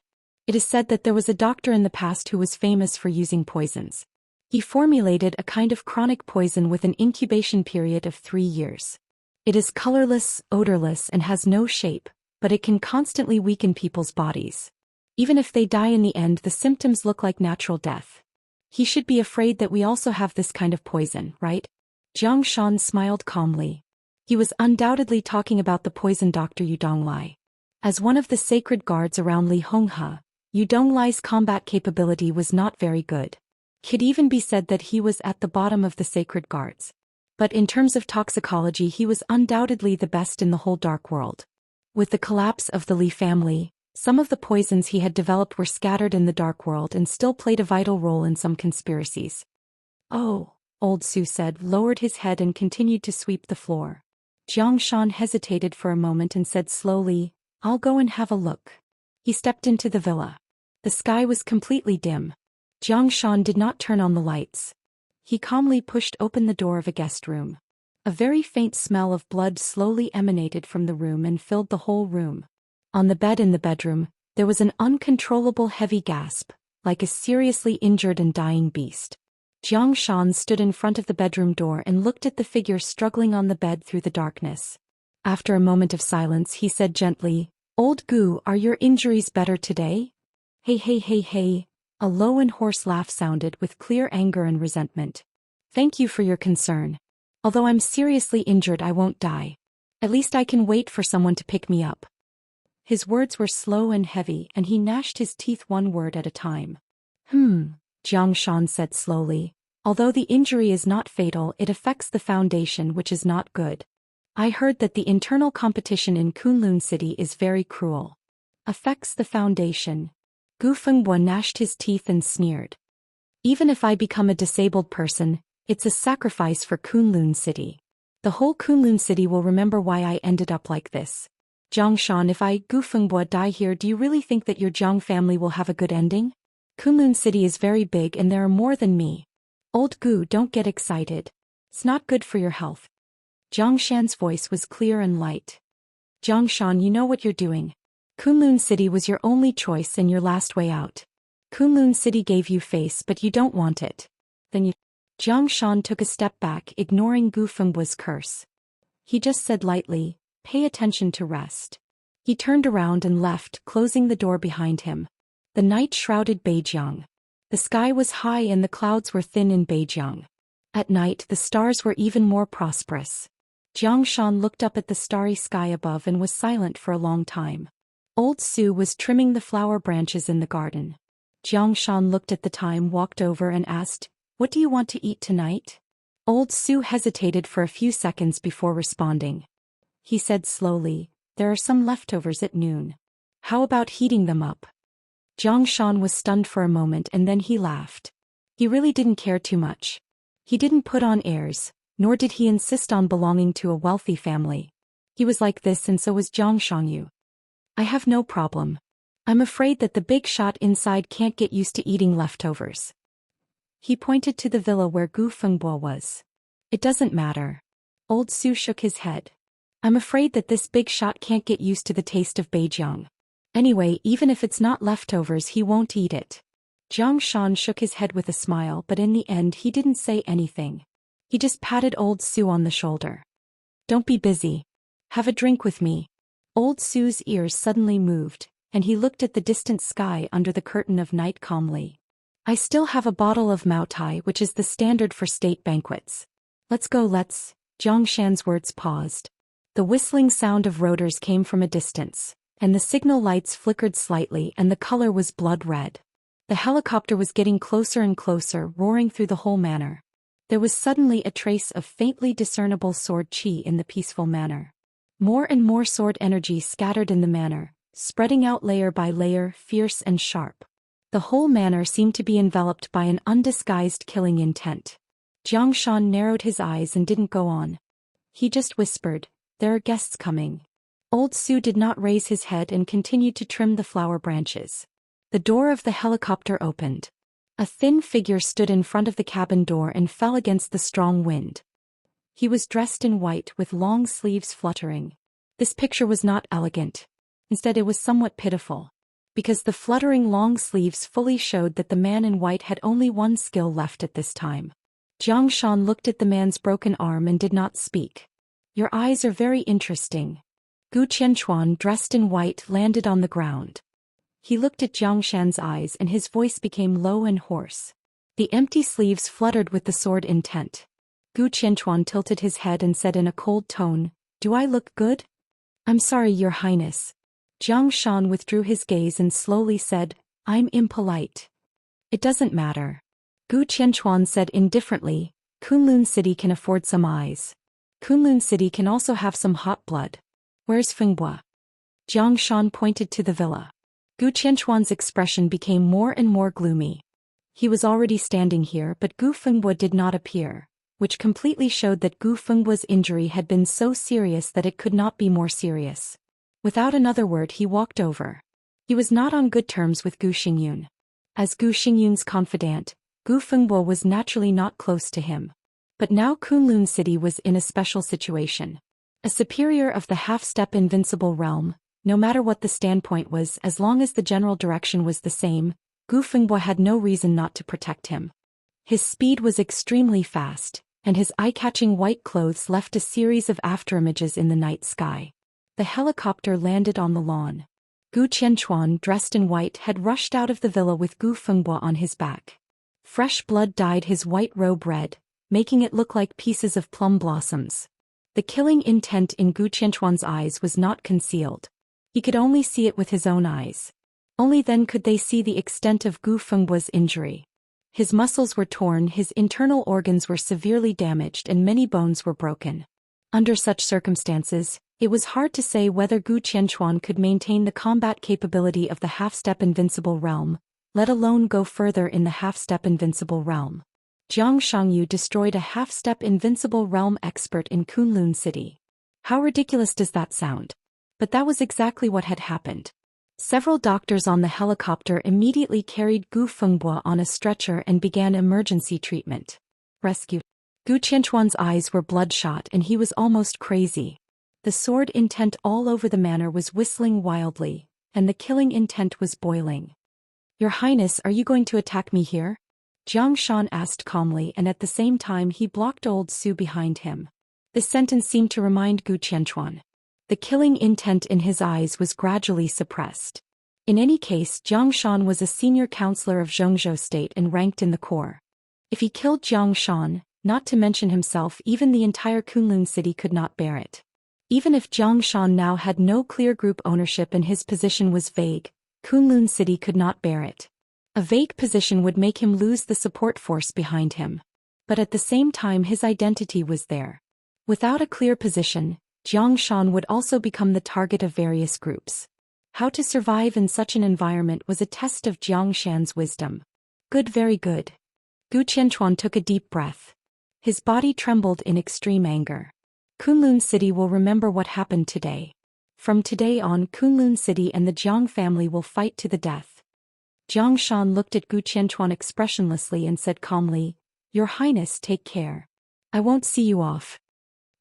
It is said that there was a doctor in the past who was famous for using poisons. He formulated a kind of chronic poison with an incubation period of 3 years. It is colorless, odorless and has no shape, but it can constantly weaken people's bodies. Even if they die in the end, the symptoms look like natural death. He should be afraid that we also have this kind of poison, right?" Zhang Shan smiled calmly. He was undoubtedly talking about the poison doctor Yu Donglai. As one of the sacred guards around Li Honghe, Yu Donglai's combat capability was not very good. It could even be said that he was at the bottom of the sacred guards. But in terms of toxicology he was undoubtedly the best in the whole dark world. With the collapse of the Li family, some of the poisons he had developed were scattered in the dark world and still played a vital role in some conspiracies. "Oh," old Su said, lowered his head and continued to sweep the floor. Zhang Shan hesitated for a moment and said slowly, "I'll go and have a look." He stepped into the villa. The sky was completely dim. Zhang Shan did not turn on the lights. He calmly pushed open the door of a guest room. A very faint smell of blood slowly emanated from the room and filled the whole room. On the bed in the bedroom, there was an uncontrollable heavy gasp, like a seriously injured and dying beast. Zhang Shan stood in front of the bedroom door and looked at the figure struggling on the bed through the darkness. After a moment of silence he said gently, "Old Gu, are your injuries better today?" "Hey hey hey hey," a low and hoarse laugh sounded with clear anger and resentment. "Thank you for your concern. Although I'm seriously injured I won't die. At least I can wait for someone to pick me up." His words were slow and heavy and he gnashed his teeth one word at a time. Zhang Shan said slowly, "Although the injury is not fatal, it affects the foundation, which is not good. I heard that the internal competition in Kunlun City is very cruel." "Affects the foundation." Gu Fengbao gnashed his teeth and sneered. "Even if I become a disabled person, it's a sacrifice for Kunlun City. The whole Kunlun City will remember why I ended up like this. Zhang Shan, if I, Gu Fengbao, die here, do you really think that your Jiang family will have a good ending? Kunlun City is very big and there are more than me. Old Gu, don't get excited. It's not good for your health." Zhang Shan's voice was clear and light. "Zhang Shan, you know what you're doing. Kunlun City was your only choice and your last way out. Kunlun City gave you face but you don't want it. Then you..." Zhang Shan took a step back, ignoring Gu Fengbao's curse. He just said lightly, "Pay attention to rest." He turned around and left, closing the door behind him. The night shrouded Beijiang. The sky was high and the clouds were thin in Beijiang. At night the stars were even more prosperous. Zhang Shan looked up at the starry sky above and was silent for a long time. Old Su was trimming the flower branches in the garden. Zhang Shan looked at the time, walked over and asked, "What do you want to eat tonight?" Old Su hesitated for a few seconds before responding. He said slowly, "There are some leftovers at noon. How about heating them up?" Zhang Shan was stunned for a moment and then he laughed. He really didn't care too much. He didn't put on airs, nor did he insist on belonging to a wealthy family. He was like this and so was Zhang Shangyu. I have no problem. I'm afraid that the big shot inside can't get used to eating leftovers. He pointed to the villa where Gu Fengbo was. It doesn't matter. Old Su shook his head. I'm afraid that this big shot can't get used to the taste of Beijiang. Anyway, even if it's not leftovers, he won't eat it. Zhang Shan shook his head with a smile, but in the end he didn't say anything. He just patted Old Su on the shoulder. Don't be busy. Have a drink with me. Old Su's ears suddenly moved, and he looked at the distant sky under the curtain of night calmly. I still have a bottle of Maotai, which is the standard for state banquets. Let's go, let's. Zhang Shan's words paused. The whistling sound of rotors came from a distance, and the signal lights flickered slightly and the color was blood red. The helicopter was getting closer and closer, roaring through the whole manor. There was suddenly a trace of faintly discernible sword chi in the peaceful manor. More and more sword energy scattered in the manor, spreading out layer by layer, fierce and sharp. The whole manor seemed to be enveloped by an undisguised killing intent. Zhang Shan narrowed his eyes and didn't go on. He just whispered, "There are guests coming." Old Su did not raise his head and continued to trim the flower branches. The door of the helicopter opened. A thin figure stood in front of the cabin door and fell against the strong wind. He was dressed in white with long sleeves fluttering. This picture was not elegant. Instead, it was somewhat pitiful. Because the fluttering long sleeves fully showed that the man in white had only one skill left at this time. Zhang Shan looked at the man's broken arm and did not speak. Your eyes are very interesting. Gu Qianchuan, dressed in white, landed on the ground. He looked at Zhang Shan's eyes and his voice became low and hoarse. The empty sleeves fluttered with the sword intent. Gu Qianchuan tilted his head and said in a cold tone, "Do I look good?" "I'm sorry, Your Highness." Zhang Shan withdrew his gaze and slowly said, "I'm impolite." "It doesn't matter." Gu Qianchuan said indifferently, "Kunlun City can afford some eyes. Kunlun City can also have some hot blood. Where's Fenghua?" Zhang Shan pointed to the villa. Gu Qianchuan's expression became more and more gloomy. He was already standing here, but Gu Fenghua did not appear, which completely showed that Gu Fenghua's injury had been so serious that it could not be more serious. Without another word he walked over. He was not on good terms with Gu Xingyun. As Gu Xingyun's confidant, Gu Fenghua was naturally not close to him. But now Kunlun City was in a special situation. A superior of the half-step invincible realm, no matter what the standpoint was, as long as the general direction was the same, Gu Fenghua had no reason not to protect him. His speed was extremely fast, and his eye-catching white clothes left a series of afterimages in the night sky. The helicopter landed on the lawn. Gu Qianchuan, dressed in white, had rushed out of the villa with Gu Fenghua on his back. Fresh blood dyed his white robe red, making it look like pieces of plum blossoms. The killing intent in Gu Qianchuan's eyes was not concealed. He could only see it with his own eyes. Only then could they see the extent of Gu Fenghua's injury. His muscles were torn, his internal organs were severely damaged, and many bones were broken. Under such circumstances, it was hard to say whether Gu Qianchuan could maintain the combat capability of the half-step invincible realm, let alone go further in the half-step invincible realm. Jiang Shangyu destroyed a half-step invincible realm expert in Kunlun City. How ridiculous does that sound? But that was exactly what had happened. Several doctors on the helicopter immediately carried Gu Fenghua on a stretcher and began emergency treatment. Rescue. Gu Qianchuan's eyes were bloodshot and he was almost crazy. The sword intent all over the manor was whistling wildly, and the killing intent was boiling. Your Highness, are you going to attack me here? Jiang Shan asked calmly, and at the same time he blocked Old Su behind him. This sentence seemed to remind Gu Qianchuan. The killing intent in his eyes was gradually suppressed. In any case, Jiang Shan was a senior counselor of Zhengzhou State and ranked in the corps. If he killed Jiang Shan, not to mention himself, even the entire Kunlun City could not bear it. Even if Jiang Shan now had no clear group ownership and his position was vague, Kunlun City could not bear it. A vague position would make him lose the support force behind him. But at the same time his identity was there. Without a clear position, Jiang Shan would also become the target of various groups. How to survive in such an environment was a test of Jiang Shan's wisdom. Good, very good. Gu Qianchuan took a deep breath. His body trembled in extreme anger. Kunlun City will remember what happened today. From today on, Kunlun City and the Jiang family will fight to the death. Jiang Shan looked at Gu Qianchuan expressionlessly and said calmly, Your Highness, take care. I won't see you off.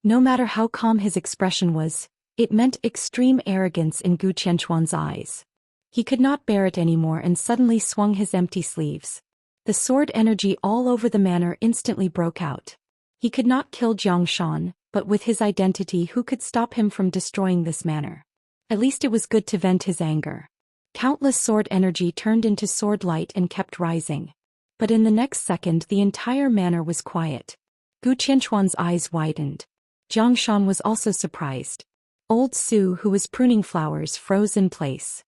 No matter how calm his expression was, it meant extreme arrogance in Gu Qianchuan's eyes. He could not bear it anymore and suddenly swung his empty sleeves. The sword energy all over the manor instantly broke out. He could not kill Jiang Shan, but with his identity, who could stop him from destroying this manor? At least it was good to vent his anger. Countless sword energy turned into sword light and kept rising. But in the next second the entire manor was quiet. Gu Qianchuan's eyes widened. Jiang Shan was also surprised. Old Su, who was pruning flowers, froze in place.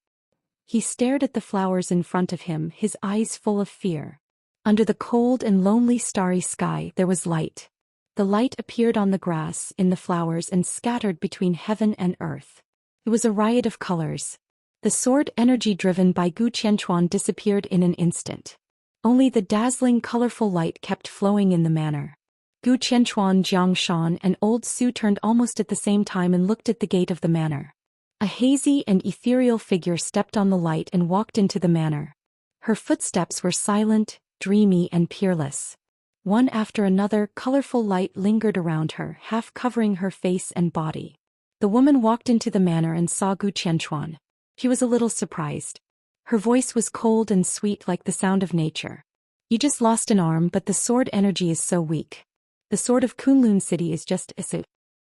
He stared at the flowers in front of him, his eyes full of fear. Under the cold and lonely starry sky there was light. The light appeared on the grass, in the flowers, and scattered between heaven and earth. It was a riot of colors. The sword energy driven by Gu Qianchuan disappeared in an instant. Only the dazzling colorful light kept flowing in the manor. Gu Qianchuan, Jiang Shan, and Old Su turned almost at the same time and looked at the gate of the manor. A hazy and ethereal figure stepped on the light and walked into the manor. Her footsteps were silent, dreamy, and peerless. One after another, colorful light lingered around her, half covering her face and body. The woman walked into the manor and saw Gu Qianchuan. She was a little surprised. Her voice was cold and sweet like the sound of nature. You just lost an arm, but the sword energy is so weak. The sword of Kunlun City is just as it.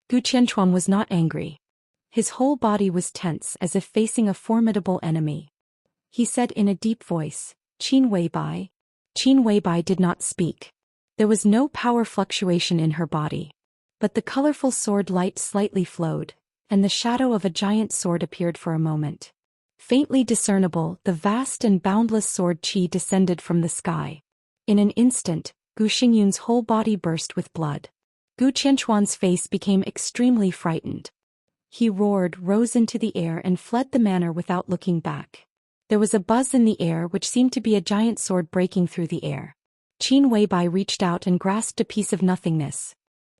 Gu Qianchuan was not angry. His whole body was tense as if facing a formidable enemy. He said in a deep voice, Qin Weibai. Qin Weibai did not speak. There was no power fluctuation in her body. But the colorful sword light slightly flowed, and the shadow of a giant sword appeared for a moment. Faintly discernible, the vast and boundless sword qi descended from the sky. In an instant, Gu Xingyun's whole body burst with blood. Gu Qianchuan's face became extremely frightened. He roared, rose into the air and fled the manor without looking back. There was a buzz in the air which seemed to be a giant sword breaking through the air. Qin Weibai reached out and grasped a piece of nothingness.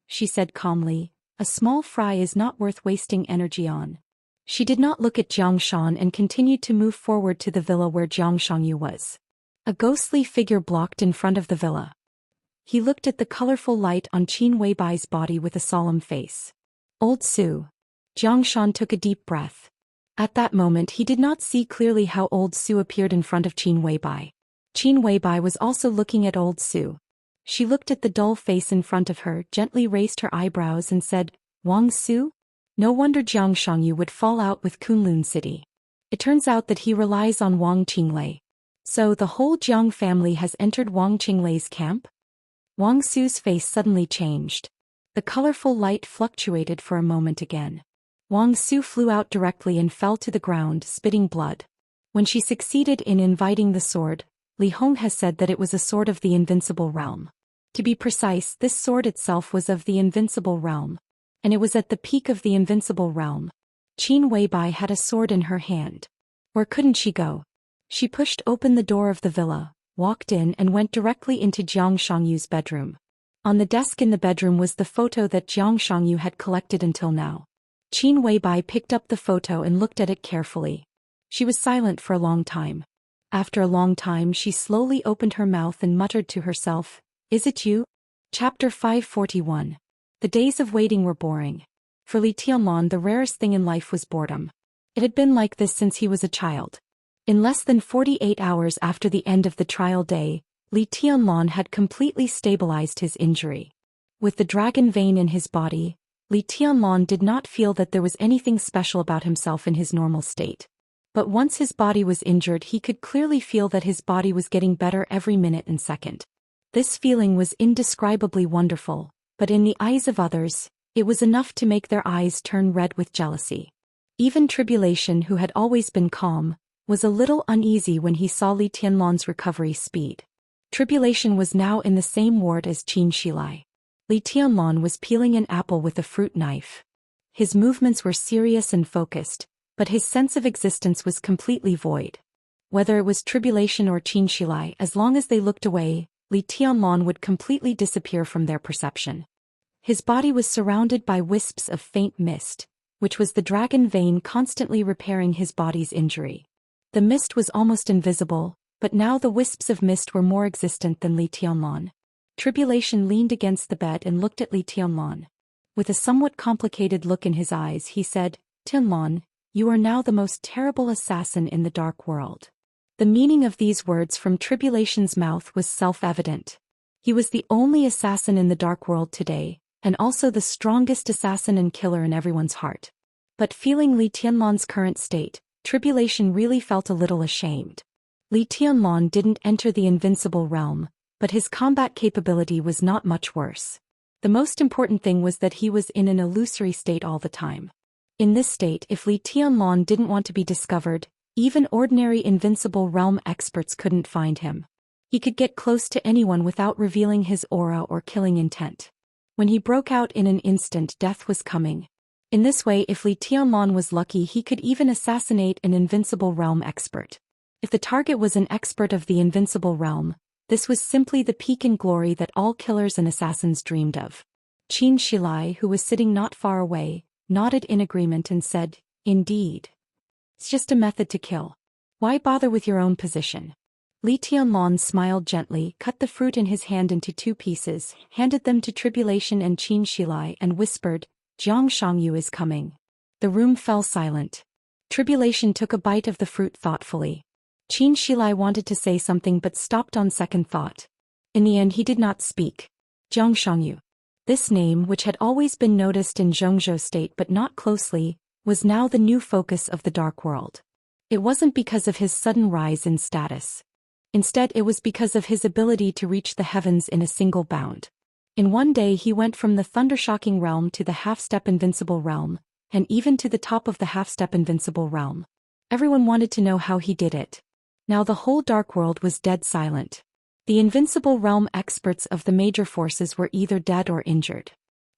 She said calmly, A small fry is not worth wasting energy on. She did not look at Jiang Shan and continued to move forward to the villa where Jiang Shangyu was. A ghostly figure blocked in front of the villa. He looked at the colorful light on Qin Weibai's body with a solemn face. Old Su. Jiang Shan took a deep breath. At that moment he did not see clearly how Old Su appeared in front of Qin Weibai. Qin Weibai was also looking at Old Su. She looked at the dull face in front of her, gently raised her eyebrows and said, Wang Su? No wonder Jiang Shangyu would fall out with Kunlun City. It turns out that he relies on Wang Qinglei. So the whole Jiang family has entered Wang Qinglei's camp? Wang Su's face suddenly changed. The colorful light fluctuated for a moment again. Wang Su flew out directly and fell to the ground, spitting blood. When she succeeded in inviting the sword, Li Hong has said that it was a sword of the invincible realm. To be precise, this sword itself was of the invincible realm. And it was at the peak of the invincible realm. Qin Weibai had a sword in her hand. Where couldn't she go? She pushed open the door of the villa, walked in and went directly into Jiang Shangyu's bedroom. On the desk in the bedroom was the photo that Jiang Shangyu had collected until now. Qin Weibai picked up the photo and looked at it carefully. She was silent for a long time. After a long time she slowly opened her mouth and muttered to herself, Is it you? Chapter 541. The days of waiting were boring. For Li Tianlan the rarest thing in life was boredom. It had been like this since he was a child. In less than 48 hours after the end of the trial day, Li Tianlan had completely stabilized his injury. With the dragon vein in his body, Li Tianlan did not feel that there was anything special about himself in his normal state. But once his body was injured he could clearly feel that his body was getting better every minute and second. This feeling was indescribably wonderful, but in the eyes of others, it was enough to make their eyes turn red with jealousy. Even Tribulation, who had always been calm, was a little uneasy when he saw Li Tianlan's recovery speed. Tribulation was now in the same ward as Qin Shilai. Li Tianlan was peeling an apple with a fruit knife. His movements were serious and focused, but his sense of existence was completely void. Whether it was Tribulation or Qin Shilai, as long as they looked away, Li Tianlan would completely disappear from their perception. His body was surrounded by wisps of faint mist, which was the dragon vein constantly repairing his body's injury. The mist was almost invisible, but now the wisps of mist were more existent than Li Tianlan. Tribulation leaned against the bed and looked at Li Tianlan. With a somewhat complicated look in his eyes, he said, "Tianlan, you are now the most terrible assassin in the dark world." The meaning of these words from Tribulation's mouth was self-evident. He was the only assassin in the dark world today, and also the strongest assassin and killer in everyone's heart. But feeling Li Tianlan's current state, Tribulation really felt a little ashamed. Li Tianlan didn't enter the invincible realm, but his combat capability was not much worse. The most important thing was that he was in an illusory state all the time. In this state, if Li Tianlan didn't want to be discovered, even ordinary invincible realm experts couldn't find him. He could get close to anyone without revealing his aura or killing intent. When he broke out in an instant, death was coming. In this way, if Li Tianlan was lucky, he could even assassinate an invincible realm expert. If the target was an expert of the invincible realm, this was simply the peak in glory that all killers and assassins dreamed of. Qin Shilai, who was sitting not far away, nodded in agreement and said, "Indeed. It's just a method to kill. Why bother with your own position?" Li Tianlan smiled gently, cut the fruit in his hand into 2 pieces, handed them to Tribulation and Qin Shilai, and whispered, "Jiang Shangyu is coming." The room fell silent. Tribulation took a bite of the fruit thoughtfully. Qin Shilai wanted to say something but stopped on second thought. In the end, he did not speak. Jiang Shangyu. This name, which had always been noticed in Zhongzhou state but not closely, was now the new focus of the dark world. It wasn't because of his sudden rise in status. Instead, it was because of his ability to reach the heavens in a single bound. In one day, he went from the thundershocking realm to the half-step invincible realm, and even to the top of the half-step invincible realm. Everyone wanted to know how he did it. Now the whole dark world was dead silent. The invincible realm experts of the major forces were either dead or injured.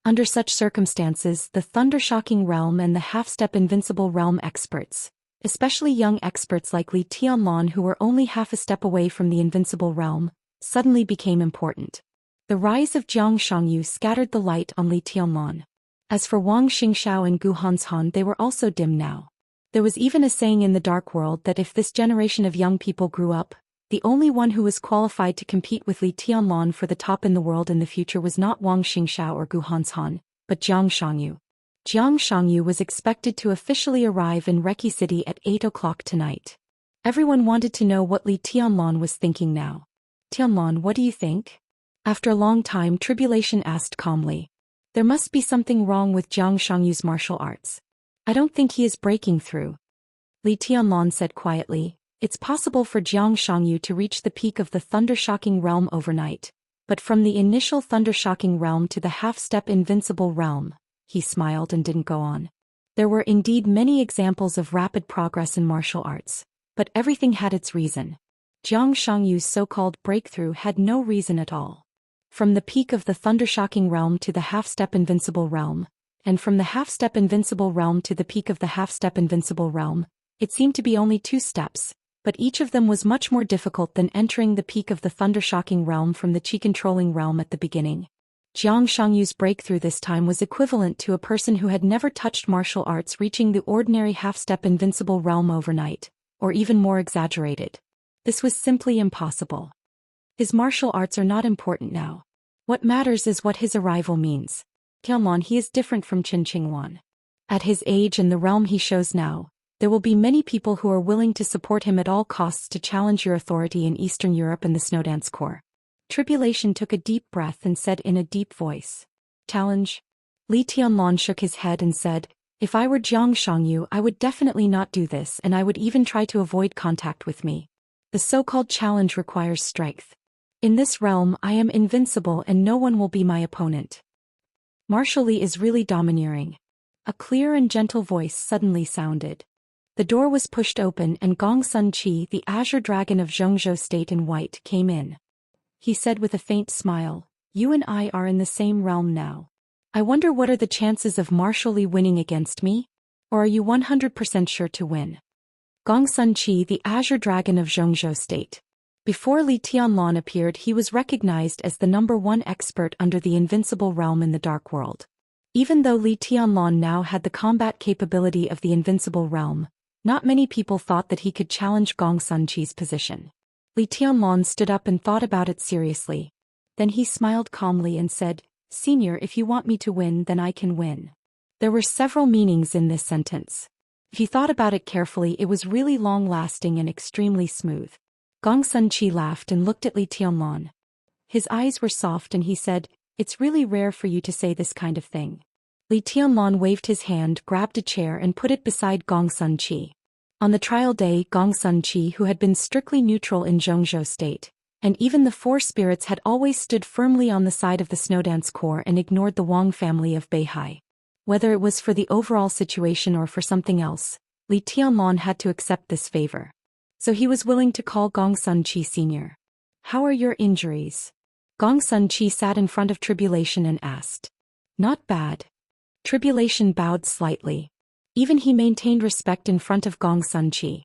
Under such circumstances, the thundershocking realm and the half-step invincible realm experts, especially young experts like Li Tianlan who were only half a step away from the invincible realm, suddenly became important. The rise of Jiang Shangyu scattered the light on Li Tianlan. As for Wang Xingxiao and Gu Hanshan, they were also dim now. There was even a saying in the dark world that if this generation of young people grew up, the only one who was qualified to compete with Li Tianlan for the top in the world in the future was not Wang Xingxiao or Gu Hanshan, but Jiang Shangyu. Jiang Shangyu was expected to officially arrive in Reki City at 8 o'clock tonight. Everyone wanted to know what Li Tianlan was thinking now. "Tianlan, what do you think?" After a long time, Tribulation asked calmly. "There must be something wrong with Jiang Shangyu's martial arts. I don't think he is breaking through." Li Tianlan said quietly, "It's possible for Jiang Shangyu to reach the peak of the thundershocking realm overnight, but from the initial thundershocking realm to the half-step invincible realm," he smiled and didn't go on. There were indeed many examples of rapid progress in martial arts, but everything had its reason. Jiang Shangyu's so-called breakthrough had no reason at all. From the peak of the thundershocking realm to the half-step invincible realm, and from the half-step invincible realm to the peak of the half-step invincible realm, it seemed to be only 2 steps, but each of them was much more difficult than entering the peak of the thundershocking realm from the chi-controlling realm at the beginning. Jiang Shangyu's breakthrough this time was equivalent to a person who had never touched martial arts reaching the ordinary half-step invincible realm overnight, or even more exaggerated. This was simply impossible. His martial arts are not important now. What matters is what his arrival means. Tianlan, he is different from Qin Qingwan. At his age and the realm he shows now, there will be many people who are willing to support him at all costs to challenge your authority in Eastern Europe and the Snowdance Corps. Tribulation took a deep breath and said in a deep voice, "Challenge?" Li Tianlan shook his head and said, "If I were Jiang Shangyu, I would definitely not do this, and I would even try to avoid contact with me. The so-called challenge requires strength. In this realm, I am invincible and no one will be my opponent." Martial Li is really domineering. A clear and gentle voice suddenly sounded. The door was pushed open and Gong Sun Qi, the azure dragon of Zhongzhou state in white, came in. He said with a faint smile, "You and I are in the same realm now. I wonder what are the chances of Martial Li winning against me? Or are you 100% sure to win?" Gong Sun Qi, the azure dragon of Zhongzhou state. Before Li Tianlan appeared, he was recognized as the #1 expert under the invincible realm in the Dark World. Even though Li Tianlan now had the combat capability of the invincible realm, not many people thought that he could challenge Gong Sunqi's position. Li Tianlan stood up and thought about it seriously. Then he smiled calmly and said, "Senior, if you want me to win, then I can win." There were several meanings in this sentence. If you thought about it carefully, it was really long-lasting and extremely smooth. Gong Sunqi laughed and looked at Li Tianlan. His eyes were soft and he said, "It's really rare for you to say this kind of thing." Li Tianlan waved his hand, grabbed a chair and put it beside Gong Sunqi. On the trial day, Gong Sunqi, who had been strictly neutral in Zhou state, and even the four spirits, had always stood firmly on the side of the Snowdance Corps and ignored the Wang family of Beihai. Whether it was for the overall situation or for something else, Li Tianlan had to accept this favor. So he was willing to call Gong Sunqi senior. "How are your injuries?" Gong Sunqi sat in front of Tribulation and asked. "Not bad." Tribulation bowed slightly. Even he maintained respect in front of Gong Sunqi.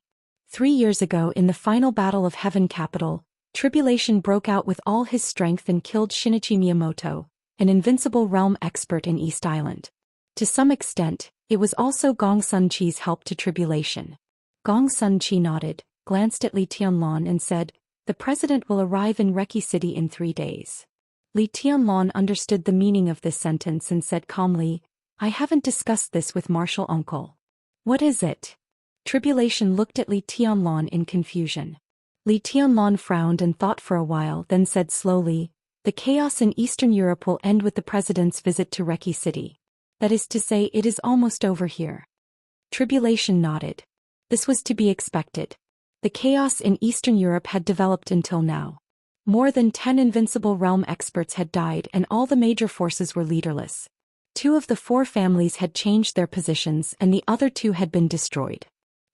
3 years ago, in the final battle of Heaven Capital, Tribulation broke out with all his strength and killed Shinichi Miyamoto, an invincible realm expert in East Island. To some extent, it was also Gong Sunqi's help to Tribulation. Gong Sunqi nodded, glanced at Li Tianlan and said, "The president will arrive in Reki City in 3 days." Li Tianlan understood the meaning of this sentence and said calmly, "I haven't discussed this with Marshal Uncle." "What is it?" Tribulation looked at Li Tianlan in confusion. Li Tianlan frowned and thought for a while, then said slowly, "The chaos in Eastern Europe will end with the president's visit to Reki City. That is to say, it is almost over here." Tribulation nodded. This was to be expected. The chaos in Eastern Europe had developed until now. More than 10 invincible realm experts had died and all the major forces were leaderless. 2 of the 4 families had changed their positions and the other 2 had been destroyed.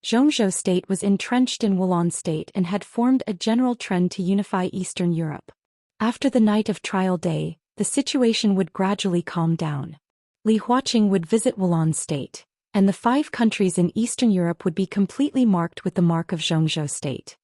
Zhou state was entrenched in Wulan state and had formed a general trend to unify Eastern Europe. After the night of trial day, the situation would gradually calm down. Li Huaqing would visit Wulan state, and the 5 countries in Eastern Europe would be completely marked with the mark of Zhou state.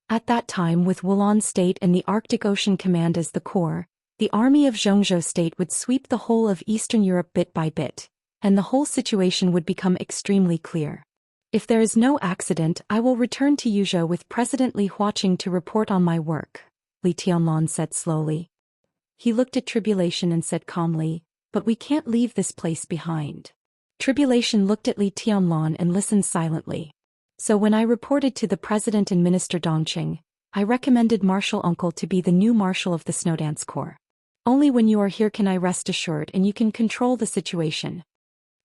At that time, with Wulan state and the Arctic Ocean Command as the core, the army of Zhou state would sweep the whole of Eastern Europe bit by bit, and the whole situation would become extremely clear. "If there is no accident, I will return to Yuzhou with President Li Huaqing to report on my work," Li Tianlan said slowly. He looked at Tribulation and said calmly, "But we can't leave this place behind." Tribulation looked at Li Tianlan and listened silently. "So when I reported to the President and Minister Dongqing, I recommended Marshal Uncle to be the new Marshal of the Snowdance Corps. Only when you are here can I rest assured and you can control the situation."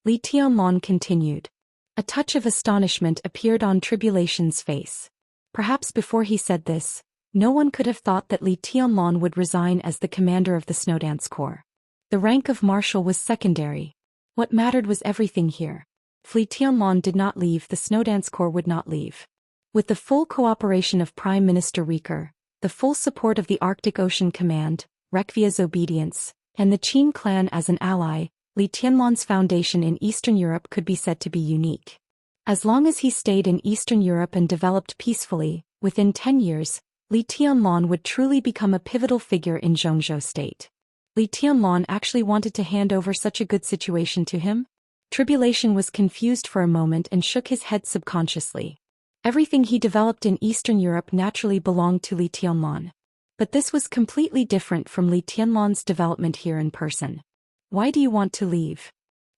Li Tianlan continued. A touch of astonishment appeared on Tribulation's face. Perhaps before he said this, no one could have thought that Li Tianlan would resign as the commander of the Snowdance Corps. The rank of marshal was secondary. What mattered was everything here. If Li Tianlan did not leave, the Snowdance Corps would not leave. With the full cooperation of Prime Minister Rieker, the full support of the Arctic Ocean Command, Rekvia's obedience, and the Qin clan as an ally, Li Tianlan's foundation in Eastern Europe could be said to be unique. As long as he stayed in Eastern Europe and developed peacefully, within 10 years, Li Tianlan would truly become a pivotal figure in Zhou state. Li Tianlan actually wanted to hand over such a good situation to him? Tribulation was confused for a moment and shook his head subconsciously. Everything he developed in Eastern Europe naturally belonged to Li Tianlan. But this was completely different from Li Tianlan's development here in person. "Why do you want to leave?"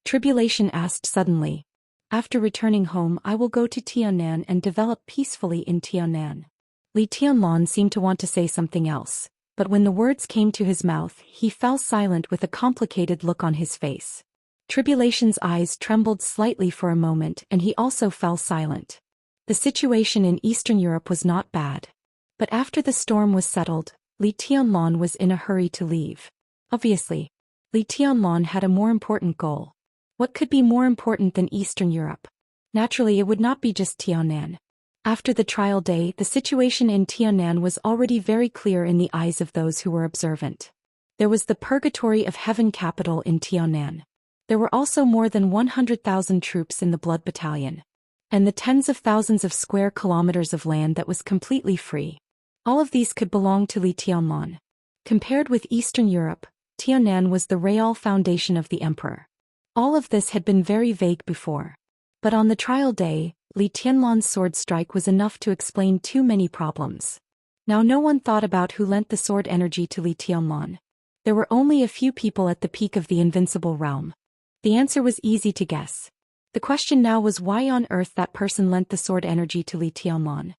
Tribulation asked suddenly. "After returning home, I will go to Tiannan and develop peacefully in Tiannan." Li Tianlan seemed to want to say something else, but when the words came to his mouth, he fell silent with a complicated look on his face. Tribulation's eyes trembled slightly for a moment and he also fell silent. The situation in Eastern Europe was not bad. But after the storm was settled, Li Tianlan was in a hurry to leave. Obviously, Li Tianlan had a more important goal. What could be more important than Eastern Europe? Naturally, it would not be just Tiannan. After the trial day, the situation in Tiannan was already very clear in the eyes of those who were observant. There was the purgatory of Heaven Capital in Tiannan. There were also more than 100,000 troops in the Blood Battalion. And the tens of thousands of square kilometers of land that was completely free. All of these could belong to Li Tianlan. Compared with Eastern Europe, Tianan was the real foundation of the emperor. All of this had been very vague before. But on the trial day, Li Tianlan's sword strike was enough to explain too many problems. Now no one thought about who lent the sword energy to Li Tianlan. There were only a few people at the peak of the invincible realm. The answer was easy to guess. The question now was why on earth that person lent the sword energy to Li Tianlan.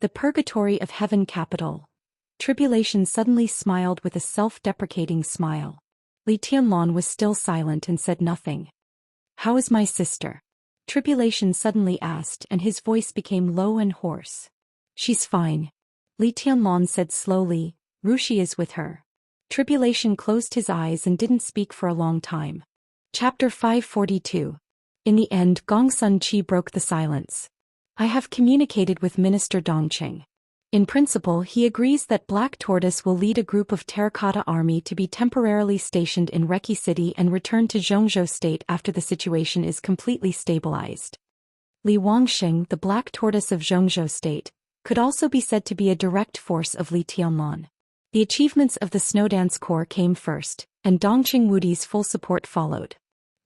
The purgatory of heaven capital. Tribulation suddenly smiled with a self-deprecating smile. Li Tianlan was still silent and said nothing. "How is my sister?" Tribulation suddenly asked, and his voice became low and hoarse. "She's fine," Li Tianlan said slowly. "Rushi is with her." Tribulation closed his eyes and didn't speak for a long time. Chapter 542. In the end, Gongsun Qi broke the silence. "I have communicated with Minister Dongqing. In principle, he agrees that Black Tortoise will lead a group of Terracotta Army to be temporarily stationed in Reki City and return to Zhongzhou State after the situation is completely stabilized. Li Wangxing, the Black Tortoise of Zhongzhou State, could also be said to be a direct force of Li Tianlan. The achievements of the Snowdance Corps came first, and Dongqing Wudi's full support followed.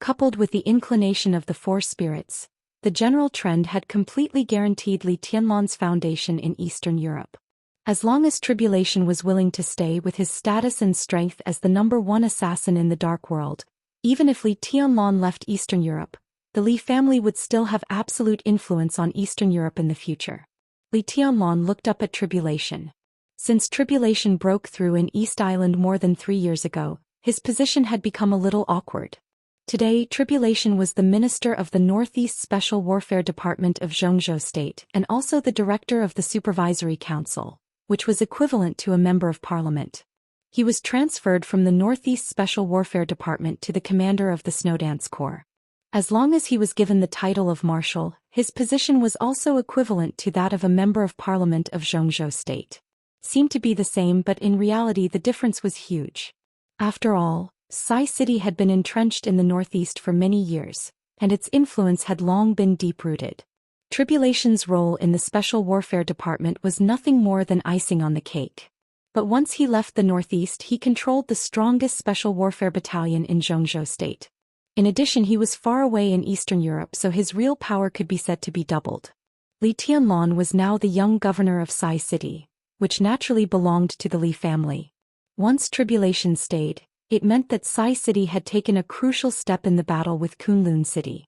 Coupled with the inclination of the four spirits, the general trend had completely guaranteed Li Tianlan's foundation in Eastern Europe. As long as Tribulation was willing to stay with his status and strength as the #1 assassin in the Dark World, even if Li Tianlan left Eastern Europe, the Li family would still have absolute influence on Eastern Europe in the future. Li Tianlan looked up at Tribulation. Since Tribulation broke through in East Island more than 3 years ago, his position had become a little awkward. Today, Tribulation was the minister of the Northeast Special Warfare Department of Zhongzhou State and also the director of the Supervisory Council, which was equivalent to a member of parliament. He was transferred from the Northeast Special Warfare Department to the commander of the Snowdance Corps. As long as he was given the title of marshal, his position was also equivalent to that of a member of parliament of Zhongzhou State. Seemed to be the same, but in reality the difference was huge. After all, Sai City had been entrenched in the northeast for many years, and its influence had long been deep-rooted. Tribulation's role in the Special Warfare Department was nothing more than icing on the cake. But once he left the northeast, he controlled the strongest Special Warfare Battalion in Zhongzhou State. In addition, he was far away in Eastern Europe, so his real power could be said to be doubled. Li Tianlan was now the young governor of Sai City, which naturally belonged to the Li family. Once Tribulation stayed, it meant that Sai City had taken a crucial step in the battle with Kunlun City.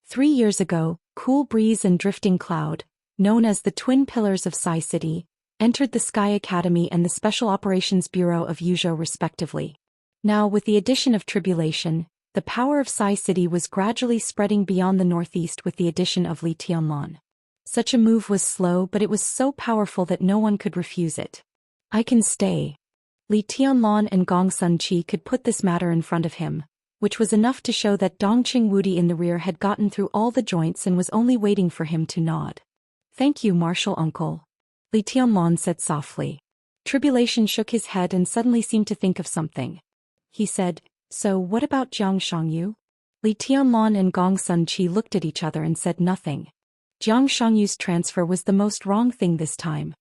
3 years ago, Cool Breeze and Drifting Cloud, known as the twin pillars of Sai City, entered the Sky Academy and the Special Operations Bureau of Yuzhou respectively. Now, with the addition of Tribulation, the power of Sai City was gradually spreading beyond the northeast with the addition of Li Tianlan. Such a move was slow, but it was so powerful that no one could refuse it. "I can stay." Li Tianlan and Gongsun Qi could put this matter in front of him, which was enough to show that Dongqing Wudi in the rear had gotten through all the joints and was only waiting for him to nod. "Thank you, Marshal Uncle," Li Tianlan said softly. Tribulation shook his head and suddenly seemed to think of something. He said, "So what about Jiang Shangyu?" Li Tianlan and Gongsun Qi looked at each other and said nothing. Jiang Shangyu's transfer was the most wrong thing this time.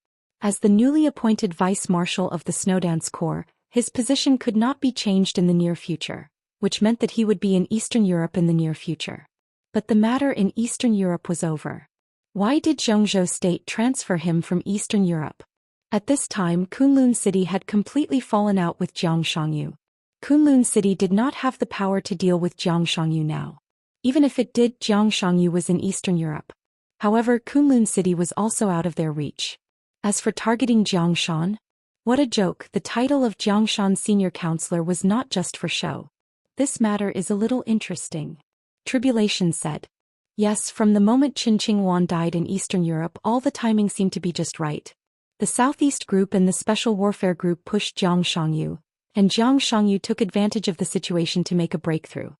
As the newly appointed vice-marshal of the Snowdance Corps, his position could not be changed in the near future, which meant that he would be in Eastern Europe in the near future. But the matter in Eastern Europe was over. Why did Zhongzhou State transfer him from Eastern Europe? At this time, Kunlun City had completely fallen out with Jiang Shangyu. Kunlun City did not have the power to deal with Jiang Shangyu now. Even if it did, Jiang Shangyu was in Eastern Europe. However, Kunlun City was also out of their reach. As for targeting Jiang Shan, what a joke! The title of Jiang Shan Senior Counselor was not just for show. "This matter is a little interesting," Tribulation said. Yes, from the moment Qin Qingwan died in Eastern Europe, all the timing seemed to be just right. The Southeast Group and the Special Warfare Group pushed Jiang Shangyu, and Jiang Shangyu took advantage of the situation to make a breakthrough.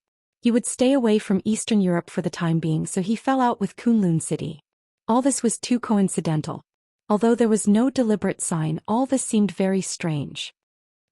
He would stay away from Eastern Europe for the time being, so he fell out with Kunlun City. All this was too coincidental. Although there was no deliberate sign, all this seemed very strange.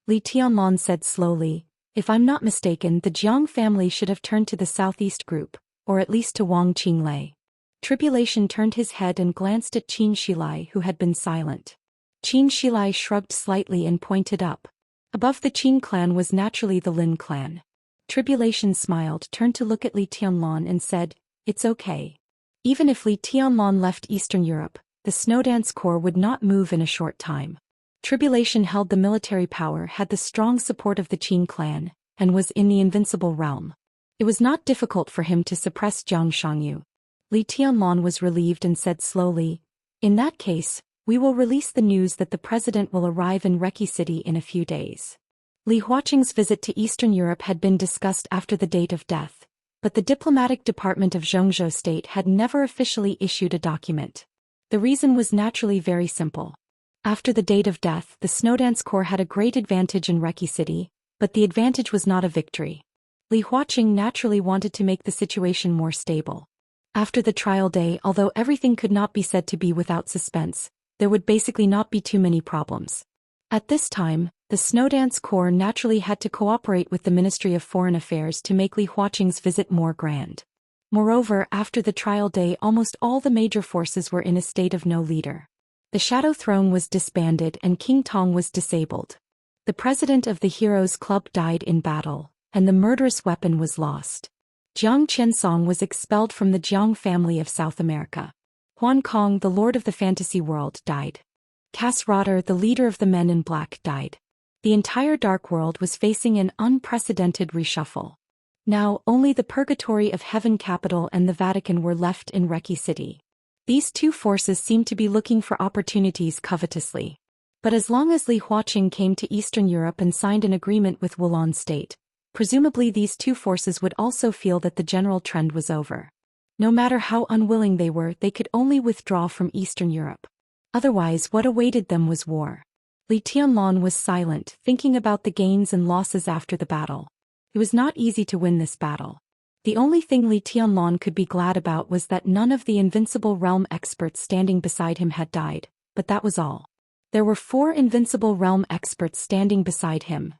Li Tianlan said slowly, "If I'm not mistaken, the Jiang family should have turned to the Southeast Group, or at least to Wang Qinglei." Tribulation turned his head and glanced at Qin Shilai, who had been silent. Qin Shilai shrugged slightly and pointed up. Above the Qin clan was naturally the Lin clan. Tribulation smiled, turned to look at Li Tianlan and said, "It's okay. Even if Li Tianlan left Eastern Europe, the Snowdance Corps would not move in a short time." Tribulation held the military power, had the strong support of the Qin clan, and was in the invincible realm. It was not difficult for him to suppress Jiang Shangyu. Li Tianlan was relieved and said slowly, "In that case, we will release the news that the president will arrive in Reki City in a few days." Li Huaqing's visit to Eastern Europe had been discussed after the date of death, but the diplomatic department of Zhengzhou state had never officially issued a document. The reason was naturally very simple. After the date of death, the Snowdance Corps had a great advantage in Reki City, but the advantage was not a victory. Li Huaqing naturally wanted to make the situation more stable. After the trial day, although everything could not be said to be without suspense, there would basically not be too many problems. At this time, the Snowdance Corps naturally had to cooperate with the Ministry of Foreign Affairs to make Li Huaqing's visit more grand. Moreover, after the trial day, almost all the major forces were in a state of no leader. The Shadow Throne was disbanded and King Tong was disabled. The president of the Heroes Club died in battle, and the murderous weapon was lost. Jiang Qiansong was expelled from the Jiang family of South America. Huan Kong, the lord of the fantasy world, died. Cass Rotter, the leader of the Men in Black, died. The entire Dark World was facing an unprecedented reshuffle. Now, only the Purgatory of Heaven capital and the Vatican were left in Reki City. These two forces seemed to be looking for opportunities covetously. But as long as Li Huaqing came to Eastern Europe and signed an agreement with Wulan state, presumably these two forces would also feel that the general trend was over. No matter how unwilling they were, they could only withdraw from Eastern Europe. Otherwise, what awaited them was war. Li Tianlan was silent, thinking about the gains and losses after the battle. It was not easy to win this battle. The only thing Li Tianlan could be glad about was that none of the invincible realm experts standing beside him had died, but that was all. There were 4 invincible realm experts standing beside him: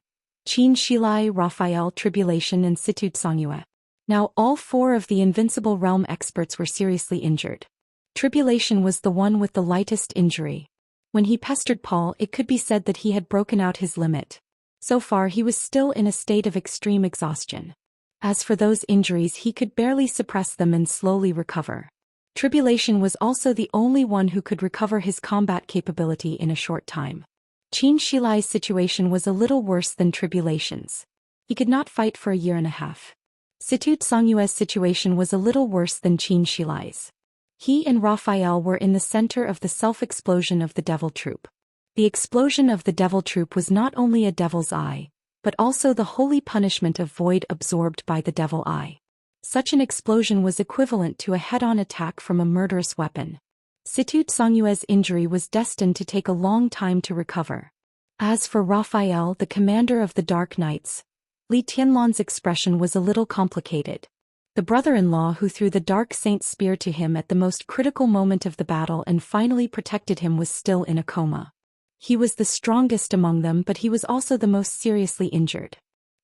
Qin Shilai, Raphael, Tribulation and Situd Songyue. Now all 4 of the invincible realm experts were seriously injured. Tribulation was the one with the lightest injury. When he pestered Paul, it could be said that he had broken out his limit. So far he was still in a state of extreme exhaustion. As for those injuries, he could barely suppress them and slowly recover. Tribulation was also the only one who could recover his combat capability in a short time. Qin Shilai's situation was a little worse than Tribulation's. He could not fight for a year and a half. Situd Songyue's situation was a little worse than Qin Shilai's. He and Raphael were in the center of the self-explosion of the Devil Troop. The explosion of the Devil Troop was not only a devil's eye, but also the holy punishment of void absorbed by the devil eye. Such an explosion was equivalent to a head-on attack from a murderous weapon. Situd Songyue's injury was destined to take a long time to recover. As for Raphael, the commander of the Dark Knights, Li Tianlan's expression was a little complicated. The brother-in-law who threw the Dark Saint's spear to him at the most critical moment of the battle and finally protected him was still in a coma. He was the strongest among them, but he was also the most seriously injured.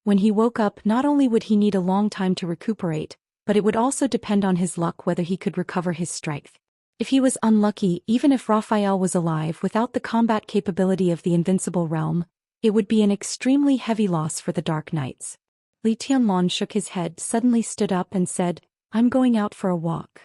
When he woke up, not only would he need a long time to recuperate, but it would also depend on his luck whether he could recover his strength. If he was unlucky, even if Raphael was alive without the combat capability of the invincible realm, it would be an extremely heavy loss for the Dark Knights. Li Tianlan shook his head, suddenly stood up and said, "I'm going out for a walk."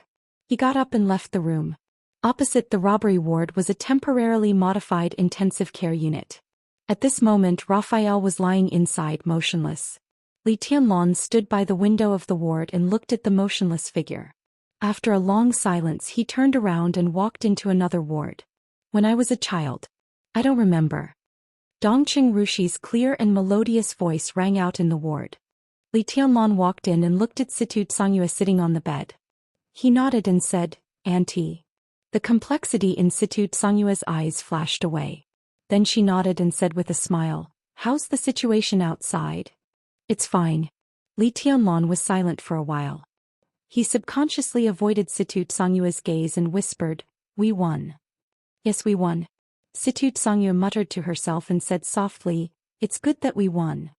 He got up and left the room. Opposite the robbery ward was a temporarily modified intensive care unit. At this moment Raphael was lying inside, motionless. Li Tianlan stood by the window of the ward and looked at the motionless figure. After a long silence he turned around and walked into another ward. "When I was a child. I don't remember." Dongqing Rushi's clear and melodious voice rang out in the ward. Li Tianlan walked in and looked at Situd Songyue sitting on the bed. He nodded and said, "Auntie." The complexity in Situd Songyue's eyes flashed away. Then she nodded and said with a smile, "How's the situation outside?" "It's fine." Li Tianlan was silent for a while. He subconsciously avoided Situd Songyue's gaze and whispered, "We won." "Yes, we won." Situd Songyue muttered to herself and said softly, "It's good that we won."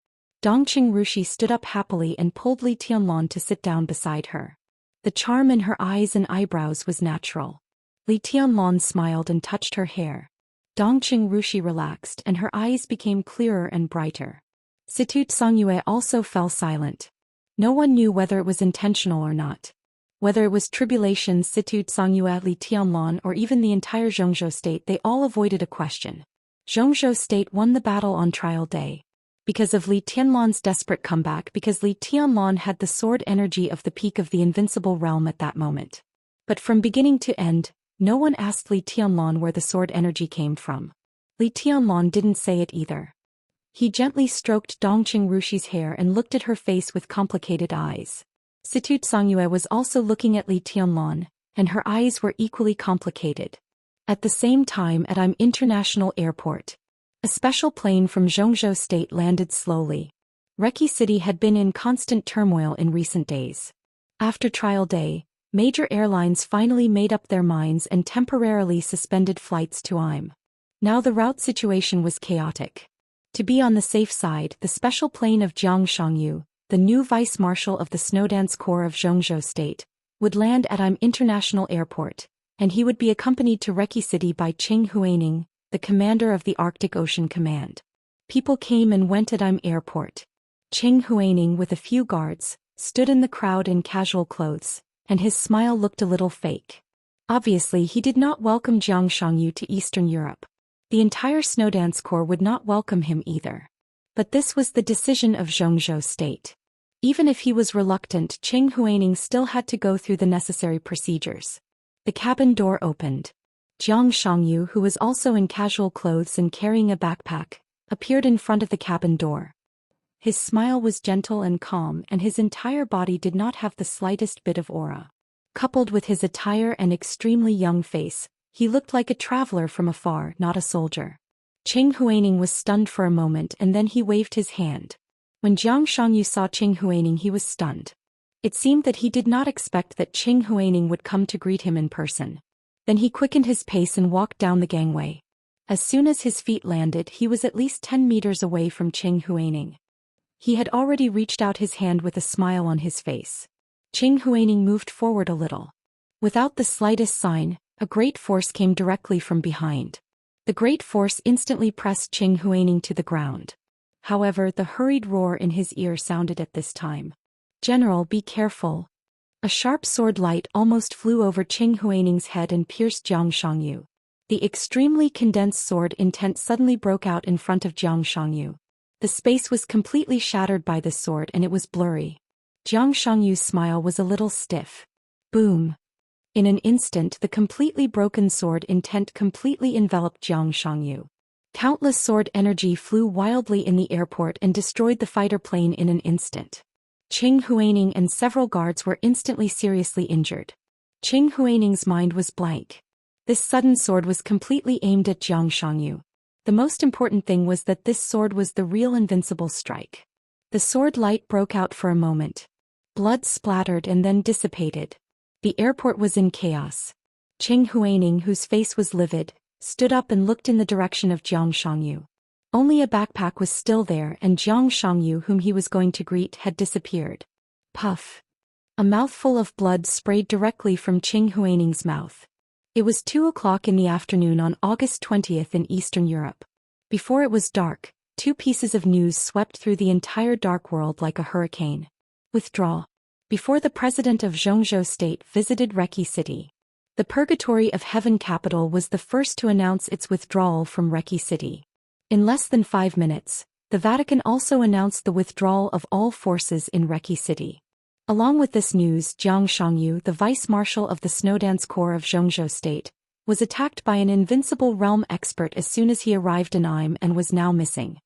Dongqing Rushi stood up happily and pulled Li Tianlan to sit down beside her. The charm in her eyes and eyebrows was natural. Li Tianlan smiled and touched her hair. Dongqing Rushi relaxed and her eyes became clearer and brighter. Situt Songyue also fell silent. No one knew whether it was intentional or not. Whether it was tribulation, Situt Songyue, Li Tianlan, or even the entire Zhongzhou state, they all avoided a question. Zhongzhou state won the battle on trial day. Because of Li Tianlan's desperate comeback, because Li Tianlan had the sword energy of the peak of the invincible realm at that moment. But from beginning to end, no one asked Li Tianlan where the sword energy came from. Li Tianlan didn't say it either. He gently stroked Dongqing Rushi's hair and looked at her face with complicated eyes. Situt Songyue was also looking at Li Tianlan, and her eyes were equally complicated. At the same time, at International Airport, a special plane from Zhongzhou State landed slowly. Reki City had been in constant turmoil in recent days. After trial day, major airlines finally made up their minds and temporarily suspended flights to Im. Now the route situation was chaotic. To be on the safe side, the special plane of Jiang Shangyu, the new vice marshal of the Snowdance Corps of Zhongzhou State, would land at International Airport, and he would be accompanied to Reki City by Qing Huaining, the commander of the Arctic Ocean Command. People came and went at Airport. Qing Huaining, with a few guards, stood in the crowd in casual clothes, and his smile looked a little fake. Obviously, he did not welcome Jiang Shangyu to Eastern Europe. The entire Snowdance Corps would not welcome him either. But this was the decision of Zhongzhou State. Even if he was reluctant, Qing Huaining still had to go through the necessary procedures. The cabin door opened. Jiang Shangyu, who was also in casual clothes and carrying a backpack, appeared in front of the cabin door. His smile was gentle and calm, and his entire body did not have the slightest bit of aura. Coupled with his attire and extremely young face, he looked like a traveler from afar, not a soldier. Qing Huaining was stunned for a moment, and then he waved his hand. When Jiang Shangyu saw Qing Huaining, he was stunned. It seemed that he did not expect that Qing Huaining would come to greet him in person. Then he quickened his pace and walked down the gangway. As soon as his feet landed, he was at least 10 meters away from Qing Huaining. He had already reached out his hand with a smile on his face. Qing Huaining moved forward a little. Without the slightest sign, a great force came directly from behind. The great force instantly pressed Qing Huaining to the ground. However, the hurried roar in his ear sounded at this time. "General, be careful." A sharp sword light almost flew over Qing Huaining's head and pierced Jiang Shangyu. The extremely condensed sword intent suddenly broke out in front of Jiang Shangyu. The space was completely shattered by the sword and it was blurry. Jiang Shangyu's smile was a little stiff. Boom. In an instant, the completely broken sword intent completely enveloped Jiang Shangyu. Countless sword energy flew wildly in the airport and destroyed the fighter plane in an instant. Qing Huaining and several guards were instantly seriously injured. Qing Huaining's mind was blank. This sudden sword was completely aimed at Jiang Shangyu. The most important thing was that this sword was the real invincible strike. The sword light broke out for a moment. Blood splattered and then dissipated. The airport was in chaos. Qing Huaining, whose face was livid, stood up and looked in the direction of Jiang Shangyu. Only a backpack was still there, and Jiang Shangyu, whom he was going to greet, had disappeared. Puff. A mouthful of blood sprayed directly from Qing Huaining's mouth. It was 2 o'clock in the afternoon on August 20th in Eastern Europe. Before it was dark, 2 pieces of news swept through the entire dark world like a hurricane. Withdrawal. Before the president of Zhongzhou State visited Reki City. The Purgatory of Heaven capital was the first to announce its withdrawal from Reki City. In less than 5 minutes, the Vatican also announced the withdrawal of all forces in Reki City. Along with this news, Jiang Shangyu, the vice marshal of the Snowdance Corps of Zhongzhou State, was attacked by an invincible realm expert as soon as he arrived in Im and was now missing.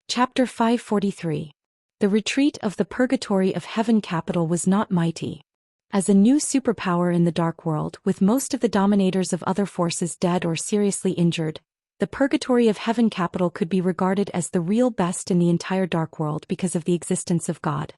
Chapter 543. The retreat of the Purgatory of Heaven capital was not mighty. As a new superpower in the Dark World, with most of the dominators of other forces dead or seriously injured, the Purgatory of Heaven capital could be regarded as the real best in the entire Dark World because of the existence of God.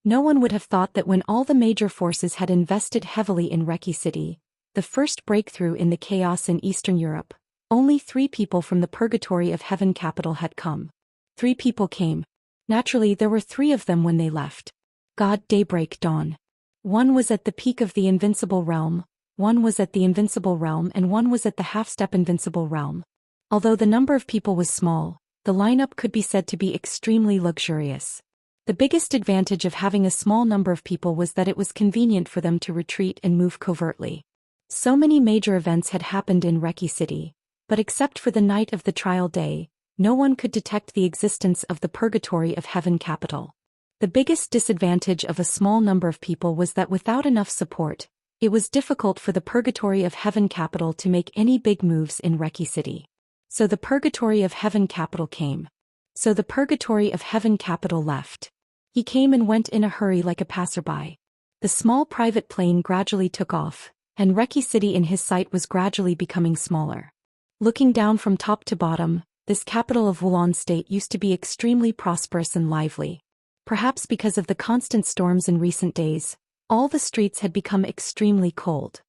No one would have thought that when all the major forces had invested heavily in Reki City, the first breakthrough in the chaos in Eastern Europe, only 3 people from the Purgatory of Heaven capital had come. 3 people came. Naturally, there were 3 of them when they left. God, Daybreak, Dawn. 1 was at the peak of the Invincible Realm, 1 was at the Invincible Realm, and 1 was at the half-step Invincible Realm. Although the number of people was small, the lineup could be said to be extremely luxurious. The biggest advantage of having a small number of people was that it was convenient for them to retreat and move covertly. So many major events had happened in Reki City, but except for the night of the trial day, no one could detect the existence of the Purgatory of Heaven capital. The biggest disadvantage of a small number of people was that without enough support, it was difficult for the Purgatory of Heaven capital to make any big moves in Reki City. So the Purgatory of Heaven capital came. So the Purgatory of Heaven capital left. He came and went in a hurry like a passerby. The small private plane gradually took off, and Reki City in his sight was gradually becoming smaller. Looking down from top to bottom, this capital of Wulan State used to be extremely prosperous and lively. Perhaps because of the constant storms in recent days, all the streets had become extremely cold.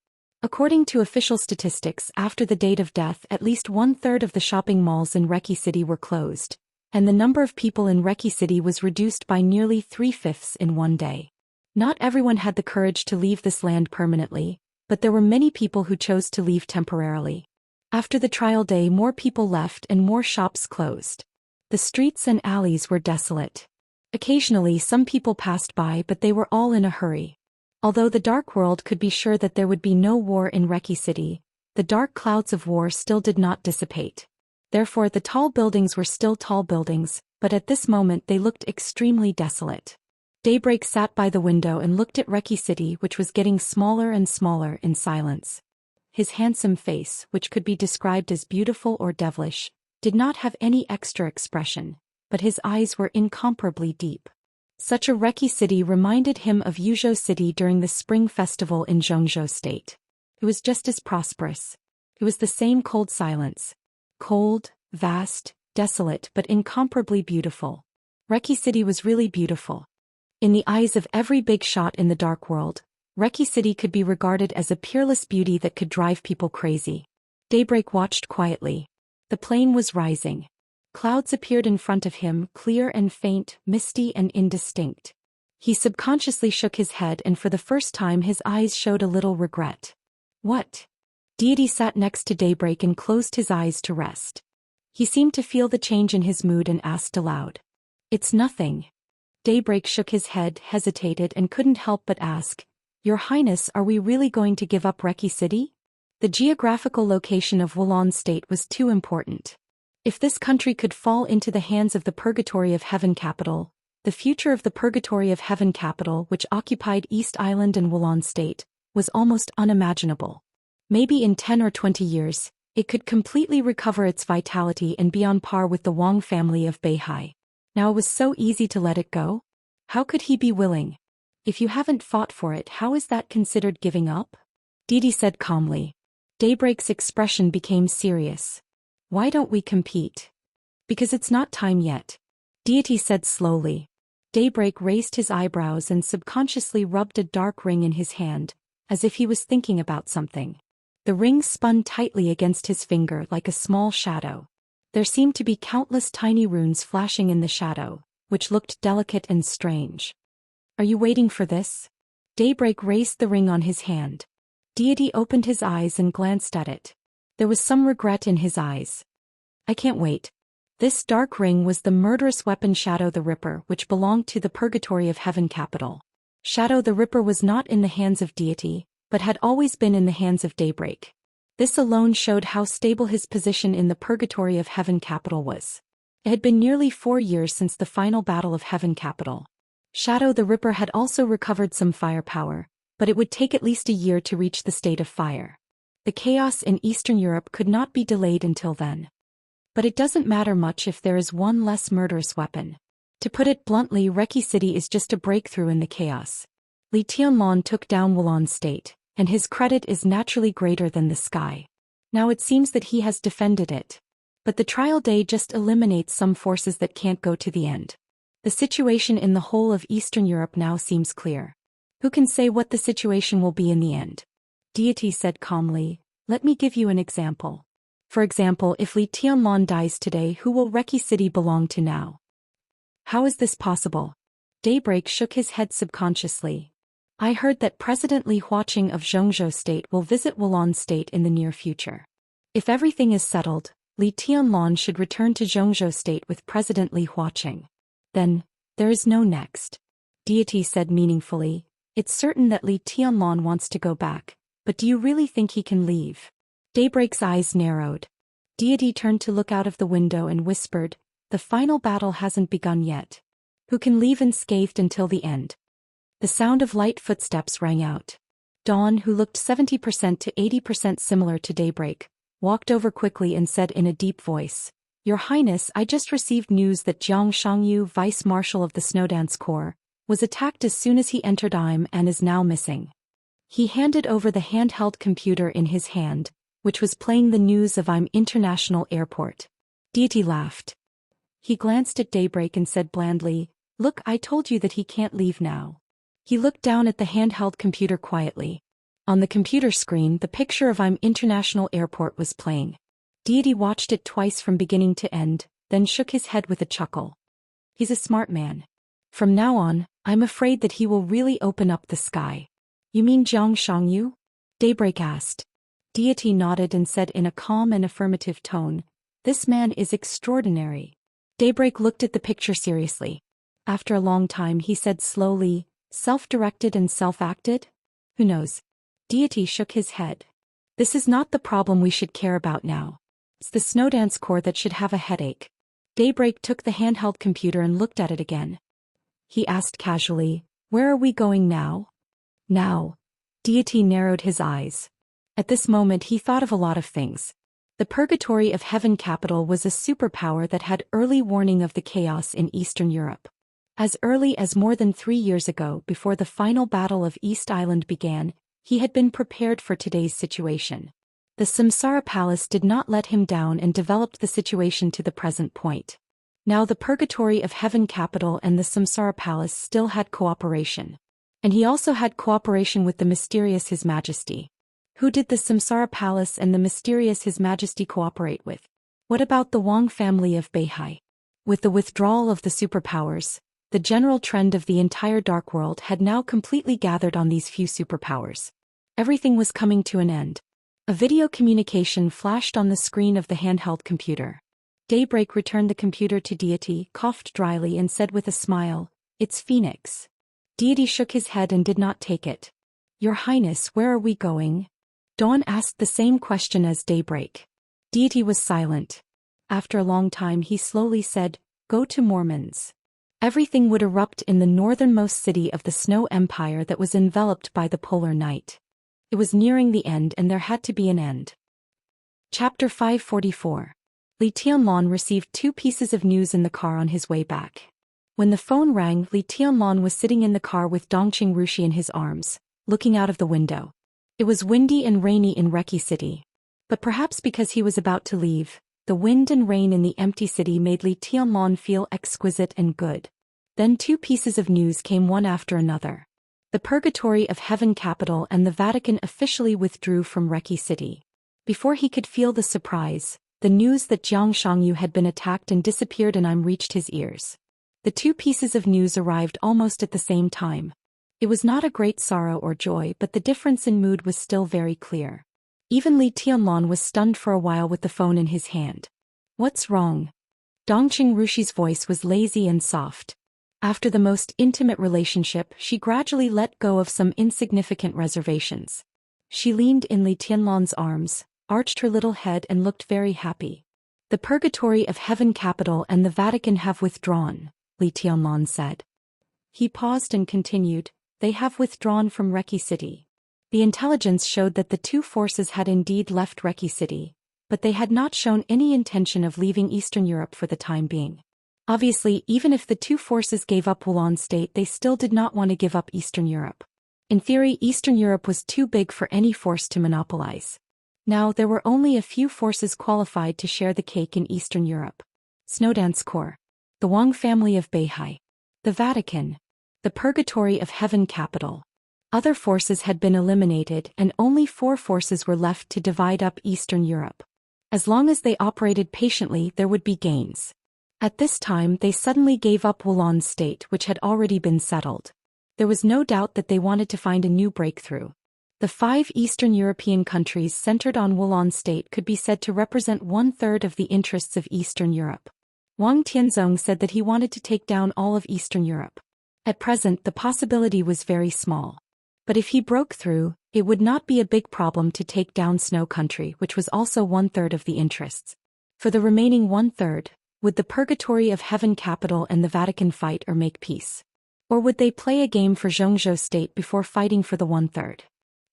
According to official statistics, after the date of death, at least 1/3 of the shopping malls in Reki City were closed, and the number of people in Reki City was reduced by nearly 3/5 in one day. Not everyone had the courage to leave this land permanently, but there were many people who chose to leave temporarily. After the trial day, more people left and more shops closed. The streets and alleys were desolate. Occasionally some people passed by, but they were all in a hurry. Although the Dark World could be sure that there would be no war in Reki City, the dark clouds of war still did not dissipate. Therefore the tall buildings were still tall buildings, but at this moment they looked extremely desolate. Daybreak sat by the window and looked at Reki City, which was getting smaller and smaller, in silence. His handsome face, which could be described as beautiful or devilish, did not have any extra expression, but his eyes were incomparably deep. Such a Reki City reminded him of Yuzhou City during the spring festival in Zhou State. It was just as prosperous. It was the same cold silence. Cold, vast, desolate, but incomparably beautiful. Reki City was really beautiful. In the eyes of every big shot in the Dark World, Reki City could be regarded as a peerless beauty that could drive people crazy. Daybreak watched quietly. The plane was rising. Clouds appeared in front of him, clear and faint, misty and indistinct. He subconsciously shook his head, and for the first time his eyes showed a little regret. What? Deity sat next to Daybreak and closed his eyes to rest. He seemed to feel the change in his mood and asked aloud. It's nothing. Daybreak shook his head, hesitated, and couldn't help but ask, Your Highness, are we really going to give up Reki City? The geographical location of Wulan State was too important. If this country could fall into the hands of the Purgatory of Heaven capital, the future of the Purgatory of Heaven capital, which occupied East Island and Wulan State, was almost unimaginable. Maybe in 10 or 20 years, it could completely recover its vitality and be on par with the Wang family of Beihai. Now it was so easy to let it go. How could he be willing? If you haven't fought for it, how is that considered giving up? Deity said calmly. Daybreak's expression became serious. Why don't we compete? Because it's not time yet. Deity said slowly. Daybreak raised his eyebrows and subconsciously rubbed a dark ring in his hand, as if he was thinking about something. The ring spun tightly against his finger like a small shadow. There seemed to be countless tiny runes flashing in the shadow, which looked delicate and strange. Are you waiting for this? Daybreak raised the ring on his hand. Deity opened his eyes and glanced at it. There was some regret in his eyes. I can't wait. This dark ring was the murderous weapon Shadow the Ripper, which belonged to the Purgatory of Heaven capital. Shadow the Ripper was not in the hands of Deity, but had always been in the hands of Daybreak. This alone showed how stable his position in the Purgatory of Heaven capital was. It had been nearly 4 years since the final battle of Heaven capital. Shadow the Ripper had also recovered some firepower, but it would take at least a year to reach the state of fire. The chaos in Eastern Europe could not be delayed until then. But it doesn't matter much if there is one less murderous weapon. To put it bluntly, Reki City is just a breakthrough in the chaos. Li Tianlong took down Wulan State, and his credit is naturally greater than the sky. Now it seems that he has defended it. But the trial day just eliminates some forces that can't go to the end. The situation in the whole of Eastern Europe now seems clear. Who can say what the situation will be in the end? Deity said calmly, let me give you an example. For example, if Li Tianlong dies today, who will Reki City belong to now? How is this possible? Daybreak shook his head subconsciously. I heard that President Li Huaqing of Zhou State will visit Wulan State in the near future. If everything is settled, Li Tianlan should return to Zhongzhou state with President Li Huaqing. Then, there is no next. Deity said meaningfully, it's certain that Li Tianlan wants to go back, but do you really think he can leave? Daybreak's eyes narrowed. Deity turned to look out of the window and whispered, the final battle hasn't begun yet. Who can leave unscathed until the end? The sound of light footsteps rang out. Dawn, who looked 70% to 80% similar to Daybreak, walked over quickly and said in a deep voice, Your Highness, I just received news that Jiang Shangyu, Vice Marshal of the Snowdance Corps, was attacked as soon as he entered Im and is now missing. He handed over the handheld computer in his hand, which was playing the news of Im International Airport. Deity laughed. He glanced at Daybreak and said blandly, Look, I told you that he can't leave now. He looked down at the handheld computer quietly. On the computer screen, the picture of Im International Airport was playing. Deity watched it twice from beginning to end, then shook his head with a chuckle. He's a smart man. From now on, I'm afraid that he will really open up the sky. You mean Jiang Shangyu? Daybreak asked. Deity nodded and said in a calm and affirmative tone, This man is extraordinary. Daybreak looked at the picture seriously. After a long time he said slowly, Self-directed and self-acted? Who knows? Deity shook his head. This is not the problem we should care about now. It's the Snowdance Corps that should have a headache. Daybreak took the handheld computer and looked at it again. He asked casually, Where are we going now? Now. Deity narrowed his eyes. At this moment he thought of a lot of things. The Purgatory of Heaven capital was a superpower that had early warning of the chaos in Eastern Europe. As early as more than 3 years ago, before the final battle of East Island began, he had been prepared for today's situation. The Samsara Palace did not let him down and developed the situation to the present point. Now the Purgatory of Heaven capital and the Samsara Palace still had cooperation. And he also had cooperation with the mysterious His Majesty. Who did the Samsara Palace and the mysterious His Majesty cooperate with? What about the Wang family of Beihai? With the withdrawal of the superpowers, the general trend of the entire dark world had now completely gathered on these few superpowers. Everything was coming to an end. A video communication flashed on the screen of the handheld computer. Daybreak returned the computer to Deity, coughed dryly and said with a smile, It's Phoenix. Deity shook his head and did not take it. Your Highness, where are we going? Dawn asked the same question as Daybreak. Deity was silent. After a long time he slowly said, Go to Mormons. Everything would erupt in the northernmost city of the Snow Empire that was enveloped by the polar night. It was nearing the end and there had to be an end. Chapter 544. Li Tianlan received 2 pieces of news in the car on his way back. When the phone rang, Li Tianlan was sitting in the car with Dongqing Rushi in his arms, looking out of the window. It was windy and rainy in Reki City. But perhaps because he was about to leave, the wind and rain in the empty city made Li Tianlan feel exquisite and good. Then 2 pieces of news came one after another. The Purgatory of Heaven capital and the Vatican officially withdrew from Reki City. Before he could feel the surprise, the news that Jiang Shangyu had been attacked and disappeared in Im reached his ears. The 2 pieces of news arrived almost at the same time. It was not a great sorrow or joy, but the difference in mood was still very clear. Even Li Tianlan was stunned for a while with the phone in his hand. What's wrong? Dongqing Rushi's voice was lazy and soft. After the most intimate relationship, she gradually let go of some insignificant reservations. She leaned in Li Tianlan's arms, arched her little head and looked very happy. The Purgatory of Heaven capital and the Vatican have withdrawn, Li Tianlan said. He paused and continued, They have withdrawn from Reki City. The intelligence showed that the 2 forces had indeed left Reki City, but they had not shown any intention of leaving Eastern Europe for the time being. Obviously, even if the 2 forces gave up Wulan state, they still did not want to give up Eastern Europe. In theory, Eastern Europe was too big for any force to monopolize. Now there were only a few forces qualified to share the cake in Eastern Europe. Snowdance Corps, the Wang family of Beihai, the Vatican, the Purgatory of Heaven capital. Other forces had been eliminated and only 4 forces were left to divide up Eastern Europe. As long as they operated patiently, there would be gains. At this time they suddenly gave up Wulan state, which had already been settled. There was no doubt that they wanted to find a new breakthrough. The 5 Eastern European countries centered on Wulan State could be said to represent 1/3 of the interests of Eastern Europe. Wang Tianzong said that he wanted to take down all of Eastern Europe. At present, the possibility was very small. But if he broke through, it would not be a big problem to take down Snow Country, which was also 1/3 of the interests. For the remaining 1/3, would the Purgatory of Heaven capital and the Vatican fight or make peace? Or would they play a game for Zhou State before fighting for the 1/3?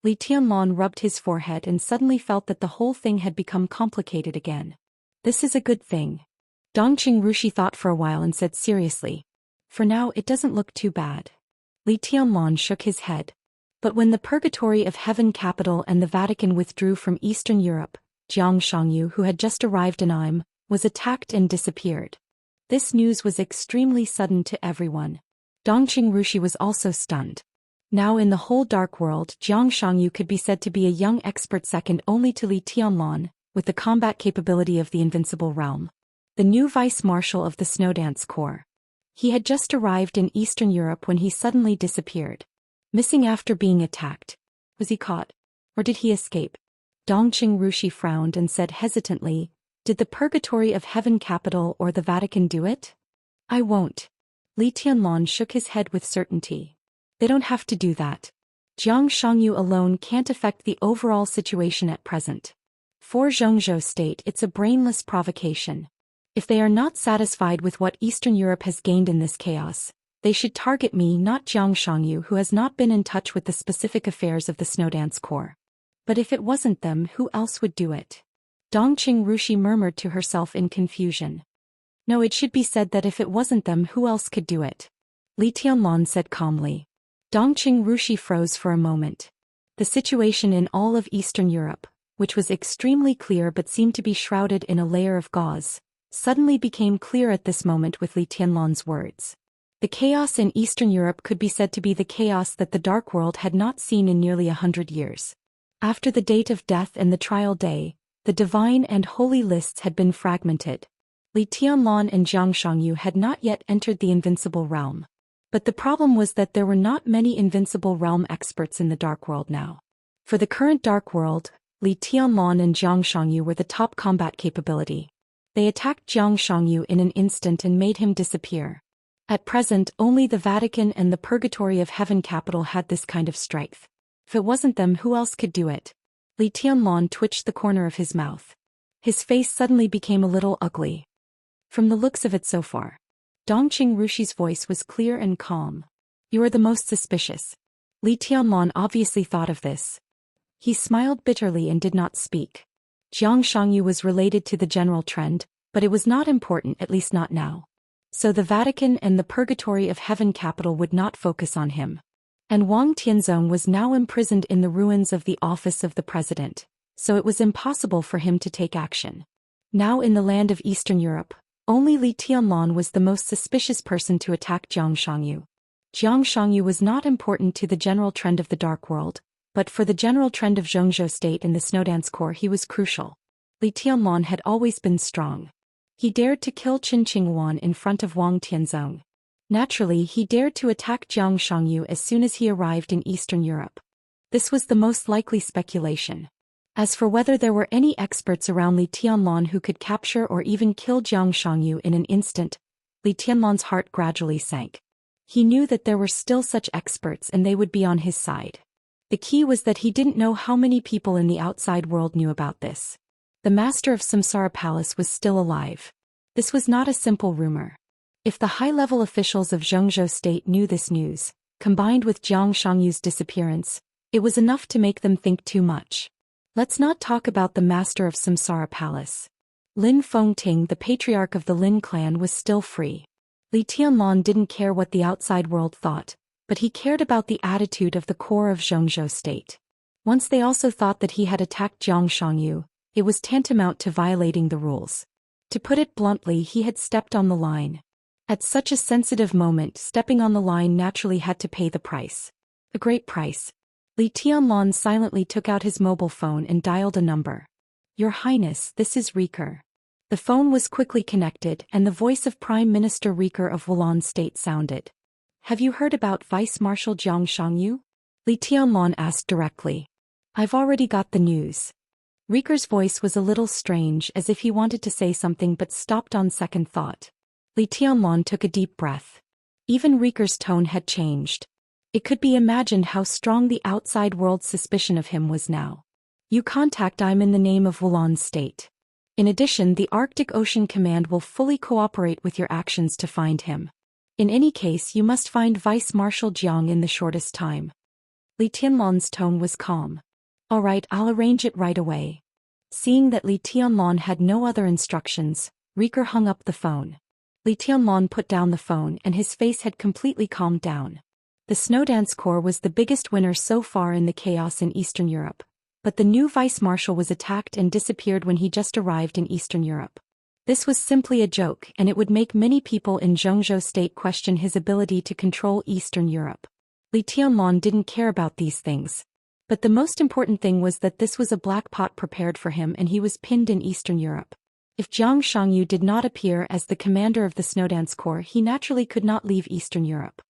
Li Tianlan rubbed his forehead and suddenly felt that the whole thing had become complicated again. This is a good thing. Dongqing Rushi thought for a while and said seriously, "For now it doesn't look too bad." Li Tianlan shook his head. But when the Purgatory of Heaven capital and the Vatican withdrew from Eastern Europe, Jiang Shangyu, who had just arrived in Im, was attacked and disappeared. This news was extremely sudden to everyone. Dongqing Rushi was also stunned. Now in the whole dark world, Jiang Shangyu could be said to be a young expert second only to Li Tianlan, with the combat capability of the Invincible Realm. The new Vice Marshal of the Snowdance Corps. He had just arrived in Eastern Europe when he suddenly disappeared. Missing after being attacked. Was he caught? Or did he escape? Dongqing Rushi frowned and said hesitantly, "Did the Purgatory of Heaven capital or the Vatican do it?" "I won't." Li Tianlan shook his head with certainty. "They don't have to do that. Jiang Shangyu alone can't affect the overall situation at present. For Zhou State it's a brainless provocation. If they are not satisfied with what Eastern Europe has gained in this chaos, they should target me, not Jiang Shangyu, who has not been in touch with the specific affairs of the Snowdance Corps. But if it wasn't them, who else would do it?" Dongqing Rushi murmured to herself in confusion. "No, it should be said that if it wasn't them, who else could do it?" Li Tianlan said calmly. Dongqing Rushi froze for a moment. The situation in all of Eastern Europe, which was extremely clear but seemed to be shrouded in a layer of gauze, suddenly became clear at this moment with Li Tianlan's words. The chaos in Eastern Europe could be said to be the chaos that the Dark World had not seen in nearly 100 years. After the date of death and the trial day, the divine and holy lists had been fragmented. Li Tianlan and Jiang Shangyu had not yet entered the Invincible Realm. But the problem was that there were not many Invincible Realm experts in the Dark World now. For the current Dark World, Li Tianlan and Jiang Shangyu were the top combat capability. They attacked Jiang Shangyu in an instant and made him disappear. At present, only the Vatican and the Purgatory of Heaven capital had this kind of strength. If it wasn't them, who else could do it? Li Tianlan twitched the corner of his mouth. His face suddenly became a little ugly. From the looks of it so far. Dongqing Rushi's voice was clear and calm. "You are the most suspicious." Li Tianlan obviously thought of this. He smiled bitterly and did not speak. Jiang Shangyu was related to the general trend, but it was not important, at least not now. So the Vatican and the Purgatory of Heaven capital would not focus on him. And Wang Tianzong was now imprisoned in the ruins of the office of the president, so it was impossible for him to take action. Now in the land of Eastern Europe, only Li Tianlan was the most suspicious person to attack Jiang Shangyu. Jiang Shangyu was not important to the general trend of the Dark World, but for the general trend of Zhou State and the Snowdance Corps he was crucial. Li Tianlan had always been strong. He dared to kill Qin Qingwan in front of Wang Tianzong. Naturally, he dared to attack Jiang Shangyu as soon as he arrived in Eastern Europe. This was the most likely speculation. As for whether there were any experts around Li Tianlan who could capture or even kill Jiang Shangyu in an instant, Li Tianlan's heart gradually sank. He knew that there were still such experts and they would be on his side. The key was that he didn't know how many people in the outside world knew about this. The master of Samsara Palace was still alive. This was not a simple rumor. If the high-level officials of Zhou State knew this news, combined with Jiang Shangyu's disappearance, it was enough to make them think too much. Let's not talk about the master of Samsara Palace. Lin Fengting, the patriarch of the Lin clan, was still free. Li Tianlan didn't care what the outside world thought, but he cared about the attitude of the core of Zhou State. Once they also thought that he had attacked Jiang Shangyu, it was tantamount to violating the rules. To put it bluntly, he had stepped on the line. At such a sensitive moment, stepping on the line naturally had to pay the price. A great price. Li Tianlan silently took out his mobile phone and dialed a number. "Your Highness, this is Riker." The phone was quickly connected and the voice of Prime Minister Riker of Wulan State sounded. "Have you heard about Vice Marshal Jiang Shangyu?" Li Tianlan asked directly. I've already got the news. Riker's voice was a little strange, as if he wanted to say something but stopped on second thought. Li Tianlan took a deep breath. Even Riker's tone had changed. It could be imagined how strong the outside world's suspicion of him was now. You contact I'm in the name of Wulan State. In addition, the Arctic Ocean Command will fully cooperate with your actions to find him. In any case, you must find Vice Marshal Jiang in the shortest time. Li Tianlan's tone was calm. All right, I'll arrange it right away. Seeing that Li Tianlan had no other instructions, Riker hung up the phone. Li Tianlan put down the phone and his face had completely calmed down. The Snowdance Corps was the biggest winner so far in the chaos in Eastern Europe, but the new vice marshal was attacked and disappeared when he just arrived in Eastern Europe. This was simply a joke, and it would make many people in Zhongzhou State question his ability to control Eastern Europe. Li Tianlan didn't care about these things. But the most important thing was that this was a black pot prepared for him and he was pinned in Eastern Europe. If Jiang Shangyu did not appear as the commander of the Snowdance Corps, he naturally could not leave Eastern Europe.